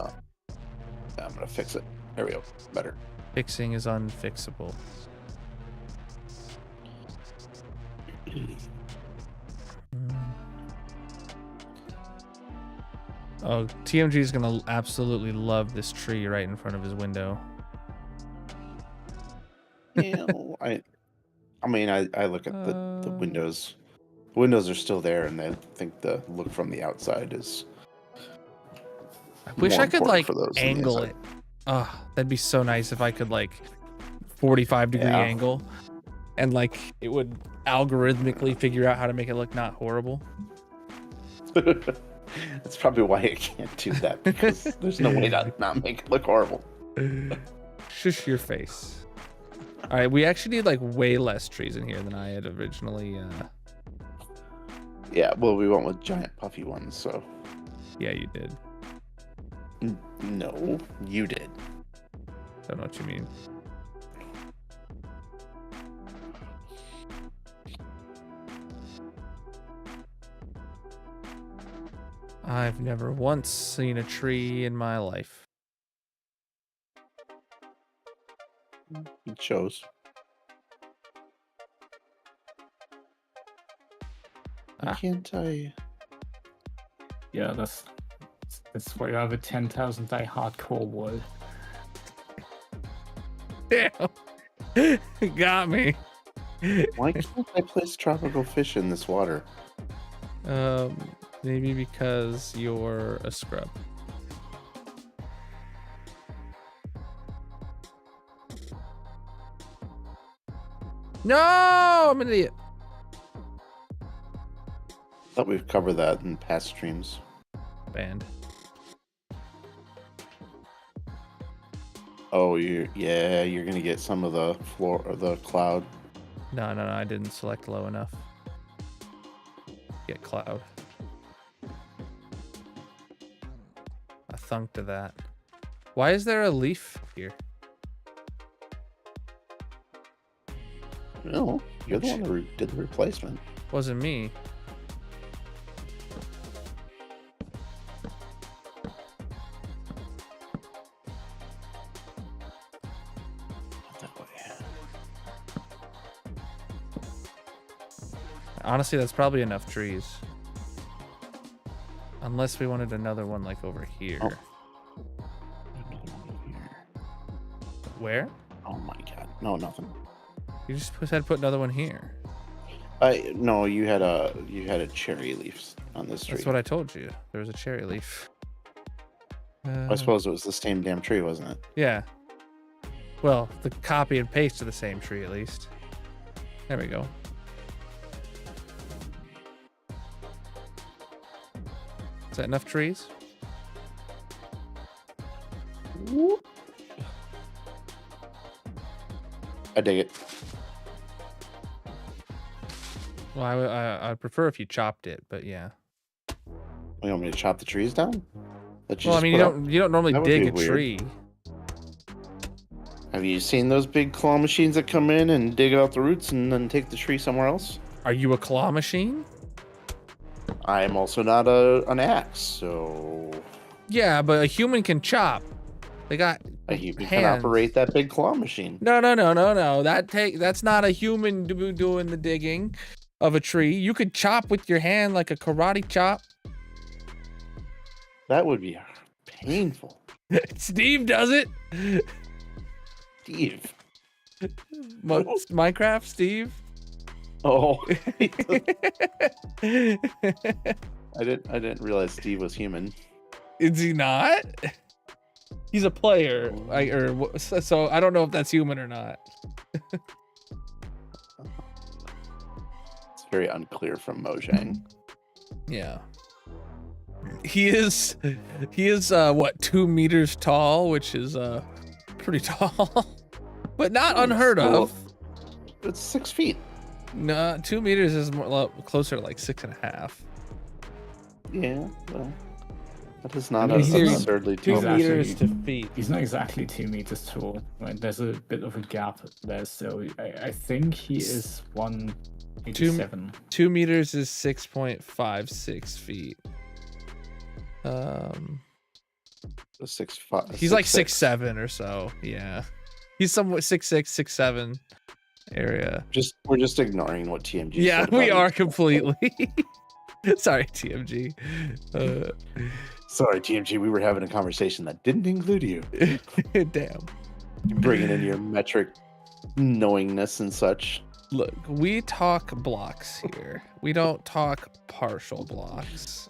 I'm gonna fix it. There we go. Better. Fixing is unfixable. Oh, TMG is gonna absolutely love this tree right in front of his window. Yeah, I mean, I look at the windows. The windows are still there, and I think the look from the outside is. I wish more I could important like for those than the angle inside. it. Oh, that'd be so nice if I could like 45-degree Yeah. angle, and like it would algorithmically figure out how to make it look not horrible. That's probably why I can't do that, because there's no way to not make it look horrible. Shush your face. All right, we actually need like way less trees in here than I had originally. Yeah, well, we went with giant puffy ones, so. Yeah, you did. No, you did. Don't know what you mean. I've never once seen a tree in my life. It shows. Why Ah. can't I? Yeah, that's why you have a 10,000 die hardcore wall. Damn. Got me. Why can't I place tropical fish in this water? Maybe because you're a scrub. No, I'm an idiot. Thought we've covered that in past streams. Banned. Oh, you're gonna get some of the floor or the cloud. No, I didn't select low enough. Get cloud. A thunk to that. Why is there a leaf here? No, you're the one who did the replacement. Wasn't me. That way. Honestly, that's probably enough trees. Unless we wanted another one like over here. Oh. Another one here. Where? Oh my god. No, nothing. You just said put another one here. No, you had a cherry leaf on this tree. That's what I told you. There was a cherry leaf. I suppose it was the same damn tree, wasn't it? Yeah. Well, the copy and paste of the same tree at least. There we go. Is that enough trees? I dig it. Well, I'd prefer if you chopped it, but yeah. You want me to chop the trees down? That you Well, I just mean, put up? you don't normally That would dig be a weird. tree. Have you seen those big claw machines that come in and dig out the roots and then take the tree somewhere else? Are you a claw machine? I'm also not an axe, so Yeah, but a human can chop. They got a human hands. can operate that big claw machine. No. That's not a human doing the digging of a tree. You could chop with your hand like a karate chop. That would be painful. Steve does it. Steve. Minecraft Steve. Oh. I didn't realize Steve was human. Is he not? He's a player. So I don't know if that's human or not. It's very unclear from Mojang. Yeah. He is what, 2 meters tall, which is pretty tall. But not unheard of. It's 6 feet. No, 2 meters is more closer to like 6.5. Yeah, well, that is not mean, he's absurdly 2 tall. Exactly. meters to feet. He's not exactly 2 meters tall. Right? There's a bit of a gap there, so I think he is 187. 2 meters is 6.56 feet. 6'5". He's like 6'7" or so. Yeah, he's somewhat 6'6", 6'7" area. We're just ignoring what TMG. Yeah, said we about are it. completely. Sorry, TMG. Sorry, TMG. We were having a conversation that didn't include you. Damn. Bringing in your metric knowingness and such. Look, we talk blocks here. We don't talk partial blocks.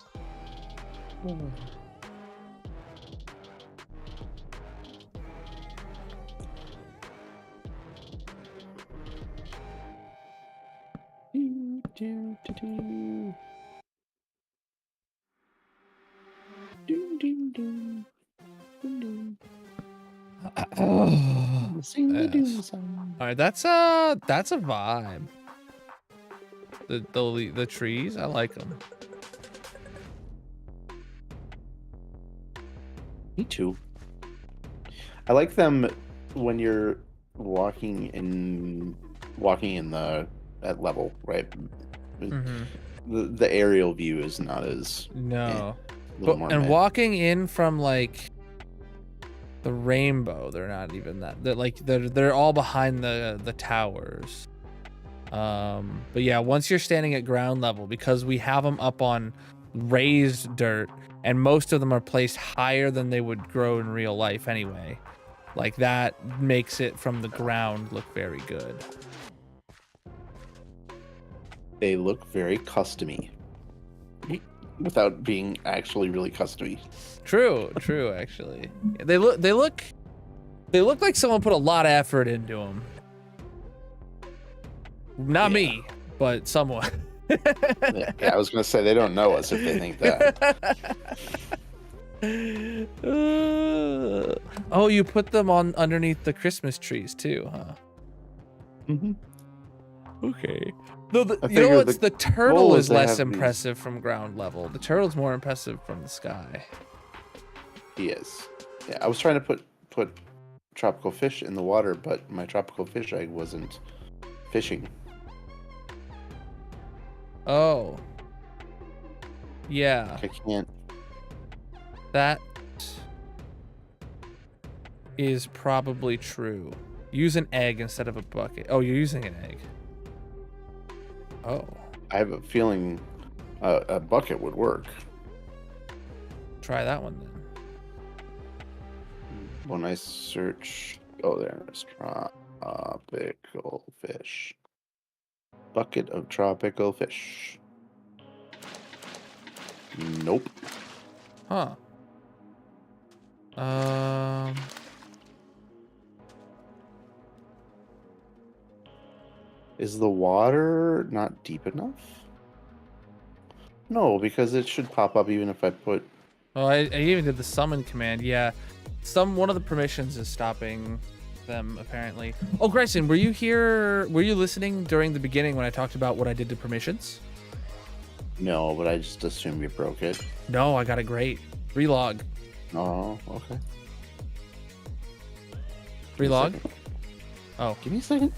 Sing the Yes. doom song. All right, that's a vibe. The trees, I like them. Me too. I like them when you're walking in at level, right? Mhm. The aerial view is not as No, little more and meh. walking in from like the rainbow, they're not even that. They're all behind the towers. But yeah, once you're standing at ground level, because we have them up on raised dirt, and most of them are placed higher than they would grow in real life anyway. Like that makes it from the ground look very good. They look very customy, without being actually really customy. True, actually. They look like someone put a lot of effort into them. Not me, but someone. Yeah, I was gonna say they don't know us if they think that. Oh, you put them on underneath the Christmas trees too, huh? Mm-hmm. Okay. No, you know figure what's the the turtle goal is is to less have these- impressive from ground level. The turtle's more impressive from the sky. He is. Yeah, I was trying to put tropical fish in the water, but my tropical fish egg wasn't fishing. Oh. Yeah, I can't. that is probably true. Use an egg instead of a bucket. Oh, you're using an egg. Oh. I have a feeling a bucket would work. Try that one then. When I search, oh, there's tropical fish. Bucket of tropical fish. Nope. Huh. Is the water not deep enough? No, because it should pop up even if I put. Oh, I even did the summon command. Yeah, one of the permissions is stopping them apparently. Oh, Grayson, were you here? Were you listening during the beginning when I talked about what I did to permissions? No, but I just assumed you broke it. No, I got it great. Relog. Oh, okay. Give me a Relog. second. Oh, Give me a second.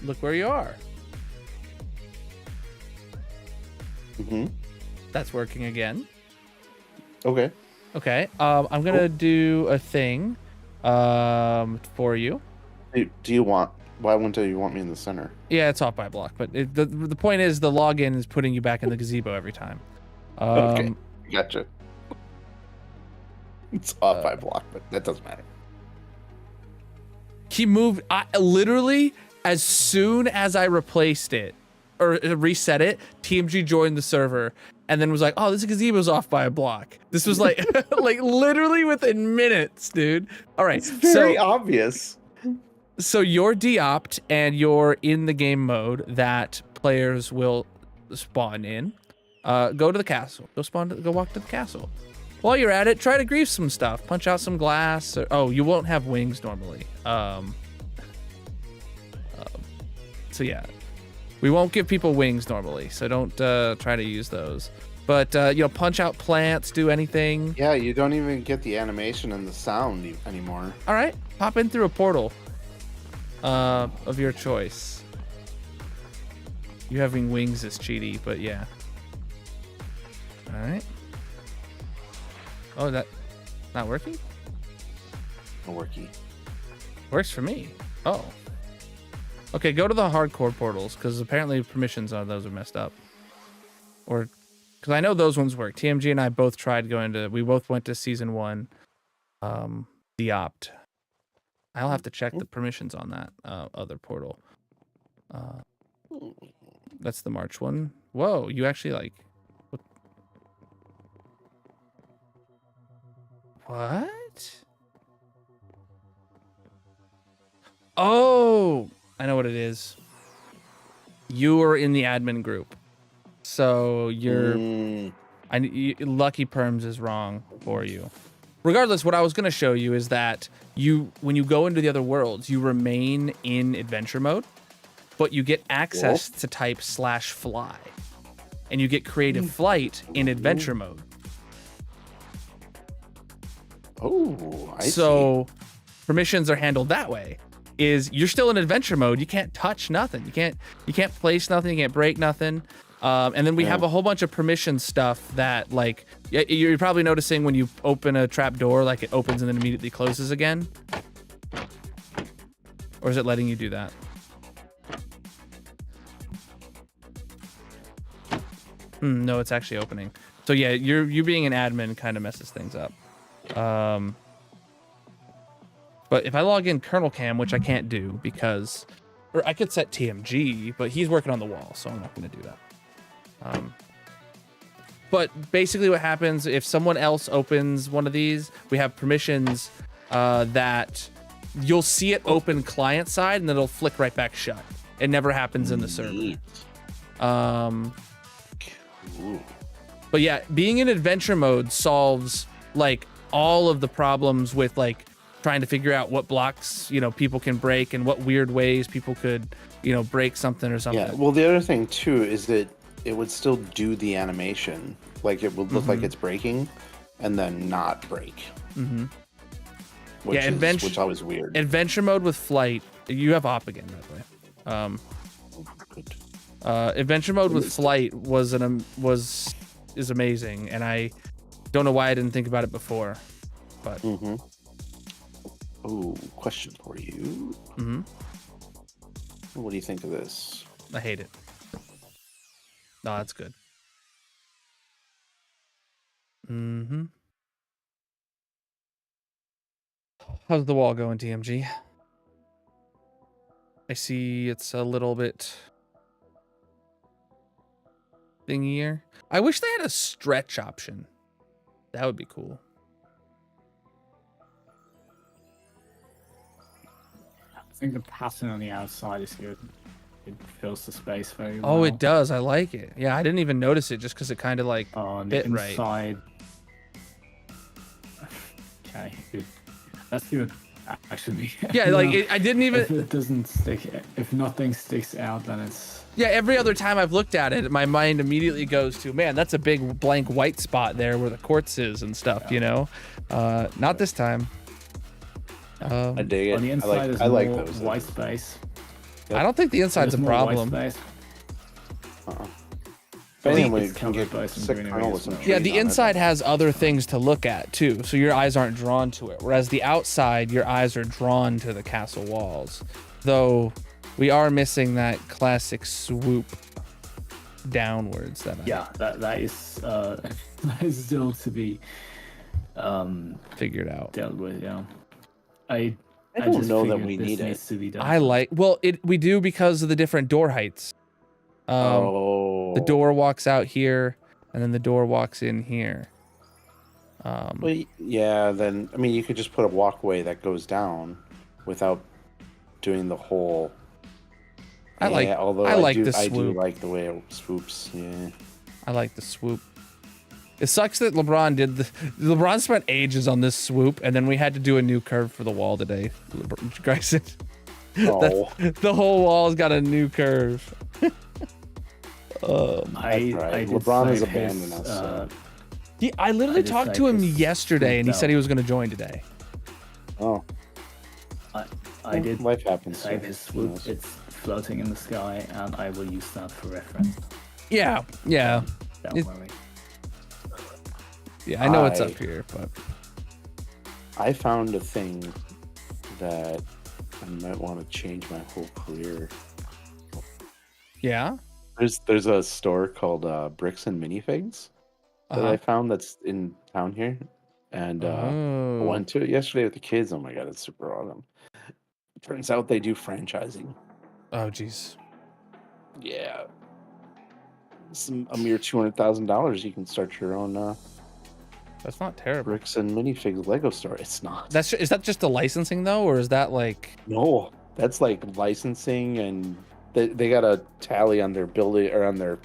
look where you are. Mm-hmm. That's working again. Okay. Okay. I'm gonna do a thing, for you. Do you want? Why wouldn't you want me in the center? Yeah, it's off by a block, but the point is the login is putting you back in the gazebo every time. Okay. Gotcha. It's off by a block, but that doesn't matter. He moved. I literally, as soon as I replaced it or reset it, TMG joined the server and then was like, "Oh, this gazebo's off by a block." This was like, like literally within minutes, dude. All right, It's very so obvious. so you're de-opt and you're in the game mode that players will spawn in. Go to the castle. Go walk to the castle. While you're at it, try to grief some stuff. Punch out some glass. Oh, you won't have wings normally. So yeah, we won't give people wings normally. So don't try to use those. But punch out plants. Do anything. Yeah, you don't even get the animation and the sound anymore. All right, pop in through a portal of your choice. You having wings is cheaty, but yeah. All right. Oh, that not working? No worky. Works for me. Oh. Okay, go to the hardcore portals because apparently permissions on those are messed up. Or because I know those ones work. TMG and I both tried we both went to season 1. De-opt. I'll have to check the permissions on that other portal. That's the March one. Whoa, you actually like. What? Oh, I know what it is. You are in the admin group, so you're. Lucky Perms is wrong for you. Regardless, what I was going to show you is that when you go into the other worlds, you remain in adventure mode, but you get access to type /fly, and you get creative flight in adventure mode. Oh, I see. So permissions are handled that way. Is you're still in adventure mode. You can't touch nothing. You can't place nothing. You can't break nothing. And then we have a whole bunch of permission stuff that, like, you're probably noticing when you open a trap door, like it opens and then immediately closes again. Or is it letting you do that? No, it's actually opening. So yeah, you being an admin kind of messes things up. But if I log in Colonel Cam, which I can't do because, or I could set TMG, but he's working on the wall, so I'm not going to do that. But basically what happens if someone else opens one of these, we have permissions that you'll see it open client side and then it'll flick right back shut. It never happens in the server. But yeah, being in adventure mode solves like all of the problems with like trying to figure out what blocks, you know, people can break and what weird ways people could, you know, break something or something. Yeah, well, the other thing too is that it would still do the animation. Like it would look like it's breaking and then not break. Which always weird. Adventure mode with flight. You have op again, by the way. Adventure mode with flight is amazing, and I don't know why I didn't think about it before. But Oh, question for you. What do you think of this? I hate it. No, that's good. How's the wall going, TMG? I see it's a little bit thingier. I wish they had a stretch option. That would be cool. I think the pattern on the outside is good. It fills the space very well. Oh, it does. I like it. Yeah, I didn't even notice it just because it kind of like on bit the right. inside. Okay, good. That's good. Actually, Yeah, like I didn't even. If it doesn't stick, if nothing sticks out, then it's. Yeah, every other time I've looked at it, my mind immediately goes to, man, that's a big blank white spot there where the quartz is and stuff, you know? Not this time. I dig it. On the inside, I like more those. white space. I don't think the inside's a There's more white problem. space. Anyway, it's we can covered get by some sick greenery kernel with as some well. Yeah, trees the on it. inside has other things to look at too, so your eyes aren't drawn to it. Whereas the outside, your eyes are drawn to the castle walls. Though we are missing that classic swoop downwards. That that is that is still to be figured out. dealt with. Yeah, I don't just know that figured we this need it. needs to be done. I like. Well, we do because of the different door heights. The door walks out here, and then the door walks in here. Well, yeah, then I mean, you could just put a walkway that goes down without doing the whole. Although I like do, the I do swoop. like the way it swoops. Yeah. I like the swoop. It sucks that LeBron spent ages on this swoop, and then we had to do a new curve for the wall today. Grayson, Oh, the whole wall's got a new curve. I did LeBron has save abandoned his, us, so. I literally I just talked like to him his yesterday, and he swoop said he was going to join today. oh, I did life happens. save so his who swoop. knows? It's floating in the sky, and I will use that for reference. Yeah. Don't It- worry. Yeah, I know it's up here, but I found a thing that I might want to change my whole career. yeah. There's a store called Bricks and Minifigs that I found that's in town here, and I went to it yesterday with the kids. Oh my god, it's super awesome. Turns out they do franchising. Oh, jeez. Yeah, a mere $200,000, you can start your own That's not terrible. Bricks and Minifigs Lego store. It's not. Is that just the licensing though, or is that like? No, that's like licensing, and they got a tally on their building or on their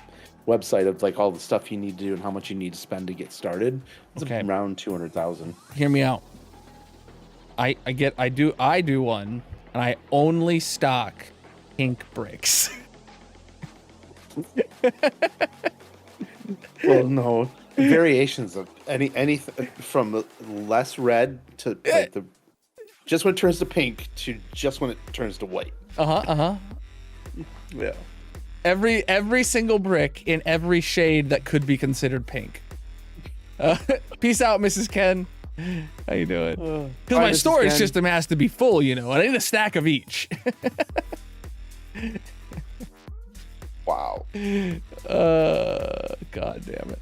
website of like all the stuff you need to do and how much you need to spend to get started. It's Okay. around 200,000. Hear me out. I do one, and I only stock pink bricks. Well, no, variations of any from less red to like the just when it turns to pink to just when it turns to white. Yeah. Every single brick in every shade that could be considered pink. Peace out, Mrs. Ken. How you doing? Because my Mrs. storage Ken. system has to be full, you know. I need a stack of each. Wow. God damn it.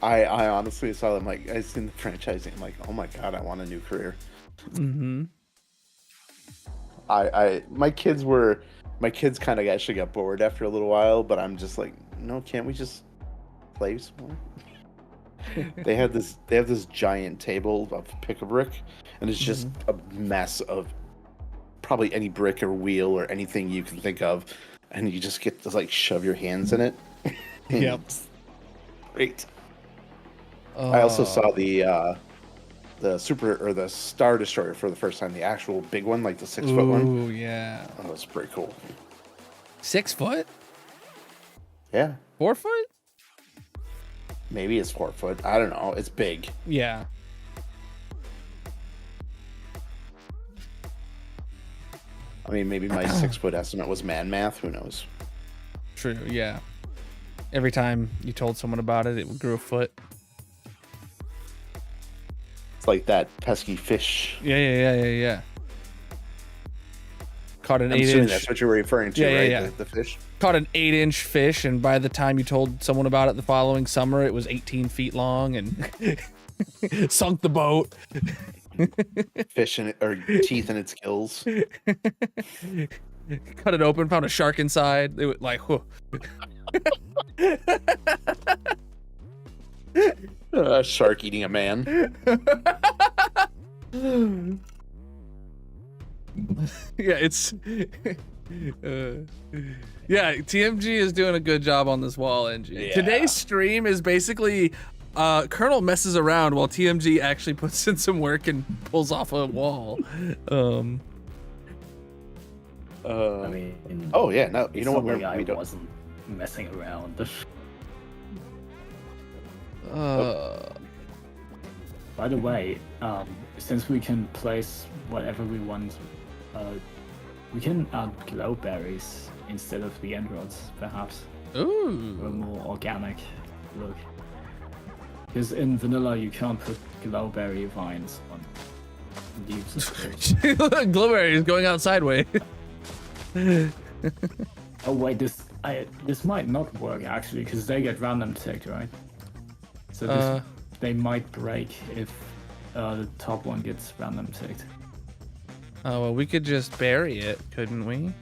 I honestly saw them like I seen the franchising. I'm like, oh my god, I want a new career. Mm-hmm. My kids kind of actually got bored after a little while, but I'm just like, no, can't we just play some more? They have this giant table of pick-a-brick, and it's just a mess of probably any brick or wheel or anything you can think of, and you just get to like shove your hands in it. Yep. Great. I also saw the super or the Star Destroyer for the first time, the actual big one, like the 6-foot one. Ooh, yeah. That was pretty cool. 6 foot? Yeah. 4 foot? Maybe it's 4 foot. I don't know. It's big. Yeah. I mean, maybe my 6-foot estimate was man math. Who knows? True, yeah. Every time you told someone about it, it grew a foot. It's like that pesky fish. Yeah. Caught an I'm 8 assuming inch. that's what you were referring to, Yeah, right? yeah. The fish. Caught an 8-inch fish, and by the time you told someone about it the following summer, it was 18 feet long and sunk the boat. Fish in it, or teeth in its gills. Cut it open, found a shark inside. It was like, whew. A shark eating a man. Yeah, it's yeah, TMG is doing a good job on this wall engine. Yeah. Today's stream is basically Colonel messes around while TMG actually puts in some work and pulls off a wall. I mean, Oh yeah, no. You know what? sorry, I We don't. wasn't messing around. By the way, since we can place whatever we want, we can add glow berries instead of the end rods, perhaps, for a Ooh. more organic look. Because in vanilla you can't put glowberry vines on leaves. Glowberry is going out sideways. Oh wait, this might not work actually, because they get random ticked, right? So they might break if the top one gets random ticked. Oh, well, we could just bury it, couldn't we?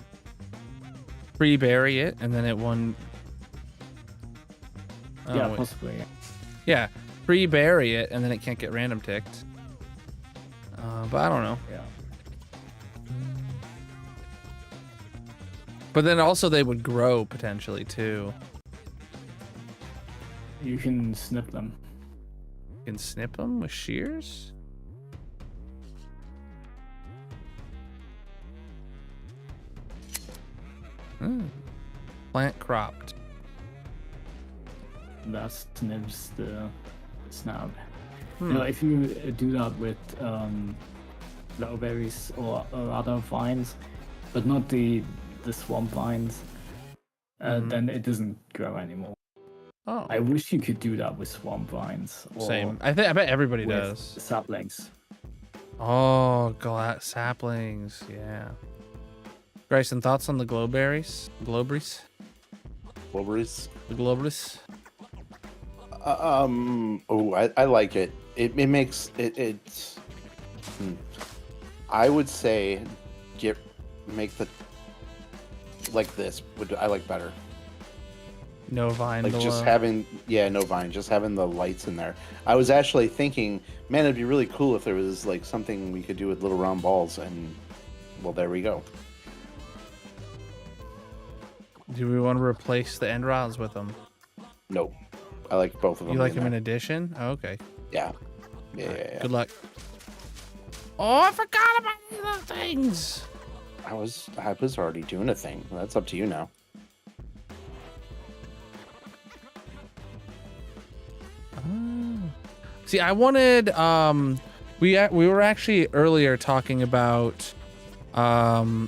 Pre-bury it, and then it won. Oh, Yeah, wait. possibly. Yeah, pre-bury it, and then it can't get random ticked. But I don't know. Yeah. But then also they would grow potentially too. You can snip them. You can snip them with shears. Plant cropped. That snips the snap. You know, if you do that with glowberries or other vines, but not the swamp vines, then it doesn't grow anymore. Oh, I wish you could do that with swamp vines. Or same. I bet everybody with does. saplings. Oh, saplings. Yeah. Grayson, thoughts on the glowberries? Glowberries? Wolverines. The glowberries? Oh, I like it. It makes it's. I would say, make the like this. I like better. No vine Like below. just having, no vine, just having the lights in there. I was actually thinking, man, it'd be really cool if there was like something we could do with little round balls, and well, there we go. Do we want to replace the end rods with them? Nope, I like both of them. You like them in there. addition? Oh, okay. Yeah. Yeah. Good luck. Oh, I forgot about the things. I was already doing a thing. That's up to you now. See, I wanted we were actually earlier talking about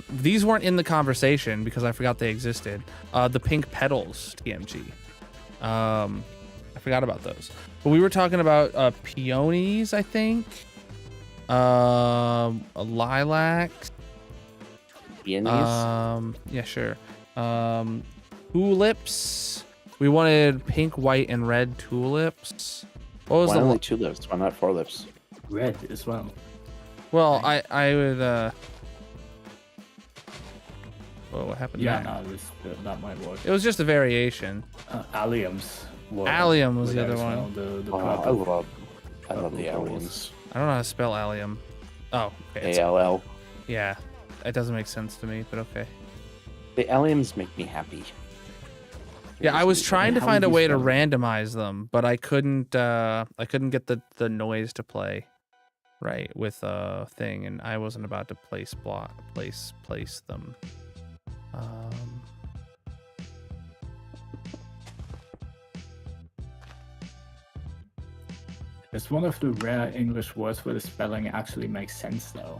these weren't in the conversation because I forgot they existed. The pink petals TMG. I forgot about those. But we were talking about peonies, I think. Lilacs. Peonies? Yeah, sure. Tulips. We wanted pink, white, and red tulips. What was Why the only 2 lips? Why not 4 lips? Red as well. Well, I would Whoa, what happened Yeah, there? no, that might work. It was just a variation. Alliums. Allium was the there other as well, one. The Oh, purple. I love the Purple aliens. I don't know how to spell allium. Oh, okay. ALL. Yeah, it doesn't make sense to me, but okay. The aliens make me happy. Yeah, I was trying to How find would a you way to spell it? randomize them, but I couldn't get the noise to play right with a thing, and I wasn't about to place them. It's one of the rare English words where the spelling actually makes sense, though.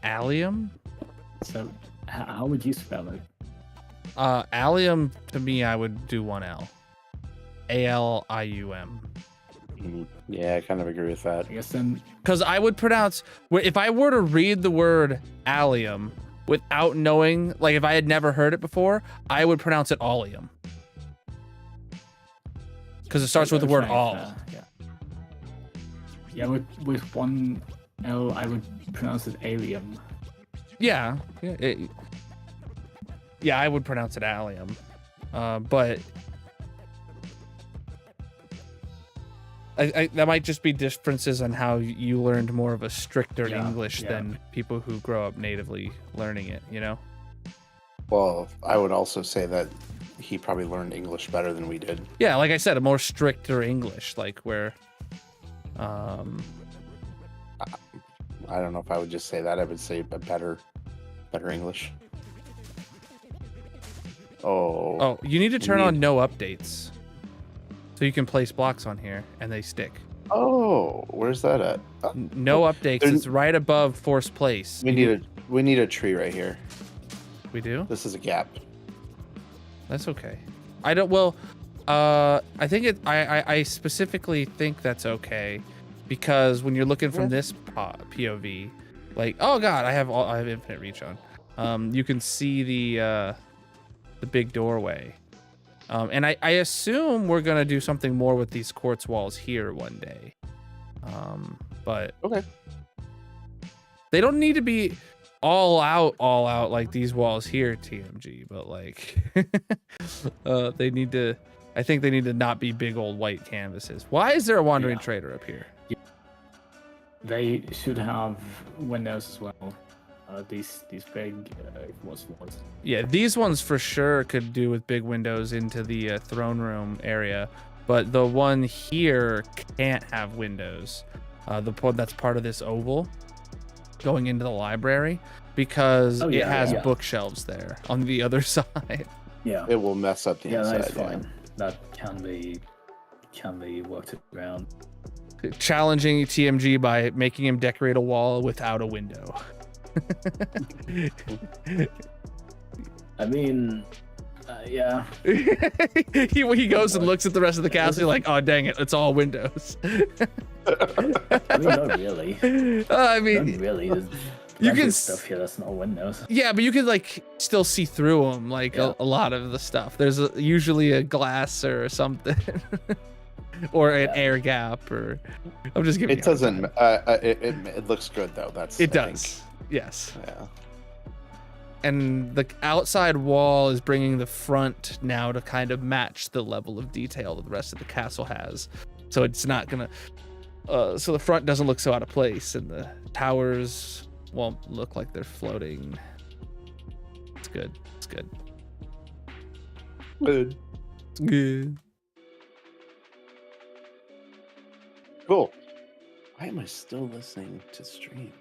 Allium? So, how would you spell it? Allium, to me, I would do one L. ALIUM. Yeah, I kind of agree with that. I guess then. Because I would pronounce, if I were to read the word allium without knowing, like if I had never heard it before, I would pronounce it allium. Because it starts with the word Right, all. yeah. Yeah, with one L, I would pronounce it allium. Yeah. Yeah, I would pronounce it allium. But I that might just be differences on how you learned more of a stricter Yeah, English yeah. than people who grow up natively learning it, you know? Well, I would also say that he probably learned English better than we did. Yeah, like I said, a more stricter English, like where I don't know if I would just say that. I would say a better English. oh, you need to turn on no updates. So you can place blocks on here and they stick. Oh, where's that at? Oh, No updates. there's- It's right above forced place. we need a tree right here. We do? This is a gap. That's okay. I don't. Well, I think it. I specifically think that's okay, because when you're looking from this POV, like, oh god, I have infinite reach on. You can see the big doorway, and I assume we're gonna do something more with these quartz walls here one day. But Okay. they don't need to be all out like these walls here, TMG, but like they need to, I think they need to not be big old white canvases. Why is there a wandering Yeah. trader up here? They should have windows as well. These big what's the ones? Yeah, these ones for sure could do with big windows into the throne room area, but the one here can't have windows. The one that's part of this oval going into the library, because Oh, it yeah, has yeah. bookshelves there on the other side. Yeah. It will mess up the Yeah, inside. that's fine. That can be worked around. Challenging TMG by making him decorate a wall without a window. I mean, yeah. he goes and looks at the rest of the castle, like, oh dang it, it's all windows. I mean, not really. I Not mean, really. There's you plenty can of stuff here that's not windows. yeah, but you can like still see through them, like Yeah. a lot of the stuff. There's usually a glass or something, or an air gap, or I'm just giving. It you a hard doesn't. time. It looks good though. That's. It I does. think. Yes. Yeah. And the outside wall is bringing the front now to kind of match the level of detail that the rest of the castle has. So it's not gonna. So the front doesn't look so out of place, and the towers won't look like they're floating. It's good. It's good. Good. It's good. Cool. Why am I still listening to stream?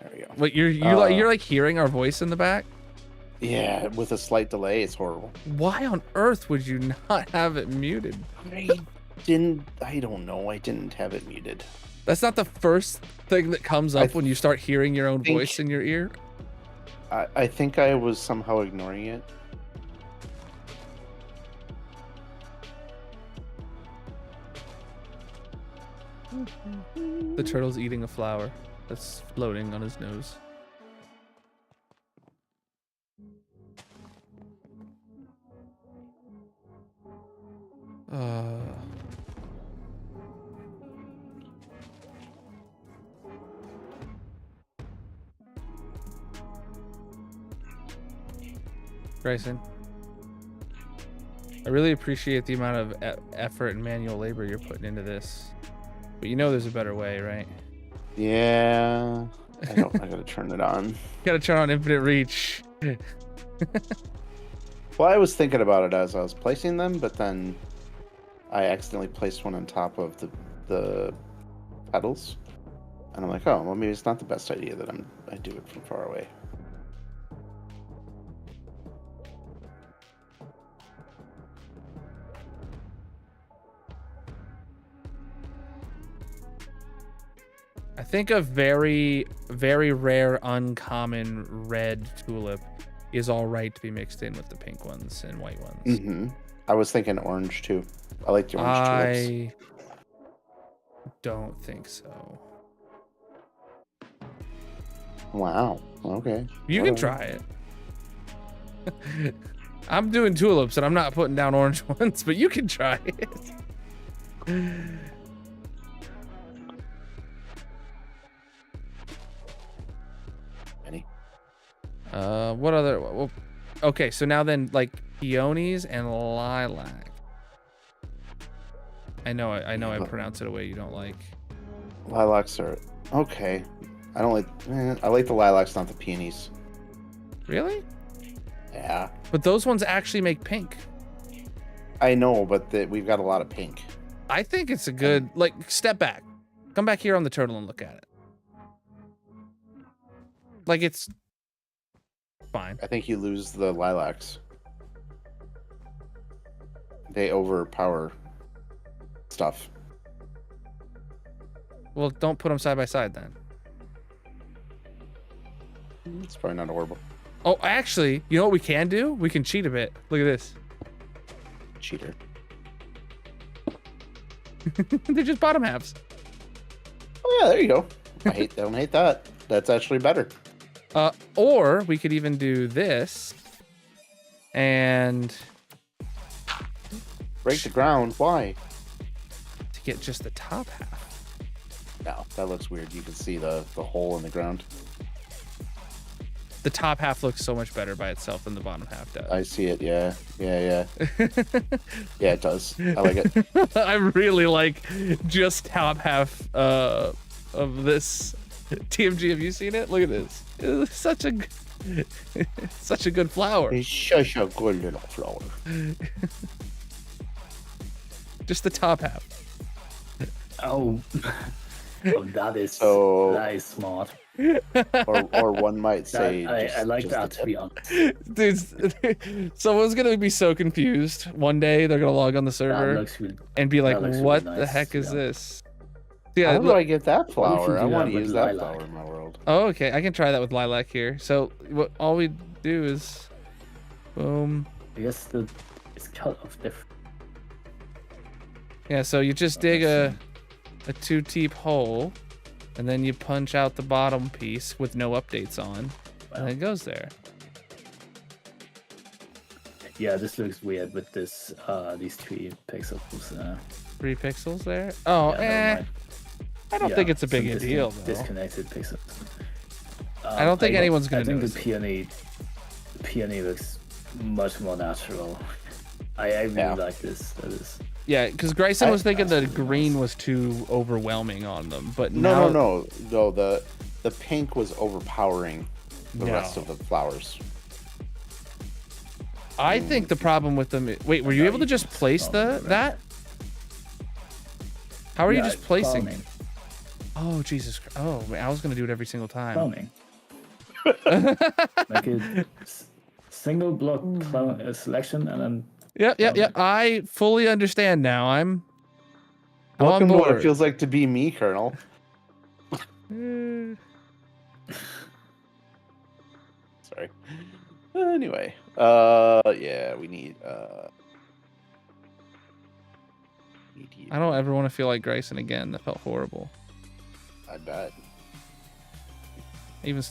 There we go. Wait, you're like hearing our voice in the back? Yeah, with a slight delay, it's horrible. Why on earth would you not have it muted? I don't know. I didn't have it muted. That's not the first thing that comes up when you start hearing your own think- voice in your ear. I think I was somehow ignoring it. The turtle's eating a flower that's floating on his nose. Grayson, I really appreciate the amount of effort and manual labor you're putting into this, but you know there's a better way, right? Yeah. I gotta turn it on. You gotta turn on infinite reach. Well, I was thinking about it as I was placing them, but then I accidentally placed one on top of the pedals, and I'm like, oh, well, maybe it's not the best idea that I do it from far away. I think a very, very rare, uncommon red tulip is all right to be mixed in with the pink ones and white ones. Mm-hmm. I was thinking orange too. I like the orange tulips. I don't think so. Wow. Okay. You can try it. I'm doing tulips and I'm not putting down orange ones, but you can try it. Any? What other? Well, okay, so now then, like peonies and lilac. I know I pronounce it a way you don't like. Lilacs are okay. I don't like. I like the lilacs, not the peonies. Really? Yeah. But those ones actually make pink. I know, but we've got a lot of pink. I think it's a good, like, step back. Come back here on the turtle and look at it. Like, it's fine. I think you lose the lilacs. They overpower stuff. Well, don't put them side by side then. It's probably not horrible. Oh, actually, you know what we can do? We can cheat a bit. Look at this. Cheater. They're just bottom halves. Oh yeah, there you go. I don't hate that. That's actually better. Or we could even do this and Break the ground. Why? to get just the top half. No, that looks weird. You can see the hole in the ground. The top half looks so much better by itself than the bottom half does. I see it. Yeah. Yeah, it does. I like it. I really like just top half of this TMG. Have you seen it? Look at this. It's such a such a good flower. It's such a good little flower. Just the top half. Oh, that is smart. or one might say. I like just that, the to be honest. Dude, someone's gonna be so confused. One day they're gonna log on the That server looks really, and be like, that looks "What really the nice, heck is yeah. this?" Yeah, How do look. I get that flower? I do want that to with use that lilac? flower in my world. Oh, okay. I can try that with lilac here. So what all we do is, boom. I guess it's cut off different. Yeah. So you just dig a 2 deep hole, and then you punch out the bottom piece with no updates on, and it goes there. Yeah, this looks weird with this these 3 pixels. 3 pixels there. Oh, Yeah, never mind. I don't think it's a big some deal though. Disconnected pixels. I don't think anyone's gonna I think notice. the peony looks much more natural. I really like this. That is. Yeah, because Grayson was thinking the green was too overwhelming on them, but No, now... no. The pink was overpowering the No. rest of the flowers. I think the problem with them... Wait, were you able to just place that? How are you just placing it? Oh, Jesus Christ. Oh, man, I was going to do it every single time. Cloning. Like a single block selection and then... Yep. I fully understand now. I'm I'm on Welcome to what it board. feels like to be me, Colonel. Sorry. Anyway, yeah, we need I don't ever want to feel like Grayson again. That felt horrible. I bet. Even.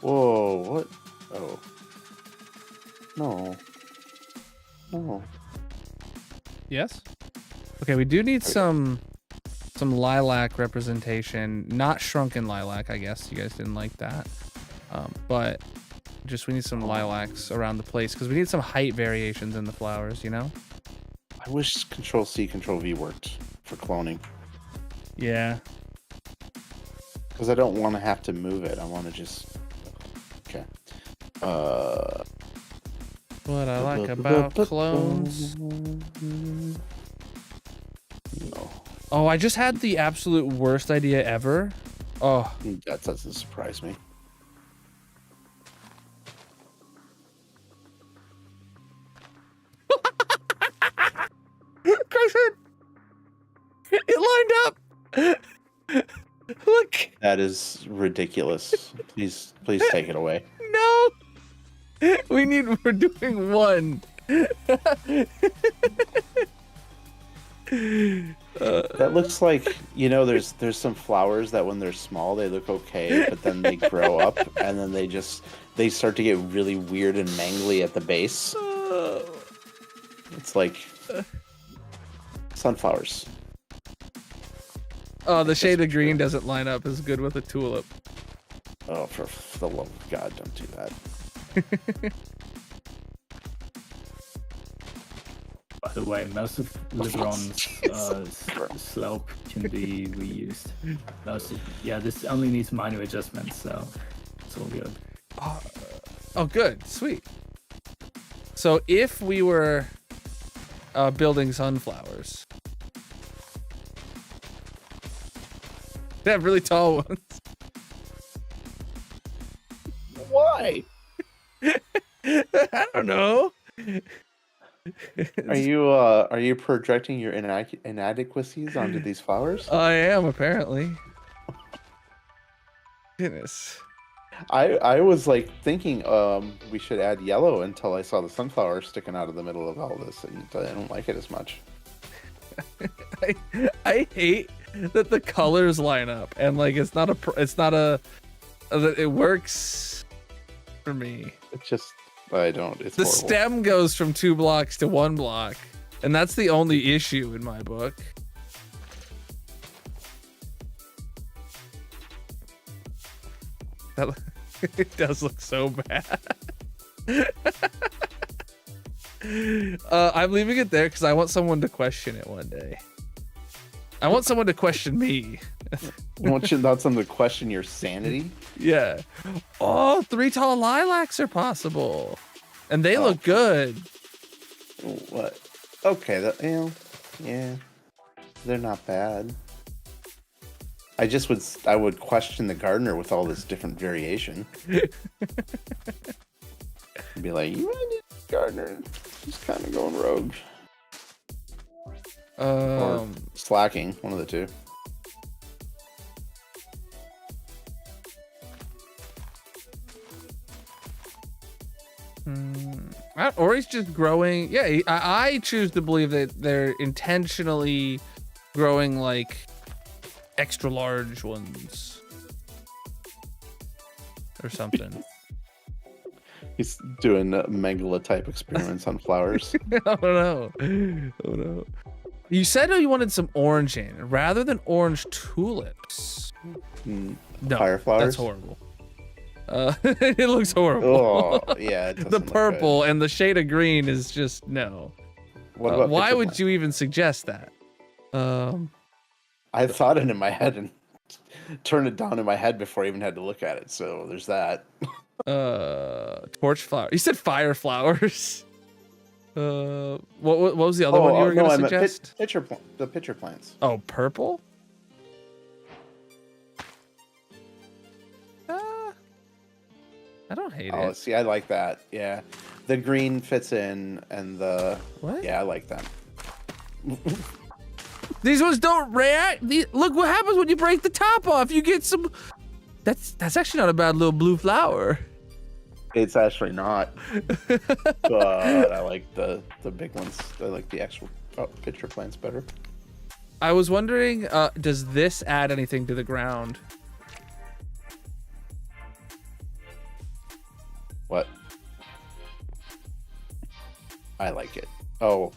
Whoa, what? Oh. No. No. Yes. Okay, we do need some lilac representation. Not shrunken lilac, I guess. You guys didn't like that. But just we need some lilacs around the place because we need some height variations in the flowers, you know? I wish Control C, Control V worked for cloning. Yeah. Because I don't want to have to move it. I want to just... Okay. What I like about clones. No. Oh, I just had the absolute worst idea ever. Oh, That doesn't surprise me. Grayson! It lined up! Look! That is ridiculous. Please take it away. No! We're doing one. That looks like, you know, there's some flowers that when they're small they look okay, but then they grow up and then they start to get really weird and mangly at the base. It's like sunflowers. Oh, the shade of green doesn't line up as good with a tulip. Oh, for the love of God, don't do that. By the way, most of LeBron's slope can be reused. This only needs minor adjustments, so it's all good. Oh, good. Sweet. So if we were building sunflowers, they have really tall ones. Why? I don't know. Are you projecting your inadequacies onto these flowers? I am, apparently. Goodness. I was like thinking we should add yellow until I saw the sunflower sticking out of the middle of all this, and I don't like it as much. I hate that the colors line up and like it works for me. It's just I don't. It's The horrible. stem goes from 2 blocks to 1 block, and that's the only issue in my book. That it does look so bad. I'm leaving it there because I want someone to question it one day. I want someone to question me. Want you not someone to question your sanity? Yeah. Oh, 3 tall lilacs are possible. And they look good. What? Okay, yeah, they're not bad. I would question the gardener with all this different variation. Be like, you really need a gardener. He's kind of going rogue. Or slacking, one of the two. Or he's just growing. Yeah, I choose to believe that they're intentionally growing like extra large ones or something. He's doing Mangala type experiments on flowers. Oh no. Oh no. You said you wanted some orange in rather than orange tulips. No, Fire flowers? That's horrible. It looks horrible. Oh, yeah. It The doesn't look purple and the shade of green is just no. What about why picture would plant? you even suggest that? I thought it in my head and turned it down in my head before I even had to look at it. So there's that. Torch flower. You said fire flowers. What was the other one you were no, gonna I meant suggest? the pitcher plants. Oh, purple. I don't hate Oh, it. see, I like that. Yeah, the green fits in, and the What? yeah, I like that. These ones don't react. Look what happens when you break the top off. You get some. That's actually not a bad little blue flower. It's actually not, but I like the big ones. I like the actual picture plants better. I was wondering, does this add anything to the ground? What? I like it. Oh,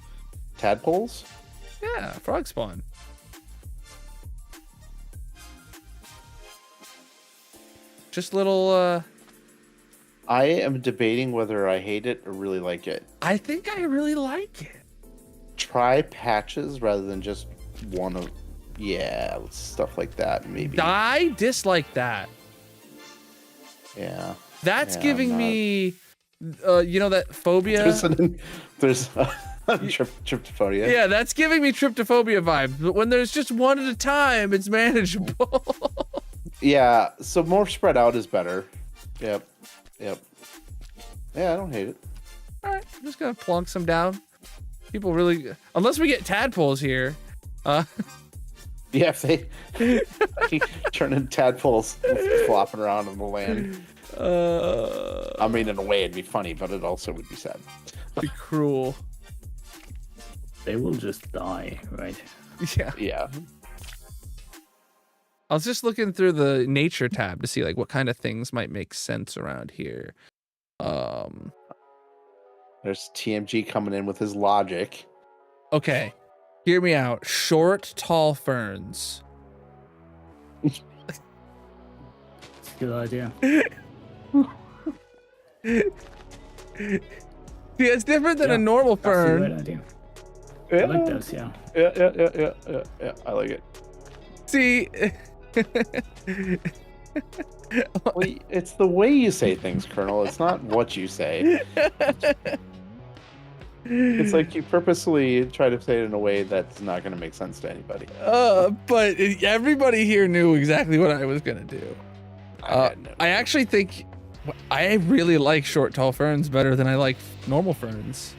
tadpoles? Yeah, frog spawn. Just little. I am debating whether I hate it or really like it. I think I really like it. Try patches rather than just one of, yeah, stuff like that. Maybe. I dislike that. Yeah. That's Yeah, giving I'm not- me, you know, that phobia. There's tryptophobia. Yeah, that's giving me tryptophobia vibes. But when there's just one at a time, it's manageable. Yeah. So more spread out is better. Yep. Yep. Yeah, I don't hate it. All right, I'm just gonna plunk some down. People really, unless we get tadpoles here. Yeah, if they turn into tadpoles flopping around in the land. I mean, in a way, it'd be funny, but it also would be sad. Be cruel. They will just die, right? Yeah. Yeah. I was just looking through the nature tab to see like what kind of things might make sense around here. There's TMG coming in with his logic. Okay. Hear me out. Short, tall ferns. It's a good idea. See, it's different than Yeah, a normal That's a fern. great idea. I like those, yeah. Yeah. I like it. See, Well, it's the way you say things, Colonel. It's not what you say. It's like you purposely try to say it in a way that's not going to make sense to anybody. but everybody here knew exactly what I was gonna do. had no I actually think I really like short, tall ferns better than I like normal ferns.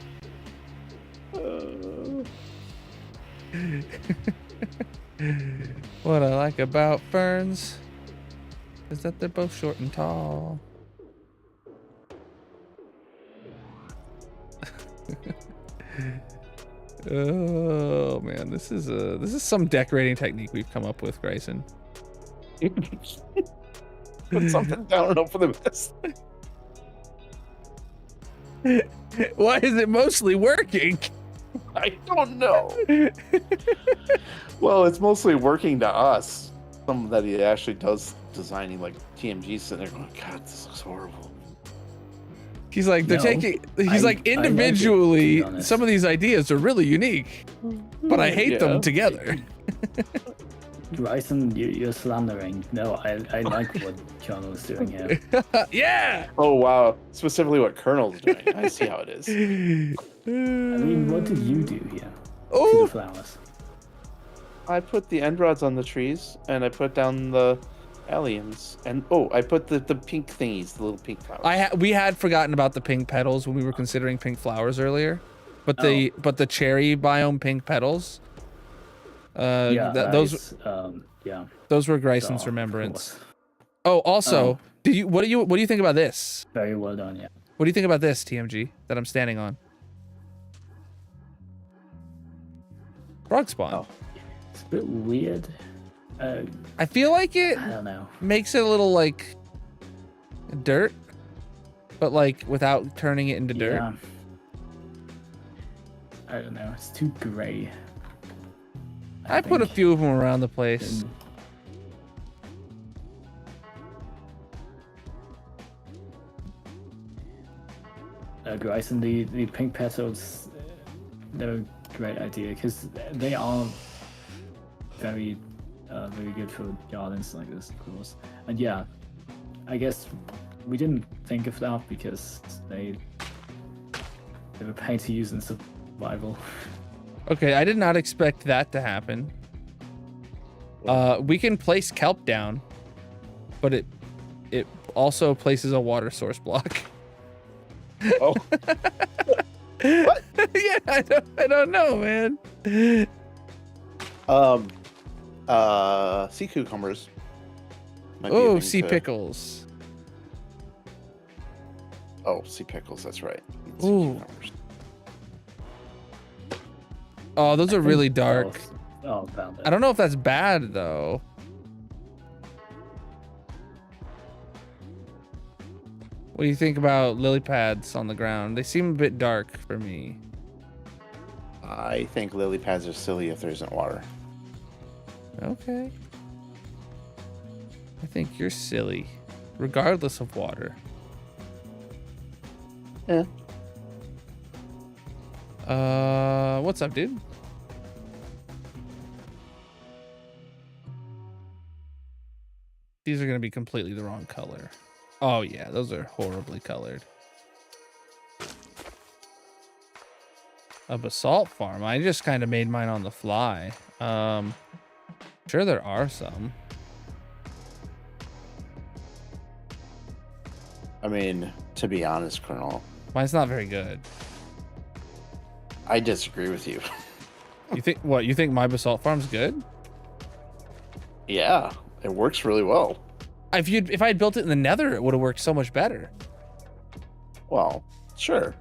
What I like about ferns is that they're both short and tall. Oh man, this is some decorating technique we've come up with, Grayson. Put something down and hope for the best. Why is it mostly working? I don't know. Well, it's mostly working to us. Some that he actually does designing, like TMG sitting there going, God, this looks horrible. He's like, they're No, taking. He's I like, like it, to individually, be honest. some of these ideas are really unique, but I hate Yeah. them together. Bryson, you're slandering. No, I like what Colonel is doing here. Yeah. Oh, wow. Specifically what Colonel's doing. I see how it is. I mean, what did you do here to Oh, the flowers? I put the end rods on the trees, and I put down the alliums. And, I put the pink thingies, the little pink flowers. we had forgotten about the pink petals when we were considering pink flowers earlier, but the cherry biome pink petals. Yeah, Those yeah. those were Grayson's of remembrance. course. Oh, also, Oh. what do you think about this? Very well done, yeah. What do you think about this, TMG, that I'm standing on? Frog spawn. Oh. It's a bit weird. I feel like it I don't know. makes it a little like dirt, but like without turning it into dirt. Yeah. I don't know. It's too gray. I put a think. few of them around the place. Bryson, the pink petals, they're a great idea because they are very good for gardens like this, of course. And yeah, I guess we didn't think of that because they were paid to use in survival. Okay, I did not expect that to happen. We can place kelp down, but it also places a water source block. Oh. What? Yeah, I don't know, man. Sea cucumbers. Might be a Oh, thing sea to- pickles. Oh, sea pickles. That's right. Sea Ooh. cucumbers. Oh, those are really dark. Oh, found it. I don't know if that's bad though. What do you think about lily pads on the ground? They seem a bit dark for me. I think lily pads are silly if there isn't water. Okay. I think you're silly, regardless of water. Yeah. What's up, dude? These are gonna be completely the wrong color. Oh yeah, those are horribly colored. A basalt farm. I just kind of made mine on the fly. Sure there are some. I mean, to be honest, Colonel, Mine's not very good. I disagree with you. You think what? You think my basalt farm's good? Yeah, it works really well. If I had built it in the Nether, it would have worked so much better. Well, sure,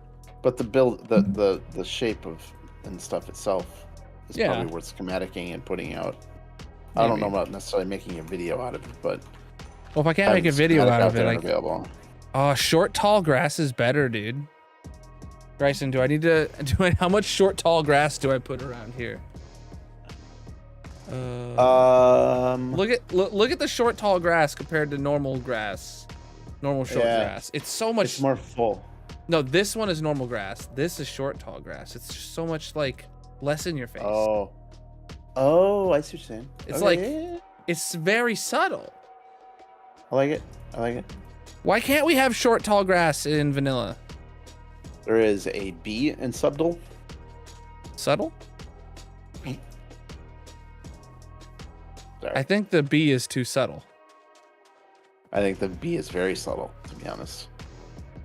but the build, the shape of and stuff itself is Yeah. probably worth schematicking and putting out. I don't know Maybe. about necessarily making a video out of it, but Well, if I can't make a having video schematic out of it, there I and available. Oh, short, tall grass is better, dude. Bryson, do I need to how much short, tall grass do I put around here? Look at the short, tall grass compared to normal grass. Normal short Yeah. grass. It's so much It's more full. No, this one is normal grass. This is short, tall grass. It's just so much like less in your face. Oh, I see what you're saying. It's Okay, like- yeah. It's very subtle. I like it. I like it. Why can't we have short, tall grass in vanilla? There is a B in subtle. Subtle? Sorry. I think the B is too subtle. I think the B is very subtle, to be honest.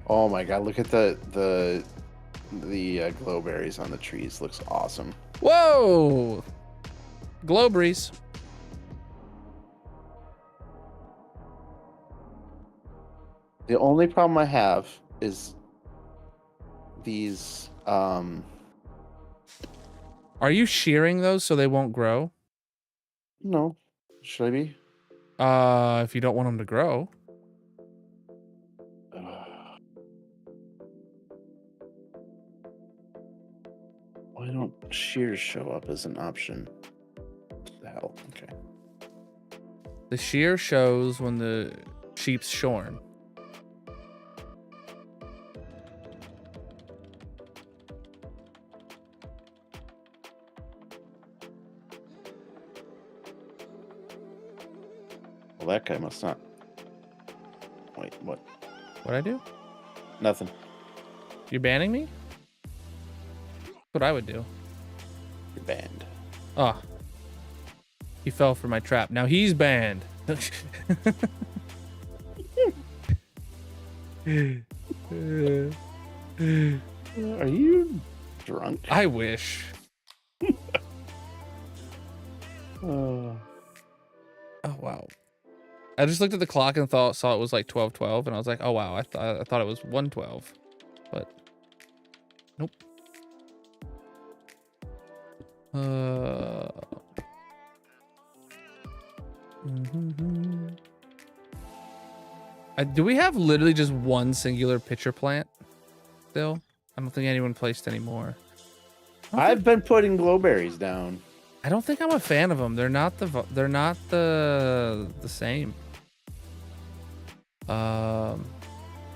Oh my god, look at the glowberries on the trees. Looks awesome. Whoa! Glowberries. The only problem I have is these Are you shearing those so they won't grow? no. Should I be? If you don't want them to grow. Why don't shears show up as an option? What the hell? Okay. The shear shows when the sheep's shorn. Well, that guy must not. Wait, what? What'd I do? Nothing. You're banning me? That's what I would do. You're banned. Ah. He fell for my trap. Now he's banned. Are you drunk? I wish. Oh. Oh wow. I just looked at the clock and saw it was like 12:12 and I was like, "Oh wow, I thought it was 1:12." But nope. Do we have literally just one singular pitcher plant still? I don't think anyone placed any more. I've been putting glowberries down. I don't think I'm a fan of them. They're not the same. The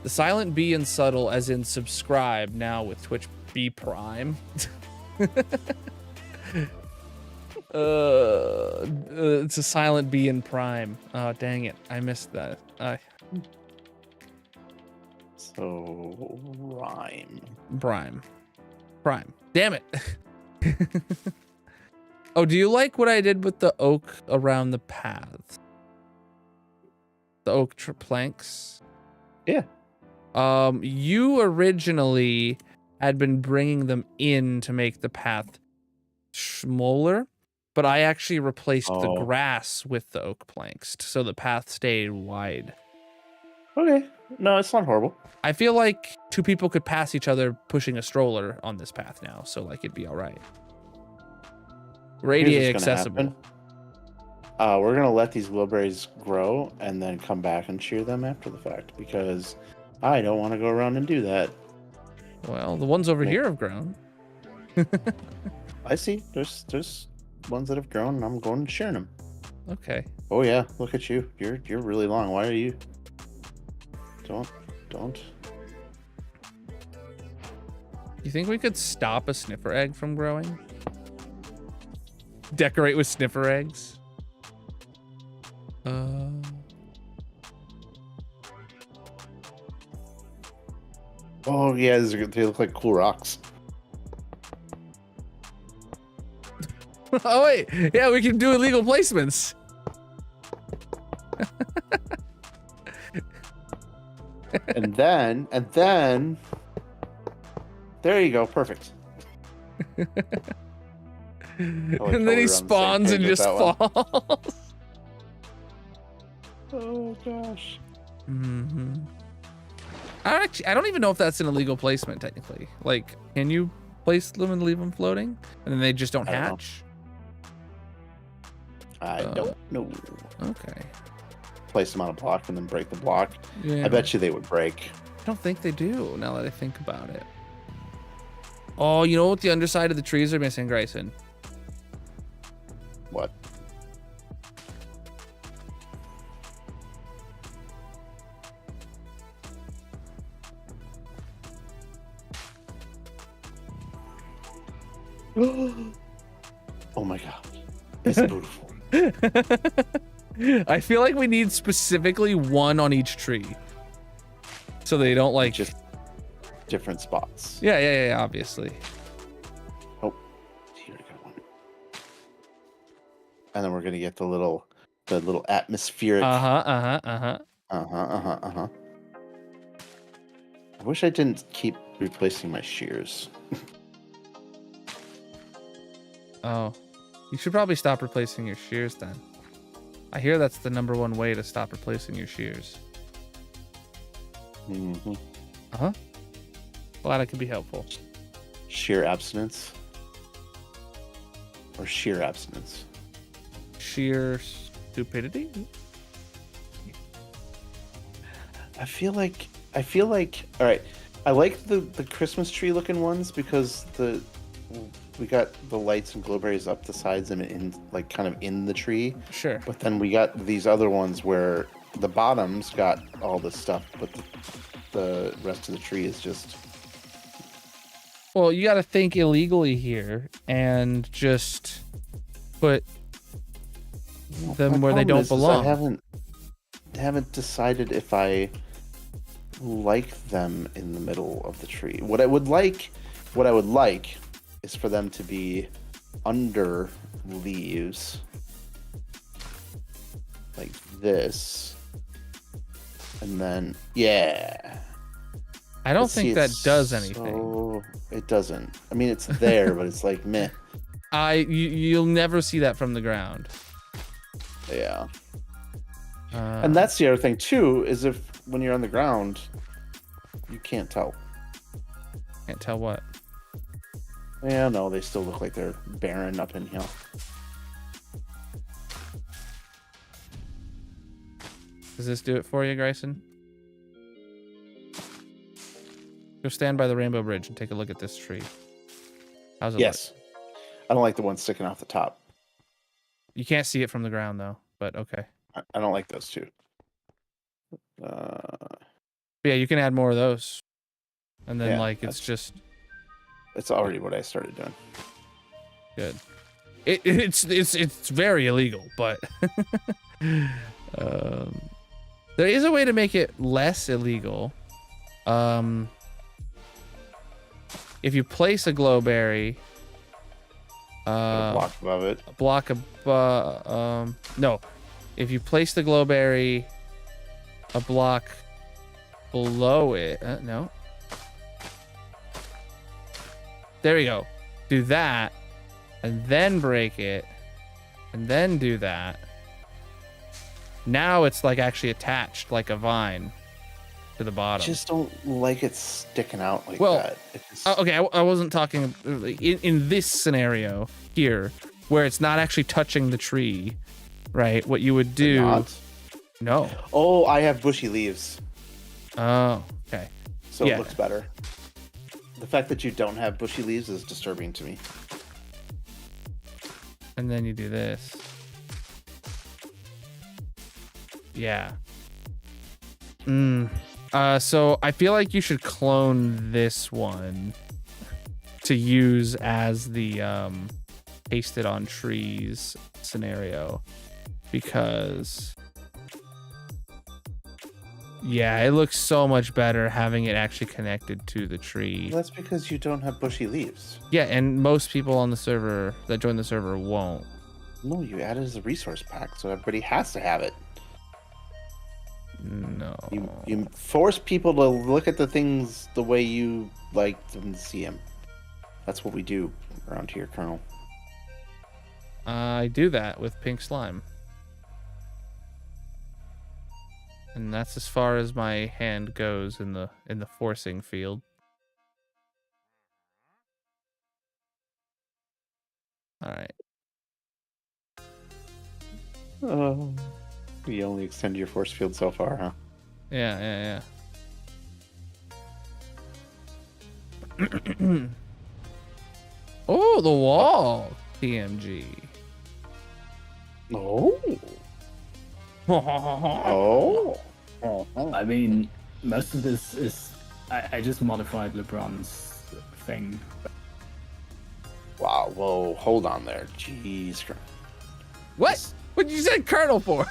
silent B and subtle as in subscribe now with Twitch B Prime. It's a silent B and Prime. Oh dang it. I missed that. So rhyme. Prime. Damn it. Oh, do you like what I did with the oak around the paths? The oak planks. Yeah. You originally had been bringing them in to make the path smaller, but I actually replaced the Oh. grass with the oak planks, so the path stayed wide. Okay. No, it's not horrible. I feel like 2 people could pass each other pushing a stroller on this path now, so like it'd be all right. We're Here's ADA what's gonna accessible. happen. We're gonna let these blueberries grow and then come back and shear them after the fact because I don't want to go around and do that. Well, the ones over Make- here have grown. I see. There's ones that have grown, and I'm going and shearing them. Okay. Oh yeah, look at you. You're really long. Why are you? Don't. You think we could stop a sniffer egg from growing? Decorate with sniffer eggs? Oh yeah, they look like cool rocks. Oh wait, yeah, we can do illegal placements. and then, there you go, perfect. And how then we're he on the same spawns and page with just that one. falls. Oh gosh. Mm-hmm. I don't even know if that's an illegal placement technically. Like, can you place them and leave them floating, and then they just don't I don't know. hatch? I don't know. Okay. Place them on a block and then break the block. Yeah. I bet you they would break. I don't think they do. Now that I think about it. Oh, you know what? The underside of the trees are missing, Grayson. What? Oh my god. It's beautiful. I feel like we need specifically one on each tree, so they don't like. Just different spots. Yeah, obviously. Oh, here I got one. And then we're gonna get the little atmospheric. Uh-huh. I wish I didn't keep replacing my shears. Oh, you should probably stop replacing your shears then. I hear that's the #1 way to stop replacing your shears. Mm-hmm. Glad I could be helpful. Sheer abstinence. Or sheer abstinence. Sheer stupidity? I feel like all right. I like the Christmas tree looking ones because we got the lights and glowberries up the sides and in like kind of in the tree. Sure. But then we got these other ones where the bottoms got all this stuff, but the rest of the tree is just. Well, you got to think illegally here and just put them My where they problem don't is belong. I haven't decided if I like them in the middle of the tree. What I would like is for them to be under leaves like this. And then I don't But see, think that it's does anything. so- It doesn't. I mean, it's there, but it's like meh. You'll never see that from the ground. Yeah. And that's the other thing too, is if when you're on the ground, you can't tell. Can't tell what. Yeah, no, they still look like they're barren up in here. Does this do it for you, Grayson? Go stand by the Rainbow Bridge and take a look at this tree. How's it Yes. I don't like the one sticking off the top. look? You can't see it from the ground though, but okay. I don't like those two. But yeah, you can add more of those. And then Yeah, like it's just It's already what I started doing. good. It's very illegal, but there is a way to make it less illegal. If you place a glowberry, Block above it. no, if you place the glowberry a block below it. No. There we go. Do that, and then break it, and then do that. Now it's like actually attached like a vine to the I bottom. just don't like it sticking out like Well, that. It just- Okay, I wasn't talking in this scenario here, where it's not actually touching the tree, right? What you would do? Not? No. Oh, I have bushy leaves, Oh, okay. so Yeah. it looks better. The fact that you don't have bushy leaves is disturbing to me. And then you do this. Yeah. So I feel like you should clone this one to use as the pasted on trees scenario, because yeah, it looks so much better having it actually connected to the tree. Well, that's because you don't have bushy leaves. Yeah, and most people on the server that join the server won't. No, you add it as a resource pack, so everybody has to have it. No. You force people to look at the things the way you like them to see them. That's what we do around here, Colonel. I do that with pink slime. And that's as far as my hand goes in the forcing field. All right. You only extend your force field so far, huh? Yeah. Oh, the wall. TMG. Oh. Oh. I mean, most of this is I just modified LeBron's thing. Wow. Whoa. Hold on there. Jeez. What? What'd you say Colonel for?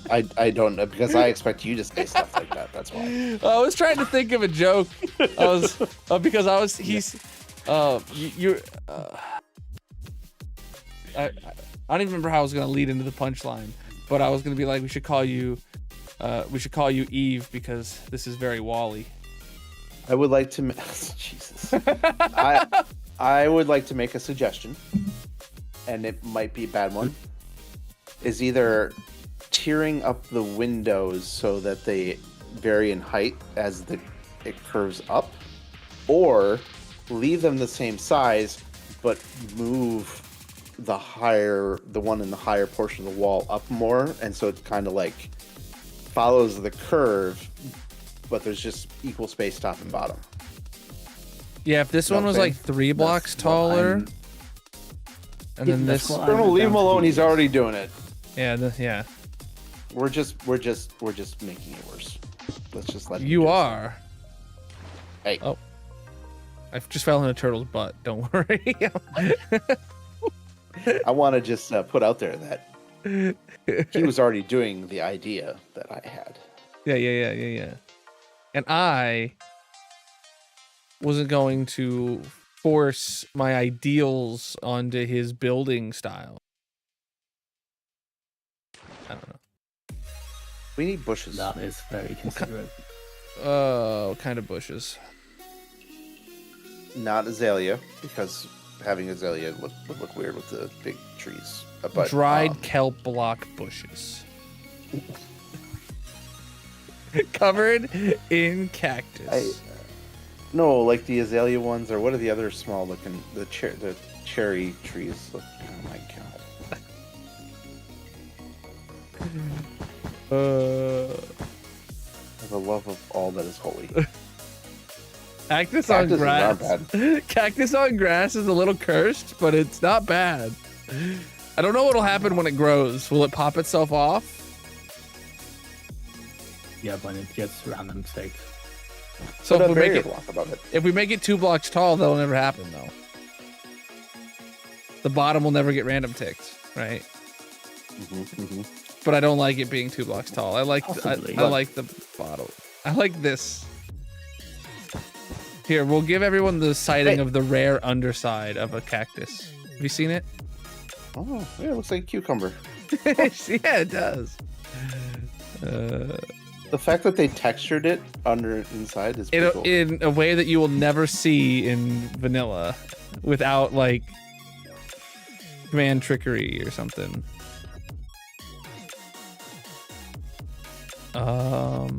I don't know, because I expect you to say stuff like that. That's why. I was trying to think of a joke. I was because I was I don't even remember how I was gonna lead into the punchline, but I was gonna be like, we should call you Eve because this is very Wally. I would like to. Jesus. I would like to make a suggestion, and it might be a bad one. Is either tearing up the windows so that they vary in height as it curves up, or leave them the same size but move the one in the higher portion of the wall up more, and so it kind of like follows the curve, but there's just equal space top and bottom. Yeah, if this one was Okay. like 3 blocks That's what taller, I'm- and then that's this, what Colonel, leave him down to alone. you. He's already doing it. yeah, We're just making it worse. Let's just let him you do it. are. Hey. Oh, I just fell in a turtle's butt. Don't worry. I want to just put out there that he was already doing the idea that I had. Yeah. And I wasn't going to force my ideals onto his building style. I don't know. We need bushes. That is very considerate. What kind of bushes? Not azalea, because having azalea would look weird with the big trees. But Dried kelp block bushes. Covered in cactus. No, like the azalea ones, or what are the other small looking the cherry trees? Look, oh my god! For the love of all that is holy. Cactus on Cactuses grass. aren't bad. Cactus on grass is a little cursed, but it's not bad. I don't know what'll happen when it grows. Will it pop itself off? Yeah, when it gets random stakes. So Put if a we make barrier it, block above it. if we make it 2 blocks tall, that'll never happen though. The bottom will never get random ticked, right? But I don't like it being 2 blocks tall. I like Possibly. I like the bottom. I like this. Here, we'll give everyone the sighting Hey. of the rare underside of a cactus. Have you seen it? Oh, yeah, it looks like a cucumber. Yeah, it does. The fact that they textured it inside is pretty cool. In a way that you will never see in vanilla without like command trickery or something. All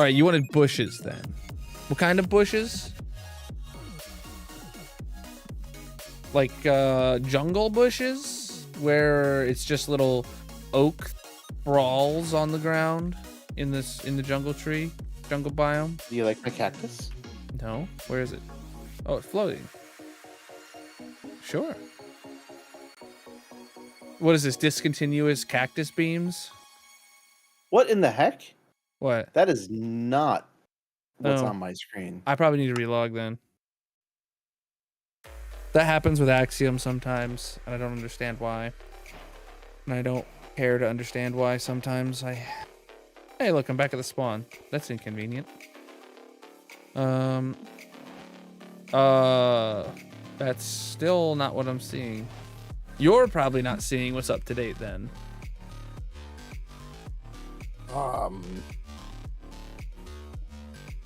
right, you wanted bushes then. What kind of bushes? Like jungle bushes where it's just little oak sprawls on the ground in the jungle biome. Do you like my cactus? No, where is it? Oh, it's floating. Sure. What is this? Discontinuous cactus beams? What in the heck? What? That is not what's Oh. on my screen. I probably need to relog then. That happens with Axiom sometimes, and I don't understand why. And I don't care to understand why sometimes. Hey, look, I'm back at the spawn. That's inconvenient. That's still not what I'm seeing. You're probably not seeing what's up to date then.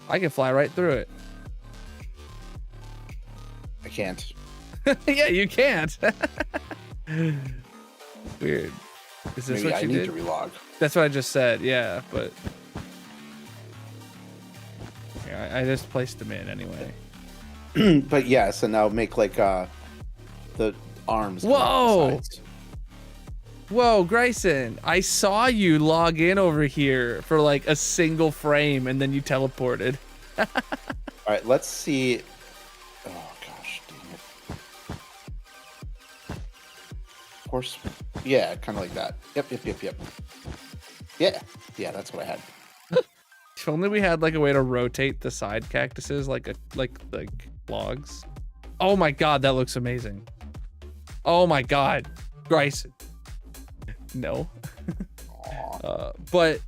I can fly right through it. I can't. Yeah, you can't. Weird. Is this Maybe what I you need did? to relog. That's what I just said, yeah, but yeah, I just placed them in anyway. But yes, and now make like the arms. come out the Whoa! sides. Whoa, Grayson, I saw you log in over here for like a single frame and then you teleported. All right, let's see. Oh gosh, dang it. Of course, yeah, kind of like that. Yep. Yeah, that's what I had. If only we had like a way to rotate the side cactuses like logs. Oh my god, that looks amazing. Oh my god, Grayson. No. But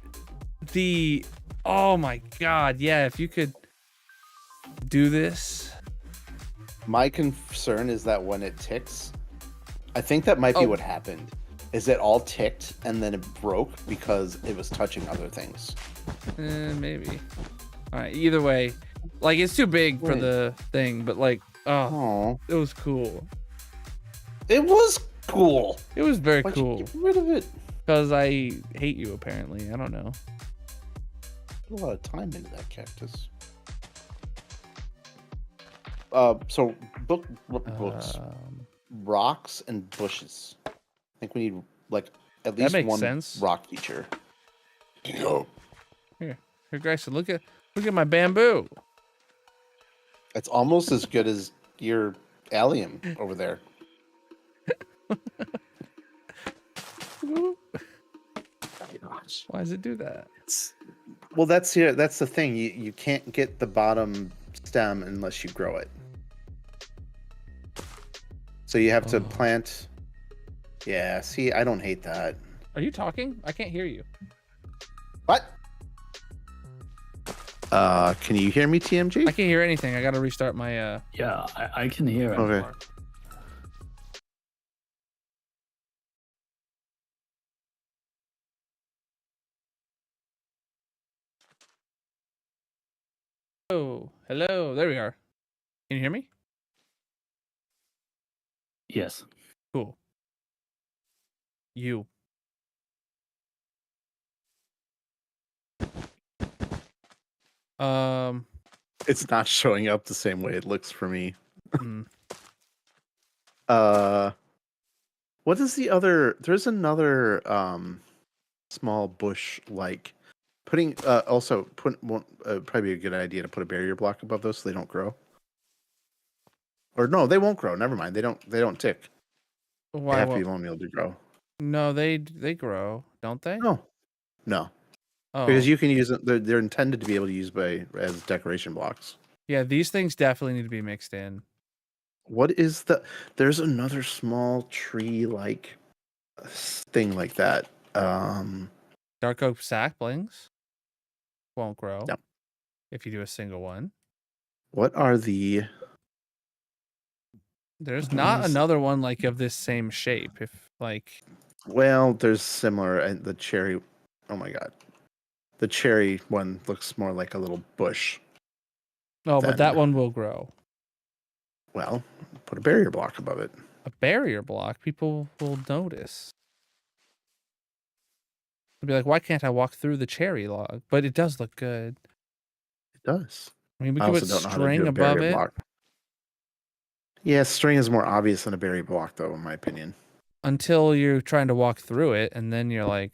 oh my god, yeah, if you could do this. My concern is that when it ticks, I think that might be Oh. what happened. Is it all ticked and then it broke because it was touching other things? Maybe. All right, either way, like it's too big for Wait. the thing, but like, oh, Oh, it was cool. it was cool. It was very Why'd you cool get rid of it? because I hate you apparently. I don't know. Put a lot of time into that cactus. So books, rocks and bushes. I think we need like at least makes one sense. rock feature. Here, Grayson, look at my bamboo. It's almost as good as your allium over there. Why does it do that? Well, that's the thing. You can't get the bottom stem unless you grow it. So you have to plant. Yeah, see, I don't hate that. Are you talking? I can't hear you. What? Can you hear me, TMG? I can't hear anything. I gotta restart my Yeah, I can hear it. Okay. Oh, hello. There we are. Can you hear me? Yes. Cool. You. It's not showing up the same way it looks for me. hmm. What is the other? There's another small bush like putting. Also, probably a good idea to put a barrier block above those so they don't grow. Or no, they won't grow. Never mind. They don't tick. They Why? have to be able to grow. No, they grow, don't they? No, Oh, because you can use it. They're intended to be able to use as decoration blocks. yeah. These things definitely need to be mixed in. What is the? There's another small tree like thing like that. Dark oak saplings won't grow No. if you do a single one. What are the? There's What not is- another one like of this same shape. If like, Well, there's similar and the cherry. Oh my god. The cherry one looks more like a little bush. No, but that Then- one will grow. Well, put a barrier block above it. A barrier block, people will notice. They'll be like, why can't I walk through the cherry log? But it does look good. It does. I mean, we I could also put don't know how to string do a above barrier it block. Yeah, string is more obvious than a barrier block, though, in my opinion. until you're trying to walk through it, and then you're like,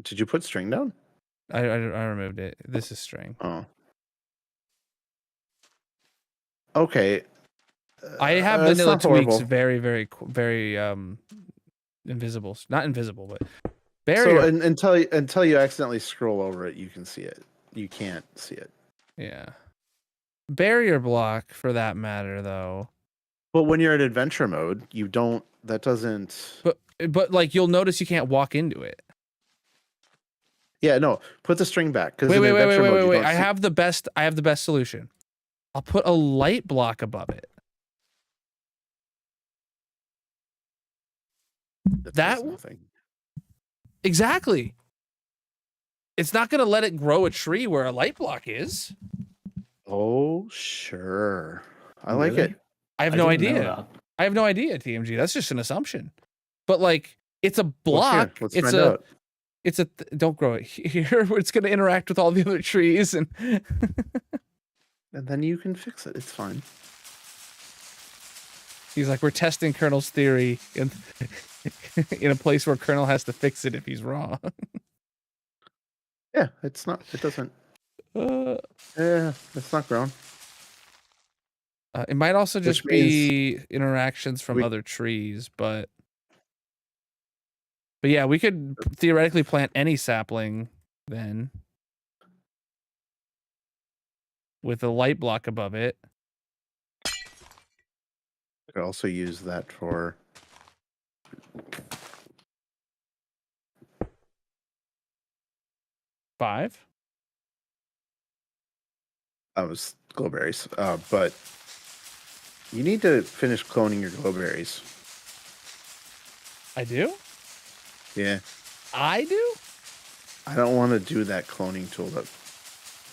Did you put string down? I removed it. This is string. Oh. Okay. I have It's vanilla not tweaks horrible. very invisible. Not invisible, but So barrier. until you accidentally scroll over it, you can see it. You can't see it. Yeah. Barrier block for that matter though. But when you're in adventure mode, you don't. That doesn't. But like you'll notice you can't walk into it. Yeah, no. Put the string back. Because Wait. I have the best solution. I'll put a light block above it. That nothing. exactly. It's not going to let it grow a tree where a light block is. Oh, sure. I like Really? it. I have I no didn't know idea. that. I have no idea, TMG. That's just an assumption. But like, it's a Let's block. Let's it's find a. out. It's a. Don't grow it here. It's going to interact with all the other trees, and And then you can fix it. It's fine. he's like, we're testing Colonel's theory in in a place where Colonel has to fix it if he's wrong. Yeah, it's not. It doesn't. Uh, Yeah, it's not grown. it might also just Which means be interactions from we- other trees, but yeah, we could theoretically plant any sapling then with a light block above it. I could also use that for. Five. That was glowberries. But you need to finish cloning your glowberries. I do. Yeah, I do. I don't want to do that cloning tool.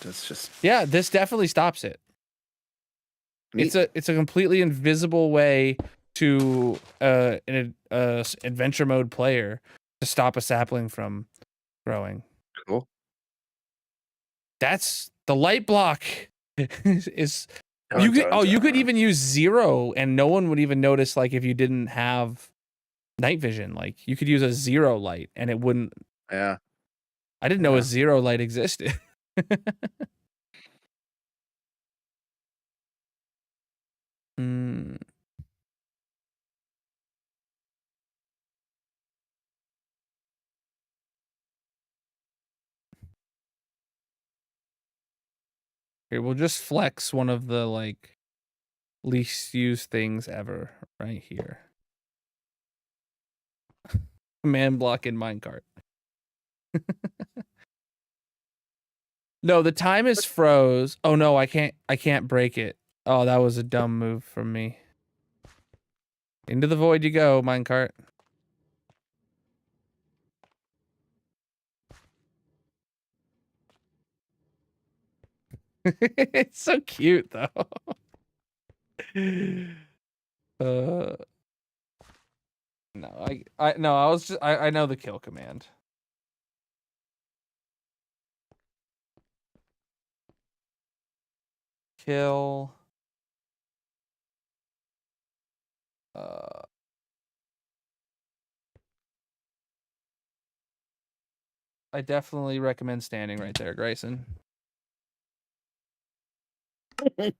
That's just. Yeah, this definitely stops it. Neat. It's a completely invisible way to an adventure mode player to stop a sapling from growing. Cool. That's the light block. is Dun, you could dun, you could dun. even use 0 and no one would even notice, like if you didn't have night vision. Like you could use a 0 light and it wouldn't. Yeah. I didn't know Yeah. a 0 light existed. Hmm. Here, we'll just flex one of the like least used things ever right here. Command block in minecart. No, the time is froze. Oh no, I can't break it. Oh, that was a dumb move from me. Into the void you go, minecart. It's so cute though. No, I know the kill command. Kill. I definitely recommend standing right there, Grayson. I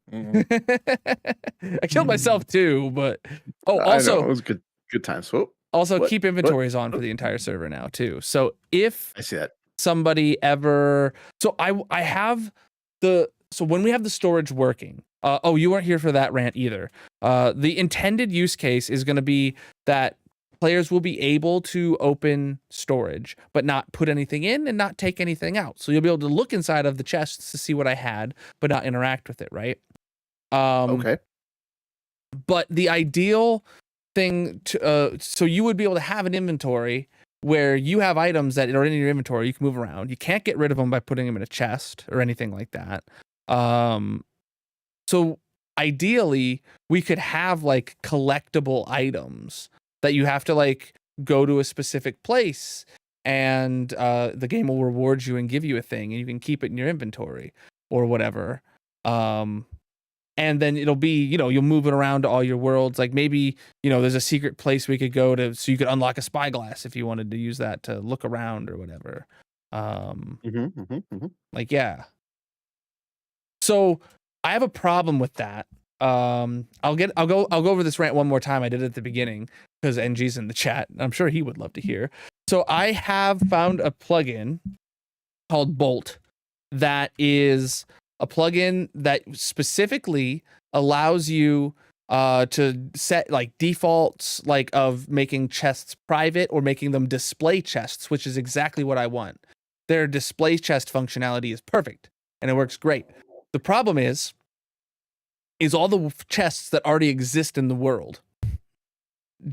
killed myself too, but I know, also it was good. Good times. Whoa, also What? keep inventories on for the entire server now too. So if I see that. somebody ever, so I have the, so when we have the storage working, oh, you weren't here for that rant either. The intended use case is going to be that players will be able to open storage, but not put anything in and not take anything out. So you'll be able to look inside of the chests to see what I had, but not interact with it, right? Okay. But the ideal thing to, so you would be able to have an inventory where you have items that are in your inventory you can move around. You can't get rid of them by putting them in a chest or anything like that. So ideally, we could have like collectible items that you have to like go to a specific place, and the game will reward you and give you a thing, and you can keep it in your inventory or whatever. And then it'll be, you'll move it around to all your worlds. Like maybe, there's a secret place we could go to, so you could unlock a spyglass if you wanted to use that to look around or whatever. Like, yeah. So I have a problem with that. I'll go over this rant one more time. I did it at the beginning because NG's in the chat. I'm sure he would love to hear. So I have found a plugin called Bolt that is a plugin that specifically allows you to set like defaults, like of making chests private or making them display chests, which is exactly what I want. Their display chest functionality is perfect and it works great. The problem is all the chests that already exist in the world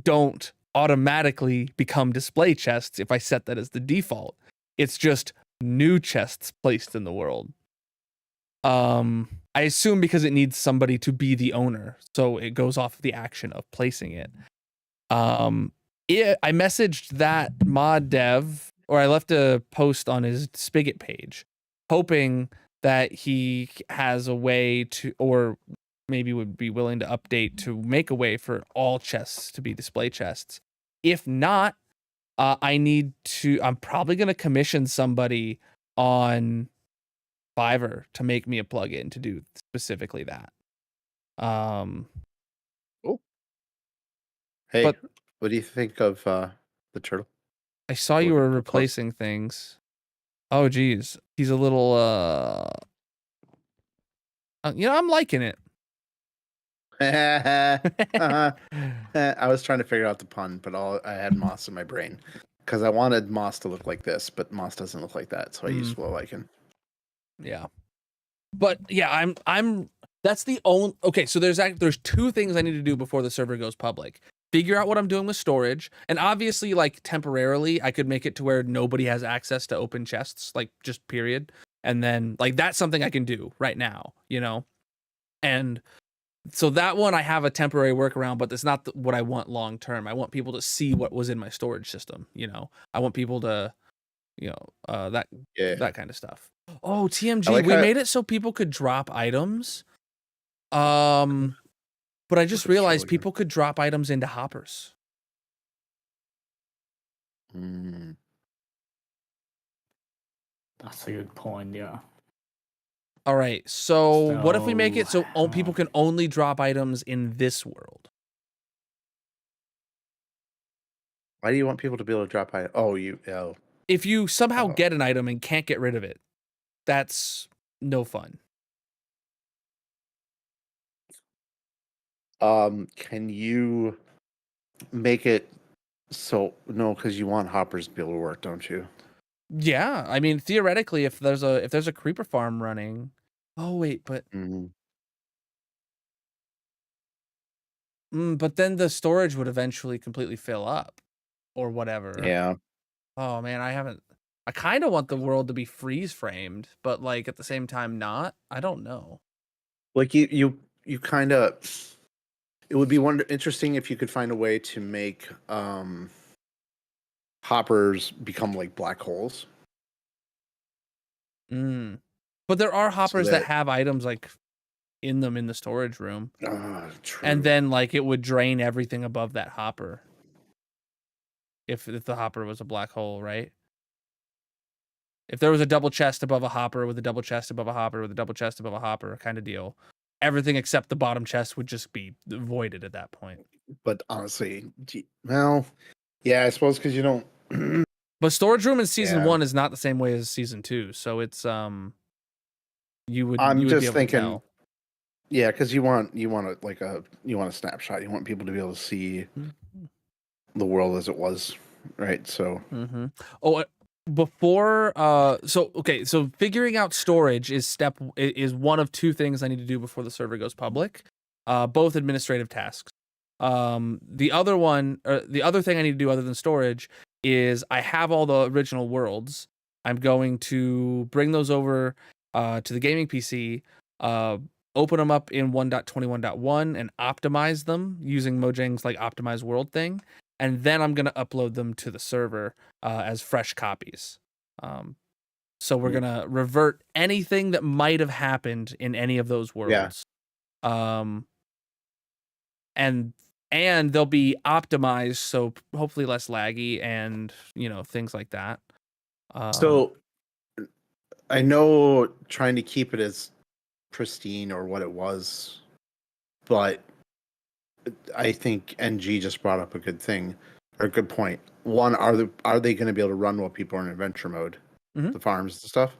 don't automatically become display chests if I set that as the default. It's just new chests placed in the world. I assume because it needs somebody to be the owner, so it goes off the action of placing it. I messaged that mod dev, or I left a post on his Spigot page, hoping that he has a way to, or maybe would be willing to update to make a way for all chests to be display chests. If not, I'm probably going to commission somebody on Fiverr to make me a plugin to do specifically that. Oh. Hey, but what do you think of the turtle? I saw you were replacing things. Oh geez, he's a little I'm liking it. I was trying to figure out the pun, but I had Moss in my brain because I wanted Moss to look like this, but Moss doesn't look like that, so I used Will Lichen. Yeah, but yeah, I'm. That's the only. Okay, so there's two things I need to do before the server goes public. Figure out what I'm doing with storage, and obviously, like temporarily, I could make it to where nobody has access to open chests, like just period. And then like that's something I can do right now, and. So that one I have a temporary workaround, but that's not what I want long term. I want people to see what was in my storage system. I want people to, that kind of stuff. Oh, TMG, we made it so people could drop items. But I just realized people could drop items into hoppers. That's a good point. Yeah. All right, so what if we make it so people can only drop items in this world? Why do you want people to be able to drop items? If you somehow get an item and can't get rid of it, that's no fun. Can you make it so no? Because you want hoppers to be able to work, don't you? Yeah, I mean theoretically, if there's a creeper farm running. Oh wait, but but then the storage would eventually completely fill up, or whatever. Yeah. Oh man, I kind of want the world to be freeze framed, but like at the same time not. I don't know. Like you kind of. It would be interesting if you could find a way to make hoppers become like black holes. But there are hoppers that have items like in them in the storage room. True. And then like it would drain everything above that hopper. If the hopper was a black hole, right? If there was a double chest above a hopper with a double chest above a hopper with a double chest above a hopper kind of deal, everything except the bottom chest would just be voided at that point. But honestly, well, yeah, I suppose because you don't. But storage room in season 1 is not the same way as season 2, so it's you would. I'm you would just be able thinking. to tell. Yeah, because you want a snapshot. You want people to be able to see the world as it was, right? So. Oh, before so figuring out storage is one of two things I need to do before the server goes public. Both administrative tasks. The other thing I need to do other than storage is I have all the original worlds. I'm going to bring those over to the gaming PC, open them up in 1.21.1 and optimize them using Mojang's like optimized world thing, and then I'm gonna upload them to the server as fresh copies. So we're gonna revert anything that might have happened in any of those worlds. And they'll be optimized, so hopefully less laggy and things like that. So I know trying to keep it as pristine or what it was, but I think NG just brought up a good thing or a good point. One, are they going to be able to run while people are in adventure mode, the farms and stuff?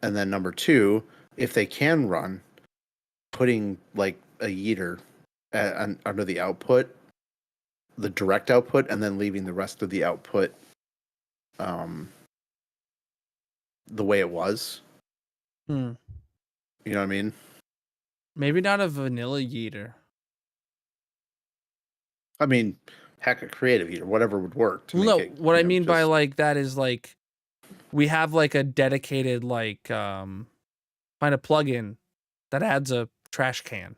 And then number two, if they can run, putting like a yeeter under the output, the direct output, and then leaving the rest of the output the way it was. You know what I mean? Maybe not a vanilla yeeter. I mean, heck, a creative heater, whatever would work to make it. What I mean by like that is like we have like a dedicated like find a plugin that adds a trash can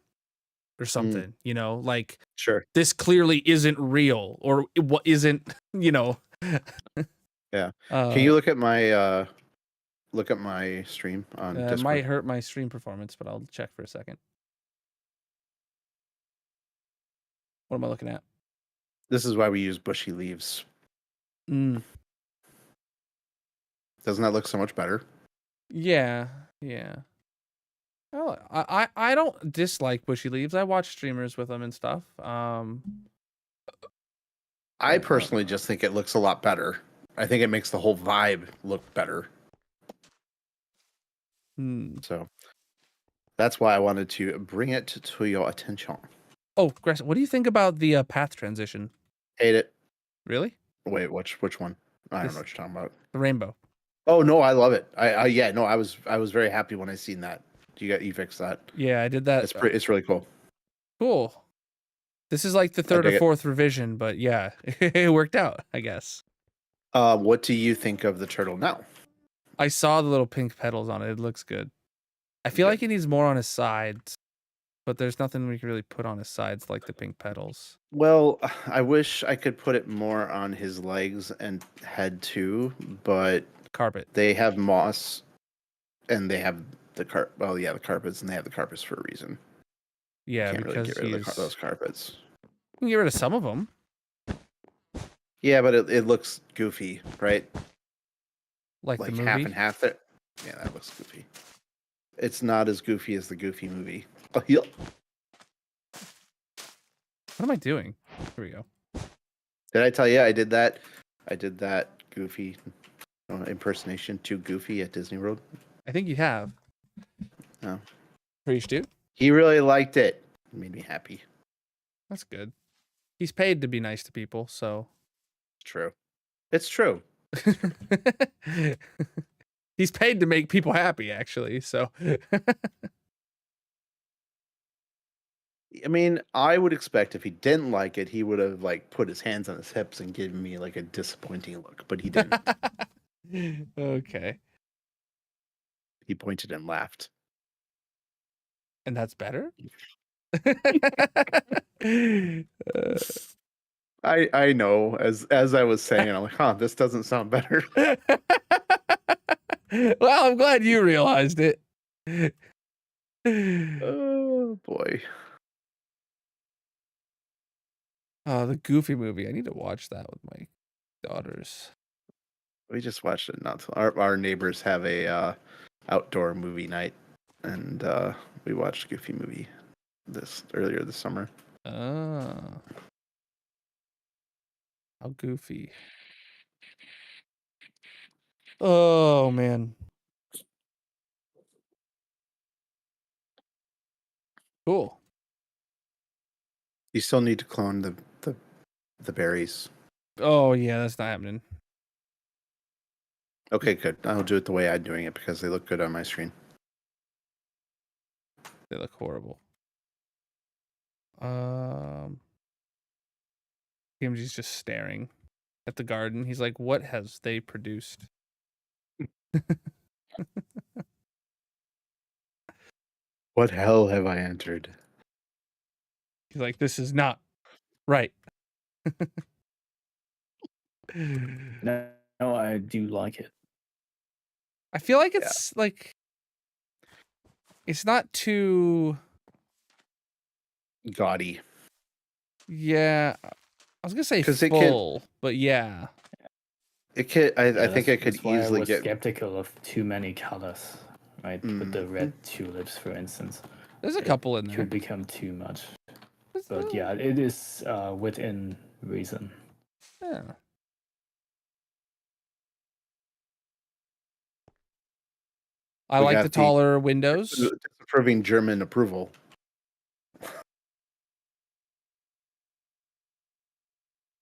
or something, like Sure. this clearly isn't real or what isn't, Yeah. Can you look at my stream on it Discord? might hurt my stream performance, but I'll check for a second. What am I looking at? This is why we use bushy leaves. Mm. Doesn't that look so much better? Yeah. Oh, I don't dislike bushy leaves. I watch streamers with them and stuff. I personally just think it looks a lot better. I think it makes the whole vibe look better. So that's why I wanted to bring it to your attention. Oh, Grayson, what do you think about the path transition? Hate it. Really? Wait, which one? I don't know what you're talking about. The rainbow. Oh no, I love it. I was very happy when I seen that. You fixed that. Yeah, I did that. It's really cool. Cool. This is like the third or fourth revision, but yeah, it worked out, I guess. What do you think of the turtle now? I saw the little pink petals on it. It looks good. I feel like he needs more on his sides, but there's nothing we can really put on his sides like the pink petals. Well, I wish I could put it more on his legs and head too, but carpet. They have moss, and they have the the carpets, and they have the carpets for a reason. Yeah, Can't because really get rid of those carpets. You can get rid of some of them. Yeah, but it looks goofy, right? Like the movie? half and half there. Yeah, that looks goofy. It's not as goofy as the Goofy movie. Oh, yeah. What am I doing? Here we go. Did I tell you I did that? I did that Goofy impersonation to Goofy at Disney World. I think you have. No. Preach, dude. He really liked it. It made me happy. That's good. He's paid to be nice to people, so. True. It's true. He's paid to make people happy, actually, so. I mean, I would expect if he didn't like it, he would have put his hands on his hips and given me a disappointing look, but he didn't. Okay. He pointed and laughed. And that's better? I know. As I was saying, I'm like, this doesn't sound better. Well, I'm glad you realized it. Oh boy. Oh, the Goofy movie. I need to watch that with my daughters. We just watched it. Our neighbors have a outdoor movie night, and we watched Goofy movie earlier this summer. Oh, how goofy! Oh man, cool. You still need to clone the berries. Oh yeah, that's not happening. Okay, good. I'll do it the way I'm doing it because they look good on my screen. They look horrible. PMG's just staring. at the garden. He's like, what has they produced? What hell have I entered? He's like, this is not right. No, I do like it. I feel like it's like it's not too Gaudy. yeah. I was gonna say 'Cause it full, but yeah. It could. I Yeah, think it could that's why I easily was get. skeptical of too many colors, right? With the red tulips, for instance, There's a couple in there. could become too much. But yeah, it is within reason. Yeah. I We like got the the- taller windows. Disapproving German approval.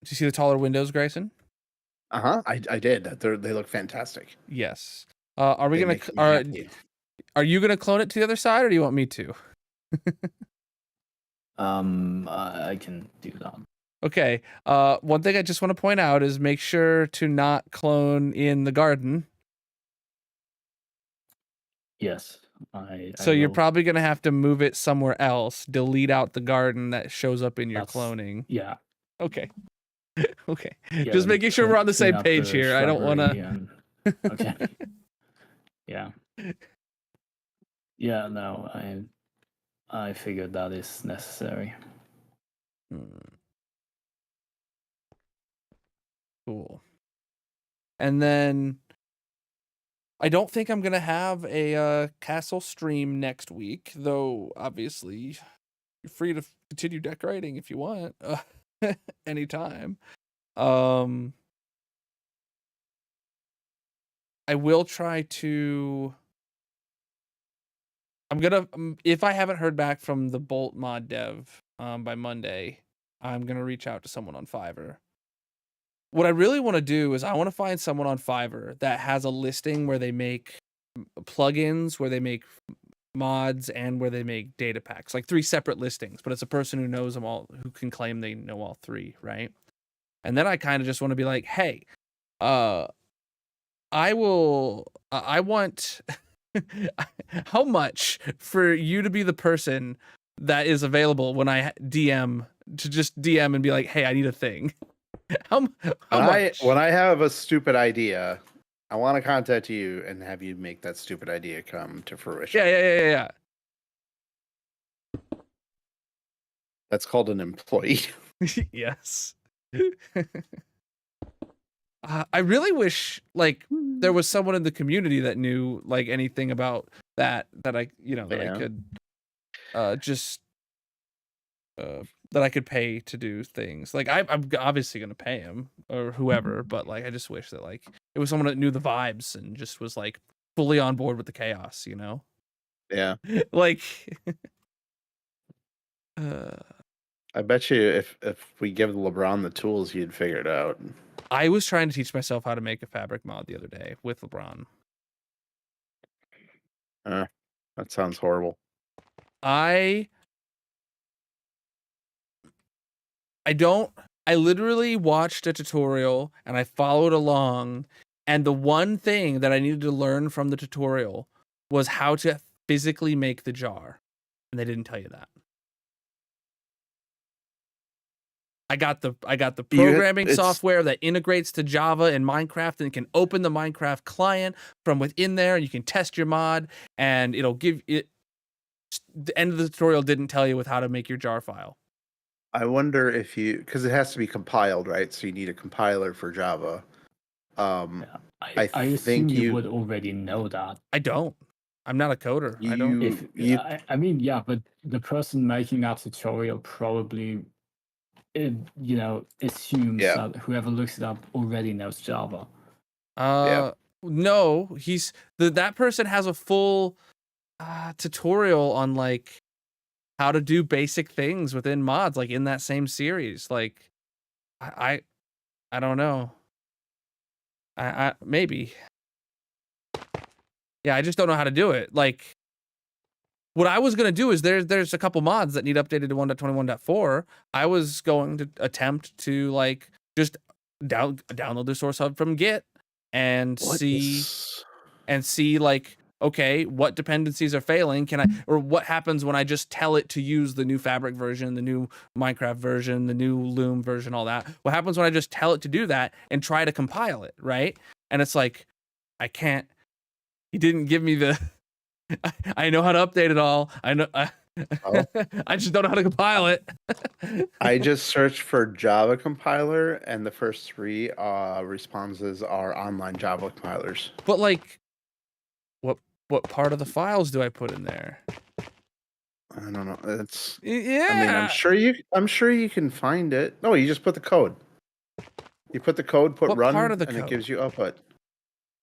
Did you see the taller windows, Grayson? I did. They look fantastic. Yes. Are we They gonna make me happy. are you gonna clone it to the other side, or do you want me to? I can do that. Okay. One thing I just want to point out is make sure to not clone in the garden. Yes, I. So you're will. probably gonna have to move it somewhere else. Delete out the garden that shows up in your That's- cloning. Yeah. Okay. Okay. Yeah, Just and making sure we're on the clean same up page the here. I don't want shrubbery to. and- Okay. Yeah. Yeah. No, I figured that is necessary. Cool. And then I don't think I'm gonna have a castle stream next week, though. Obviously, you're free to continue decorating if you want, anytime. I will try to. I'm gonna if I haven't heard back from the Bolt mod dev by Monday, I'm gonna reach out to someone on Fiverr. What I really want to do is I want to find someone on Fiverr that has a listing where they make plugins, where they make mods, and where they make data packs, like 3 separate listings, but it's a person who knows them all, who can claim they know all 3, right? And then I kind of just want to be like, hey, I want how much for you to be the person that is available when I DM, to just DM and be like, hey, I need a thing. How much? When I have a stupid idea, I want to contact you and have you make that stupid idea come to fruition. Yeah. That's called an employee. Yes. I really wish like there was someone in the community that knew like anything about that I I could just that I could pay to do things. Like I'm obviously gonna pay him or whoever, but like I just wish that like it was someone that knew the vibes and just was like fully on board with the chaos, you know? Yeah. Like I bet you if we give LeBron the tools, he'd figure it out. I was trying to teach myself how to make a fabric mod the other day with LeBron. That sounds horrible. I literally watched a tutorial and I followed along, and the one thing that I needed to learn from the tutorial was how to physically make the jar, and they didn't tell you that. I got the programming software that integrates to Java and Minecraft, and can open the Minecraft client from within there, and you can test your mod, and it'll give it. The end of the tutorial didn't tell you with how to make your jar file. I wonder if because it has to be compiled, right? So you need a compiler for Java. I assume you would already know that. I don't. I'm not a coder. I don't. I mean, yeah, but the person making that tutorial probably, assumes that whoever looks it up already knows Java. No, that person has a full tutorial on like how to do basic things within mods, like in that same series. Like I don't know. I maybe. Yeah, I just don't know how to do it. Like what I was gonna do is there's a couple mods that need updated to 1.21.4. I was going to attempt to like just download the source hub from Git and What see is- like, okay, what dependencies are failing? Or what happens when I just tell it to use the new Fabric version, the new Minecraft version, the new Loom version, all that? What happens when I just tell it to do that and try to compile it, right? And it's like, I can't. He didn't give me the. I know how to update it all. I know. Oh. I just don't know how to compile it. I just searched for Java compiler, and the first 3 responses are online Java compilers. But like, what part of the files do I put in there? I don't know. It's. Yeah. I mean, I'm sure you can find it. No, you just put the code. You put the code, put What run, part of the and code? it gives you output.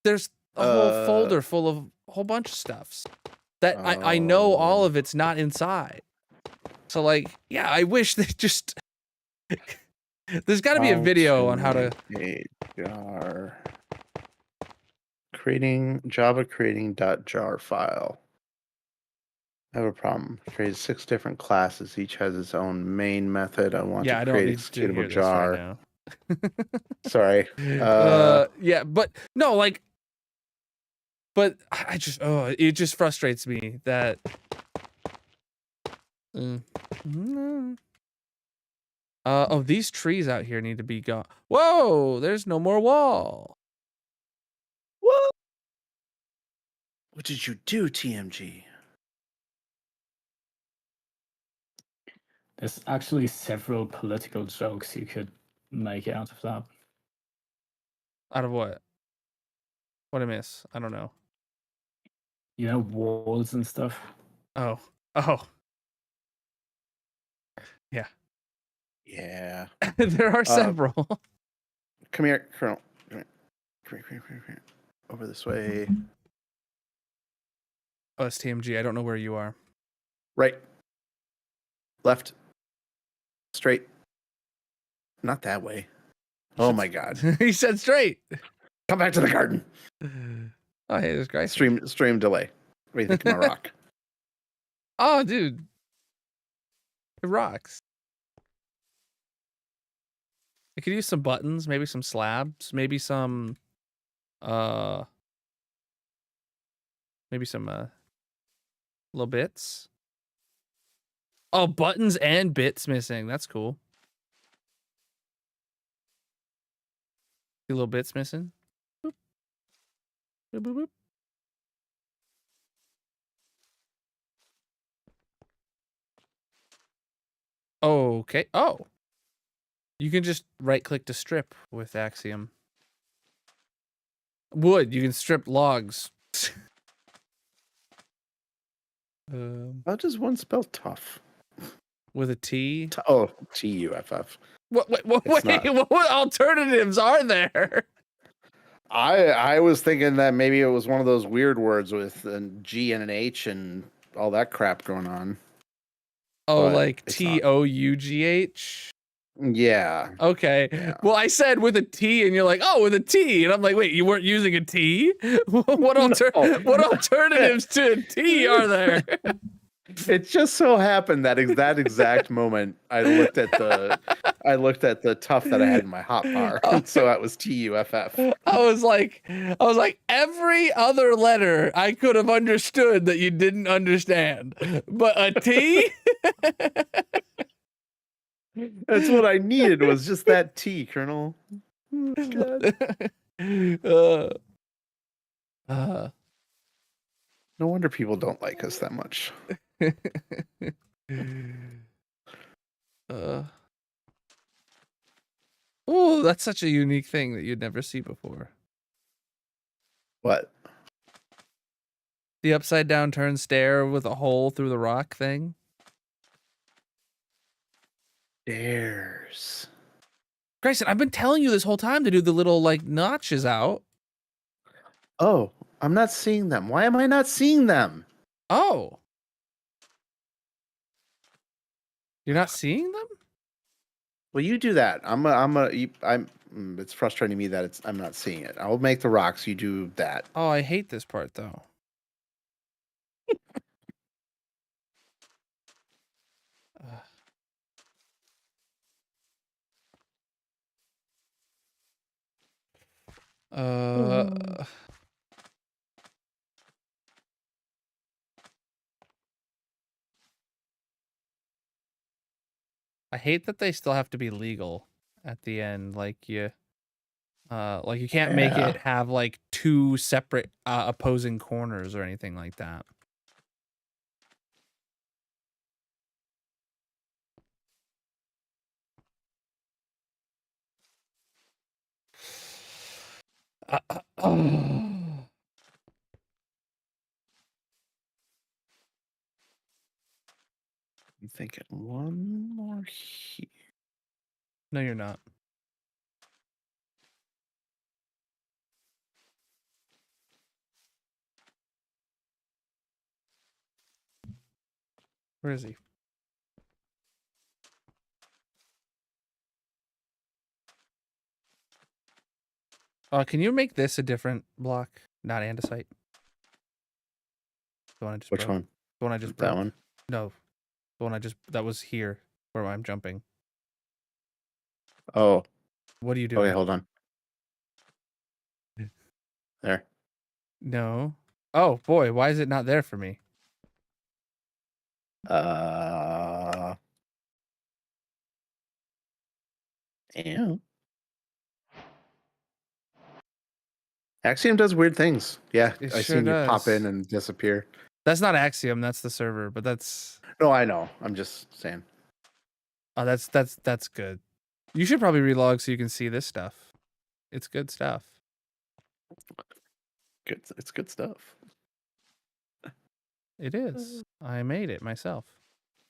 There's a whole folder full of a whole bunch of stuffs that I know all of it's not inside. So like, yeah, I wish they just. There's got to be a video on how to. jar. Creating .jar file. I have a problem. Created 6 different classes. Each has its own main method. I want Yeah, to I don't create need to hear executable this jar. right now. Sorry. Yeah, but no, like, but I just, it just frustrates me that. Oh, these trees out here need to be gone. Whoa, there's no more wall. What? What did you do, TMG? There's actually several political jokes you could make out of that. Out of what? What I miss? I don't know. You know, walls and stuff. Oh. Yeah. Yeah. There are several. Come here, Colonel. Come here. Over this way. Oh, it's TMG. I don't know where you are. Right. Left. Straight. Not that way. Oh my God. He said straight. Come back to the garden. Oh, hey, there's Grace. Stream delay. What do you think of my rock? Oh, dude. It rocks. I could use some buttons, maybe some slabs, maybe some little bits. Oh, buttons and bits missing. That's cool. A little bits missing. Boop. Boop, boop, boop. Okay. Oh. You can just right click to strip with Axiom. Wood, you can strip logs. How does one spell tough? With a T. Oh, TUFF. Wait, not. what alternatives are there? I was thinking that maybe it was one of those weird words with a G and an H and all that crap going on. Oh, But like it's not. TOUGH? Yeah. Okay. Yeah. Well, I said with a T, and you're like, oh, with a T, and I'm like, wait, you weren't using a T? What alternatives to a T are there? It just so happened that that exact moment I looked at the tough that I had in my hot bar. So that was TUFF. I was like, every other letter I could have understood that you didn't understand, but a T. That's what I needed was just that T, Colonel. God. No wonder people don't like us that much. Oh, that's such a unique thing that you'd never see before. What? The upside down turn stair with a hole through the rock thing. Stairs. Grayson, I've been telling you this whole time to do the little like notches out. Oh, I'm not seeing them. Why am I not seeing them? Oh. You're not seeing them? Well, you do that. It's frustrating me that I'm not seeing it. I'll make the rocks. You do that. Oh, I hate this part though. I hate that they still have to be legal at the end. Like you can't make Yeah. it have like two separate opposing corners or anything like that. Oh. I'm thinking one more here. No, you're not. Where is he? Can you make this a different block, not andesite? The one I just Which broke. one? The one I just That broke. one? No, the one that was here where I'm jumping. Oh, What are you doing? okay, hold on. There. No. Oh boy, why is it not there for me? Yeah. Axiom does weird things. Yeah, It I sure seen you pop does. in and disappear. That's not Axiom, that's the server, but that's No, I know. I'm just saying. that's good. You should probably relog so you can see this stuff. It's good stuff. Good. It's good stuff. It is. I made it myself.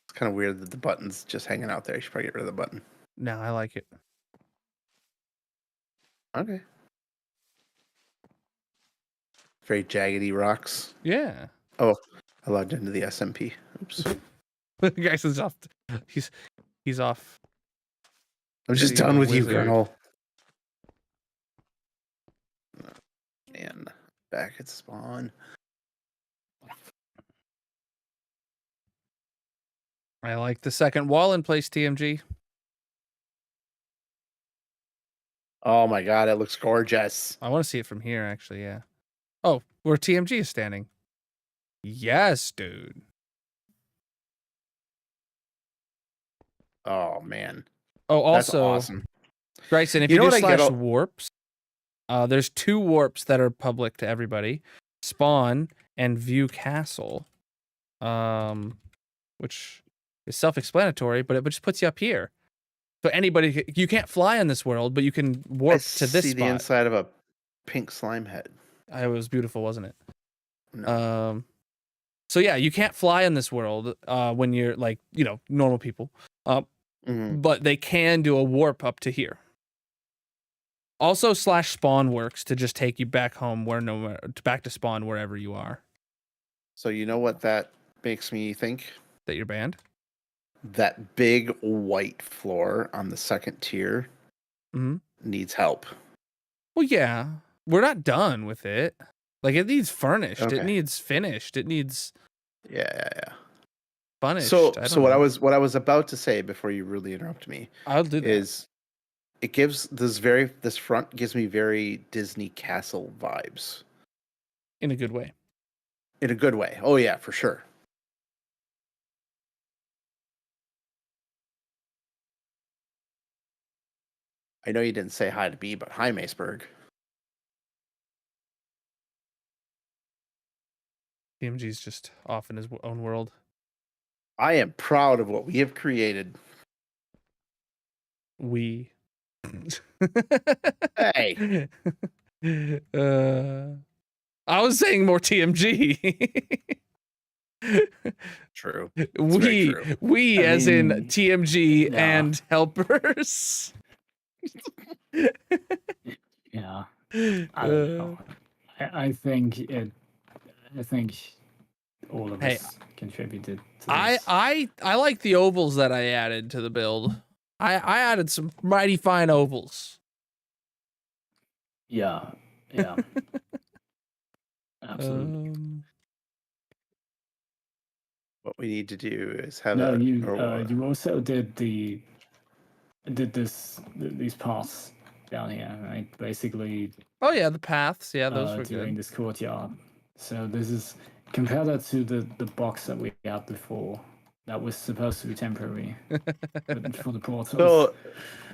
It's kind of weird that the button's just hanging out there. You should probably get rid of the button. No, I like it. Okay. Very jaggedy rocks. Yeah. Oh, I logged into the SMP. Oops. The guy's off. He's off. I'm just Being a done with you, wizard. Colonel. And back at spawn. I like the second wall in place, TMG. Oh my god, it looks gorgeous. I want to see it from here, actually, yeah. Oh, where TMG is standing. Yes, dude. Oh man. Oh, That's also, awesome. Bryson, if You you, know do what I get slash al- warps, there's 2 warps that are public to everybody. Spawn and View Castle. Which is self-explanatory, but it just puts you up here. So anybody, you can't fly in this world, but you can warp to this see the spot. inside of a pink slime head. It was beautiful, wasn't it? No. So yeah, you can't fly in this world when you're like, normal people. Mhm. But they can do a warp up to here. Also, slash spawn works to just take you back home back to spawn wherever you are. So you know what that makes me think? That you're banned. That big white floor on the second tier Mhm. needs help. Well, yeah, we're not done with it. Like it needs furnished. It Okay. needs finished. It needs Yeah. punished. So I don't so what I know. was about to say before you really interrupt me I'll do that. is it gives this front gives me very Disney castle vibes. In a good way. In a good way. Oh yeah, for sure. I know you didn't say hi to me, but hi Maceberg. TMG's just off in his own world. I am proud of what we have created. We. Hey. I was saying more TMG. True. We, true. we, I as in mean, TMG yeah. and helpers. Yeah. I don't know. I think all of Hey, us contributed to I this. like the ovals that I added to the build. I added some mighty fine ovals. Yeah. Absolutely. What we need to do is have No, a you also did these paths down here, right? Basically Oh yeah, the paths. Yeah, those were during good. this courtyard. So this is compare that to the box that we had before. That was supposed to be temporary for the portals.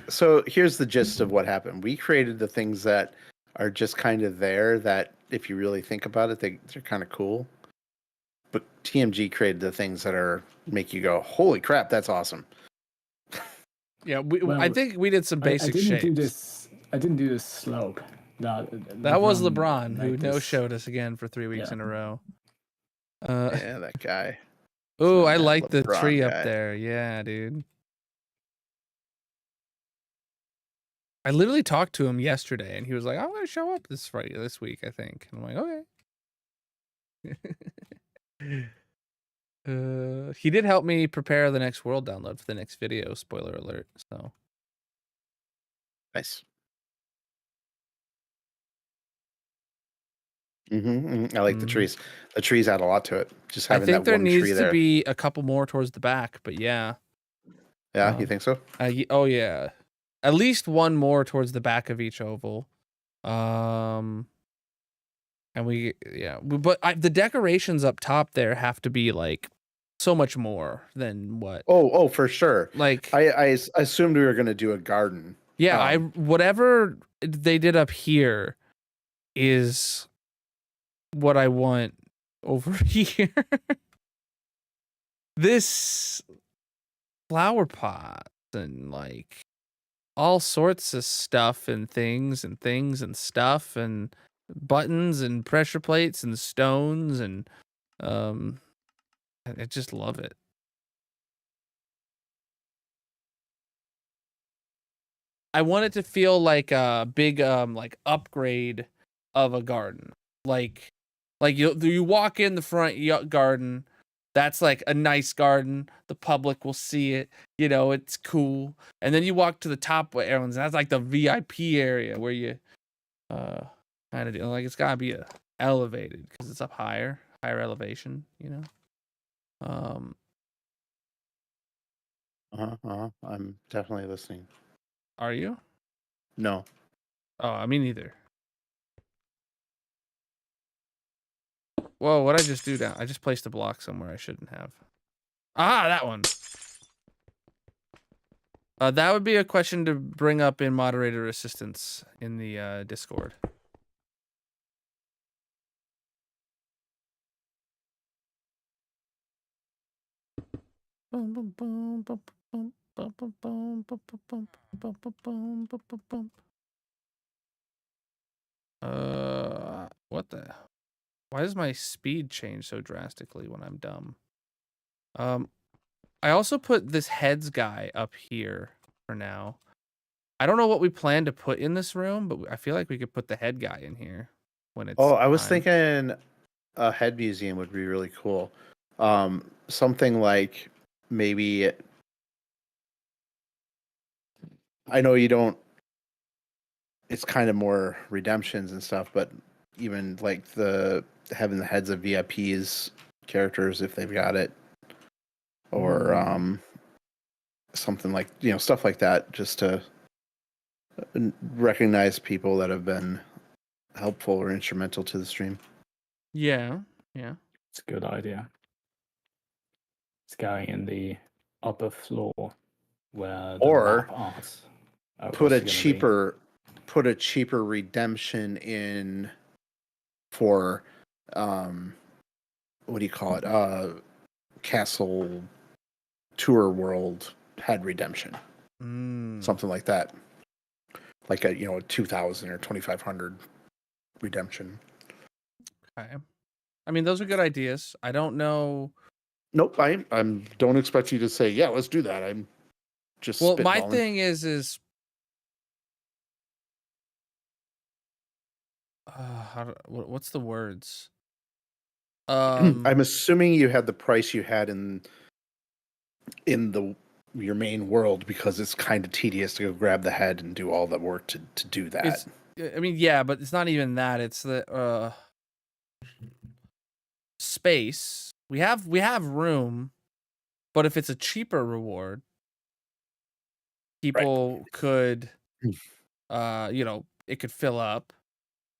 So here's the gist of what happened. We created the things that are just kind of there. That if you really think about it, they're kind of cool. But TMG created the things that are make you go, "Holy crap, that's awesome!" Yeah, I Well, think we did some I basic didn't do shapes. this. I didn't do this slope. That was LeBron who made this. no-showed us again for 3 weeks Yeah. in a row. Yeah, that guy. Oh, I that like the LeBron tree guy. up there. Yeah, dude. I literally talked to him yesterday, and he was like, "I'm gonna show up this Friday, this week, I think." And I'm like, "Okay." He did help me prepare the next world download for the next video. Spoiler alert. So Nice. I like the Mhm. trees. The trees add a lot to it. Just I having think that there one tree needs to there. be a couple more towards the back, but yeah. Yeah, you think so? Oh yeah, at least one more towards the back of each oval. And the decorations up top there have to be like so much more than what. Oh, for sure. Like I assumed we were going to do a garden. yeah, whatever they did up here is what I want over here. This flower pot and like all sorts of stuff and things and stuff and buttons and pressure plates and stones and I just love it. I want it to feel like a big like upgrade of a garden. Like you walk in the front garden, that's like a nice garden. The public will see it, it's cool. And then you walk to the top where everyone's, that's like the VIP area where you kind of do like it's gotta be elevated because it's up higher elevation. I'm definitely listening. Are you? No. Oh, me neither. Whoa, what'd I just do down? I just placed a block somewhere I shouldn't have. Ah, that one. That would be a question to bring up in moderator assistance in the Discord. What the? Why does my speed change so drastically when I'm dumb? I also put this heads guy up here for now. I don't know what we plan to put in this room, but I feel like we could put the head guy in here when it's Oh, I was time. thinking a head museum would be really cool. Something like maybe I know you don't. It's kind of more redemptions and stuff, but even like having the heads of VIPs characters if they've got it, or something like stuff like that, just to recognize people that have been helpful or instrumental to the stream. Yeah. It's a good idea. It's going in the upper floor where the Or map art put was a gonna be. cheaper redemption in for what do you call it? Castle Tour World head redemption. Something like that. Like a 2,000 or 2,500 redemption. Okay. I mean, those are good ideas. I don't know. Nope, I don't expect you to say, yeah, let's do that. I'm just My spitballing. thing is what's the words? I'm assuming you had the price you had in your main world because it's kind of tedious to go grab the head and do all the work to do that. I mean, yeah, but it's not even that. It's the space. We have room, but if it's a cheaper reward, people could it could fill up.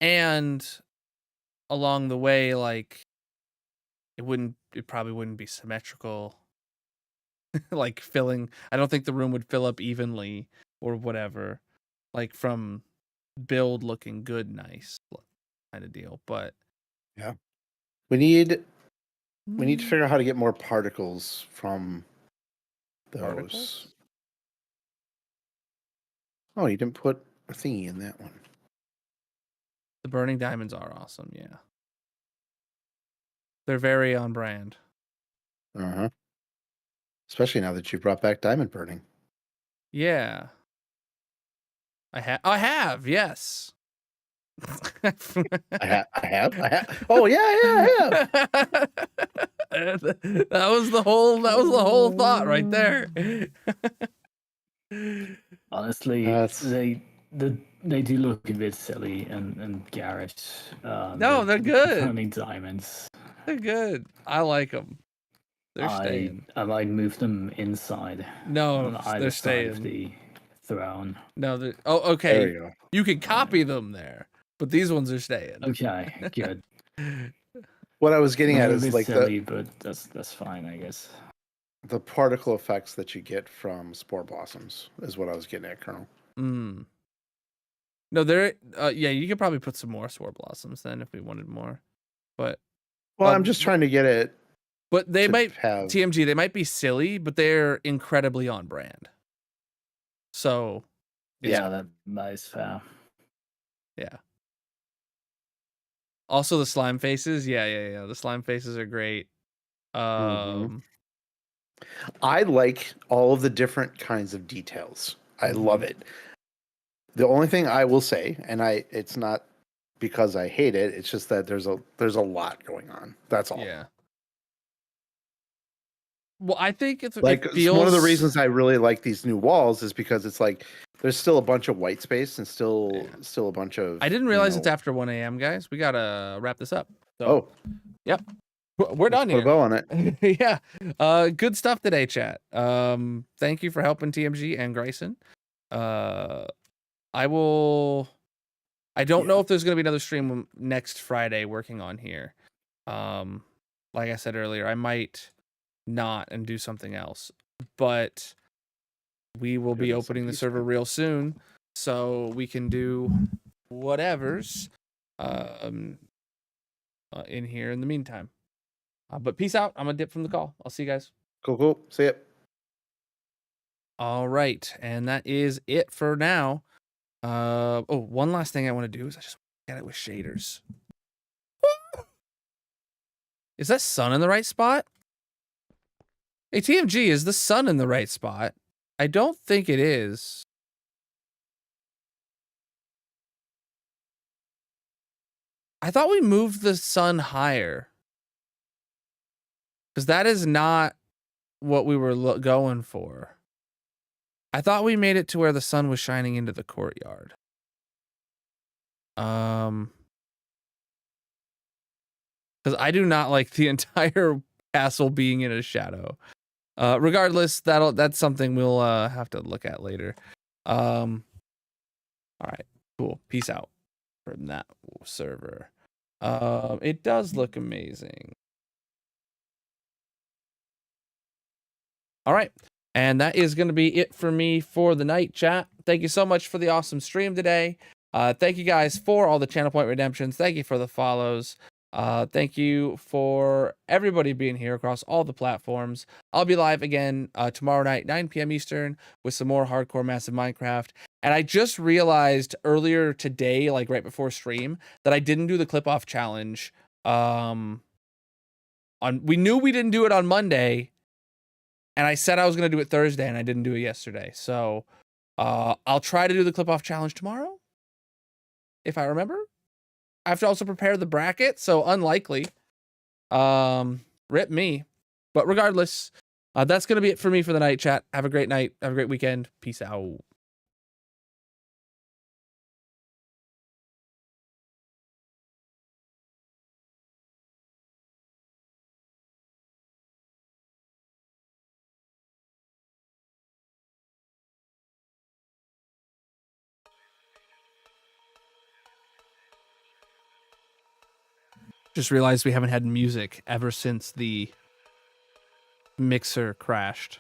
And along the way, like it probably wouldn't be symmetrical. Like filling, I don't think the room would fill up evenly or whatever. Like from build looking good, nice kind of deal. But Yeah. We need to figure out how to get more particles from those. Particles? Oh, you didn't put a thingy in that one. The burning diamonds are awesome, yeah. They're very on brand. Uh-huh. Especially now that you brought back diamond burning. Yeah. I have, yes. I have. Oh yeah, I have. That was the whole thought right there. Honestly, That's- they do look a bit silly and garish. No, they're good. Burning diamonds. They're good. I like them. They're staying. I might move them inside. No, on either they're side of staying. the throne. No, oh, There okay. you go. You can copy them there, but these ones are staying. Okay, good. What I was getting at They're a is bit like silly, but that's fine, I guess. the particle effects that you get from spore blossoms is what I was getting at, Colonel. Mm. No, there. Yeah, you could probably put some more sword blossoms then if we wanted more, but Well, I'm just trying to get it. but they to might have- TMG. They might be silly, but they're incredibly on brand. So Yeah, that is fair. yeah. Also the slime faces, yeah. The slime faces are great. I like all of the different kinds of details. I love it. The only thing I will say, and it's not because I hate it, it's just that there's a lot going on. That's all. Yeah. Well, I think it It's one of the reasons I really like these new walls is because it's like there's still a bunch of white space and still a bunch of. I didn't realize it's after 1 a.m., guys. We gotta wrap this up. So, yep, we're done Put a here. bow on it. Yeah. Good stuff today, chat. Thank you for helping TMG and Grayson. I don't know if there's gonna be another stream next Friday working on here. Like I said earlier, I might not and do something else, but we will be opening the server real soon, so we can do whatever's in here in the meantime. But peace out. I'm gonna dip from the call. I'll see you guys. Cool. See it. All right, and that is it for now. One last thing I want to do is I just get it with shaders. Is that sun in the right spot? Hey, TMG, is the sun in the right spot? I don't think it is. I thought we moved the sun higher. Because that is not what we were going for. I thought we made it to where the sun was shining into the courtyard. Because I do not like the entire castle being in a shadow. Regardless, that's something we'll have to look at later. All right, cool. Peace out from that server. It does look amazing. All right, and that is going to be it for me for the night, chat. Thank you so much for the awesome stream today. Thank you guys for all the channel point redemptions. Thank you for the follows. Thank you for everybody being here across all the platforms. I'll be live again tomorrow night, 9 p.m. Eastern, with some more hardcore massive Minecraft. And I just realized earlier today, like right before stream, that I didn't do the clip off challenge. We knew we didn't do it on Monday, and I said I was gonna do it Thursday, and I didn't do it yesterday. So I'll try to do the clip off challenge tomorrow, if I remember. I have to also prepare the bracket, so unlikely. Rip me. But regardless, that's going to be it for me for the night, chat. Have a great night. Have a great weekend. Peace out. Just realized we haven't had music ever since the mixer crashed.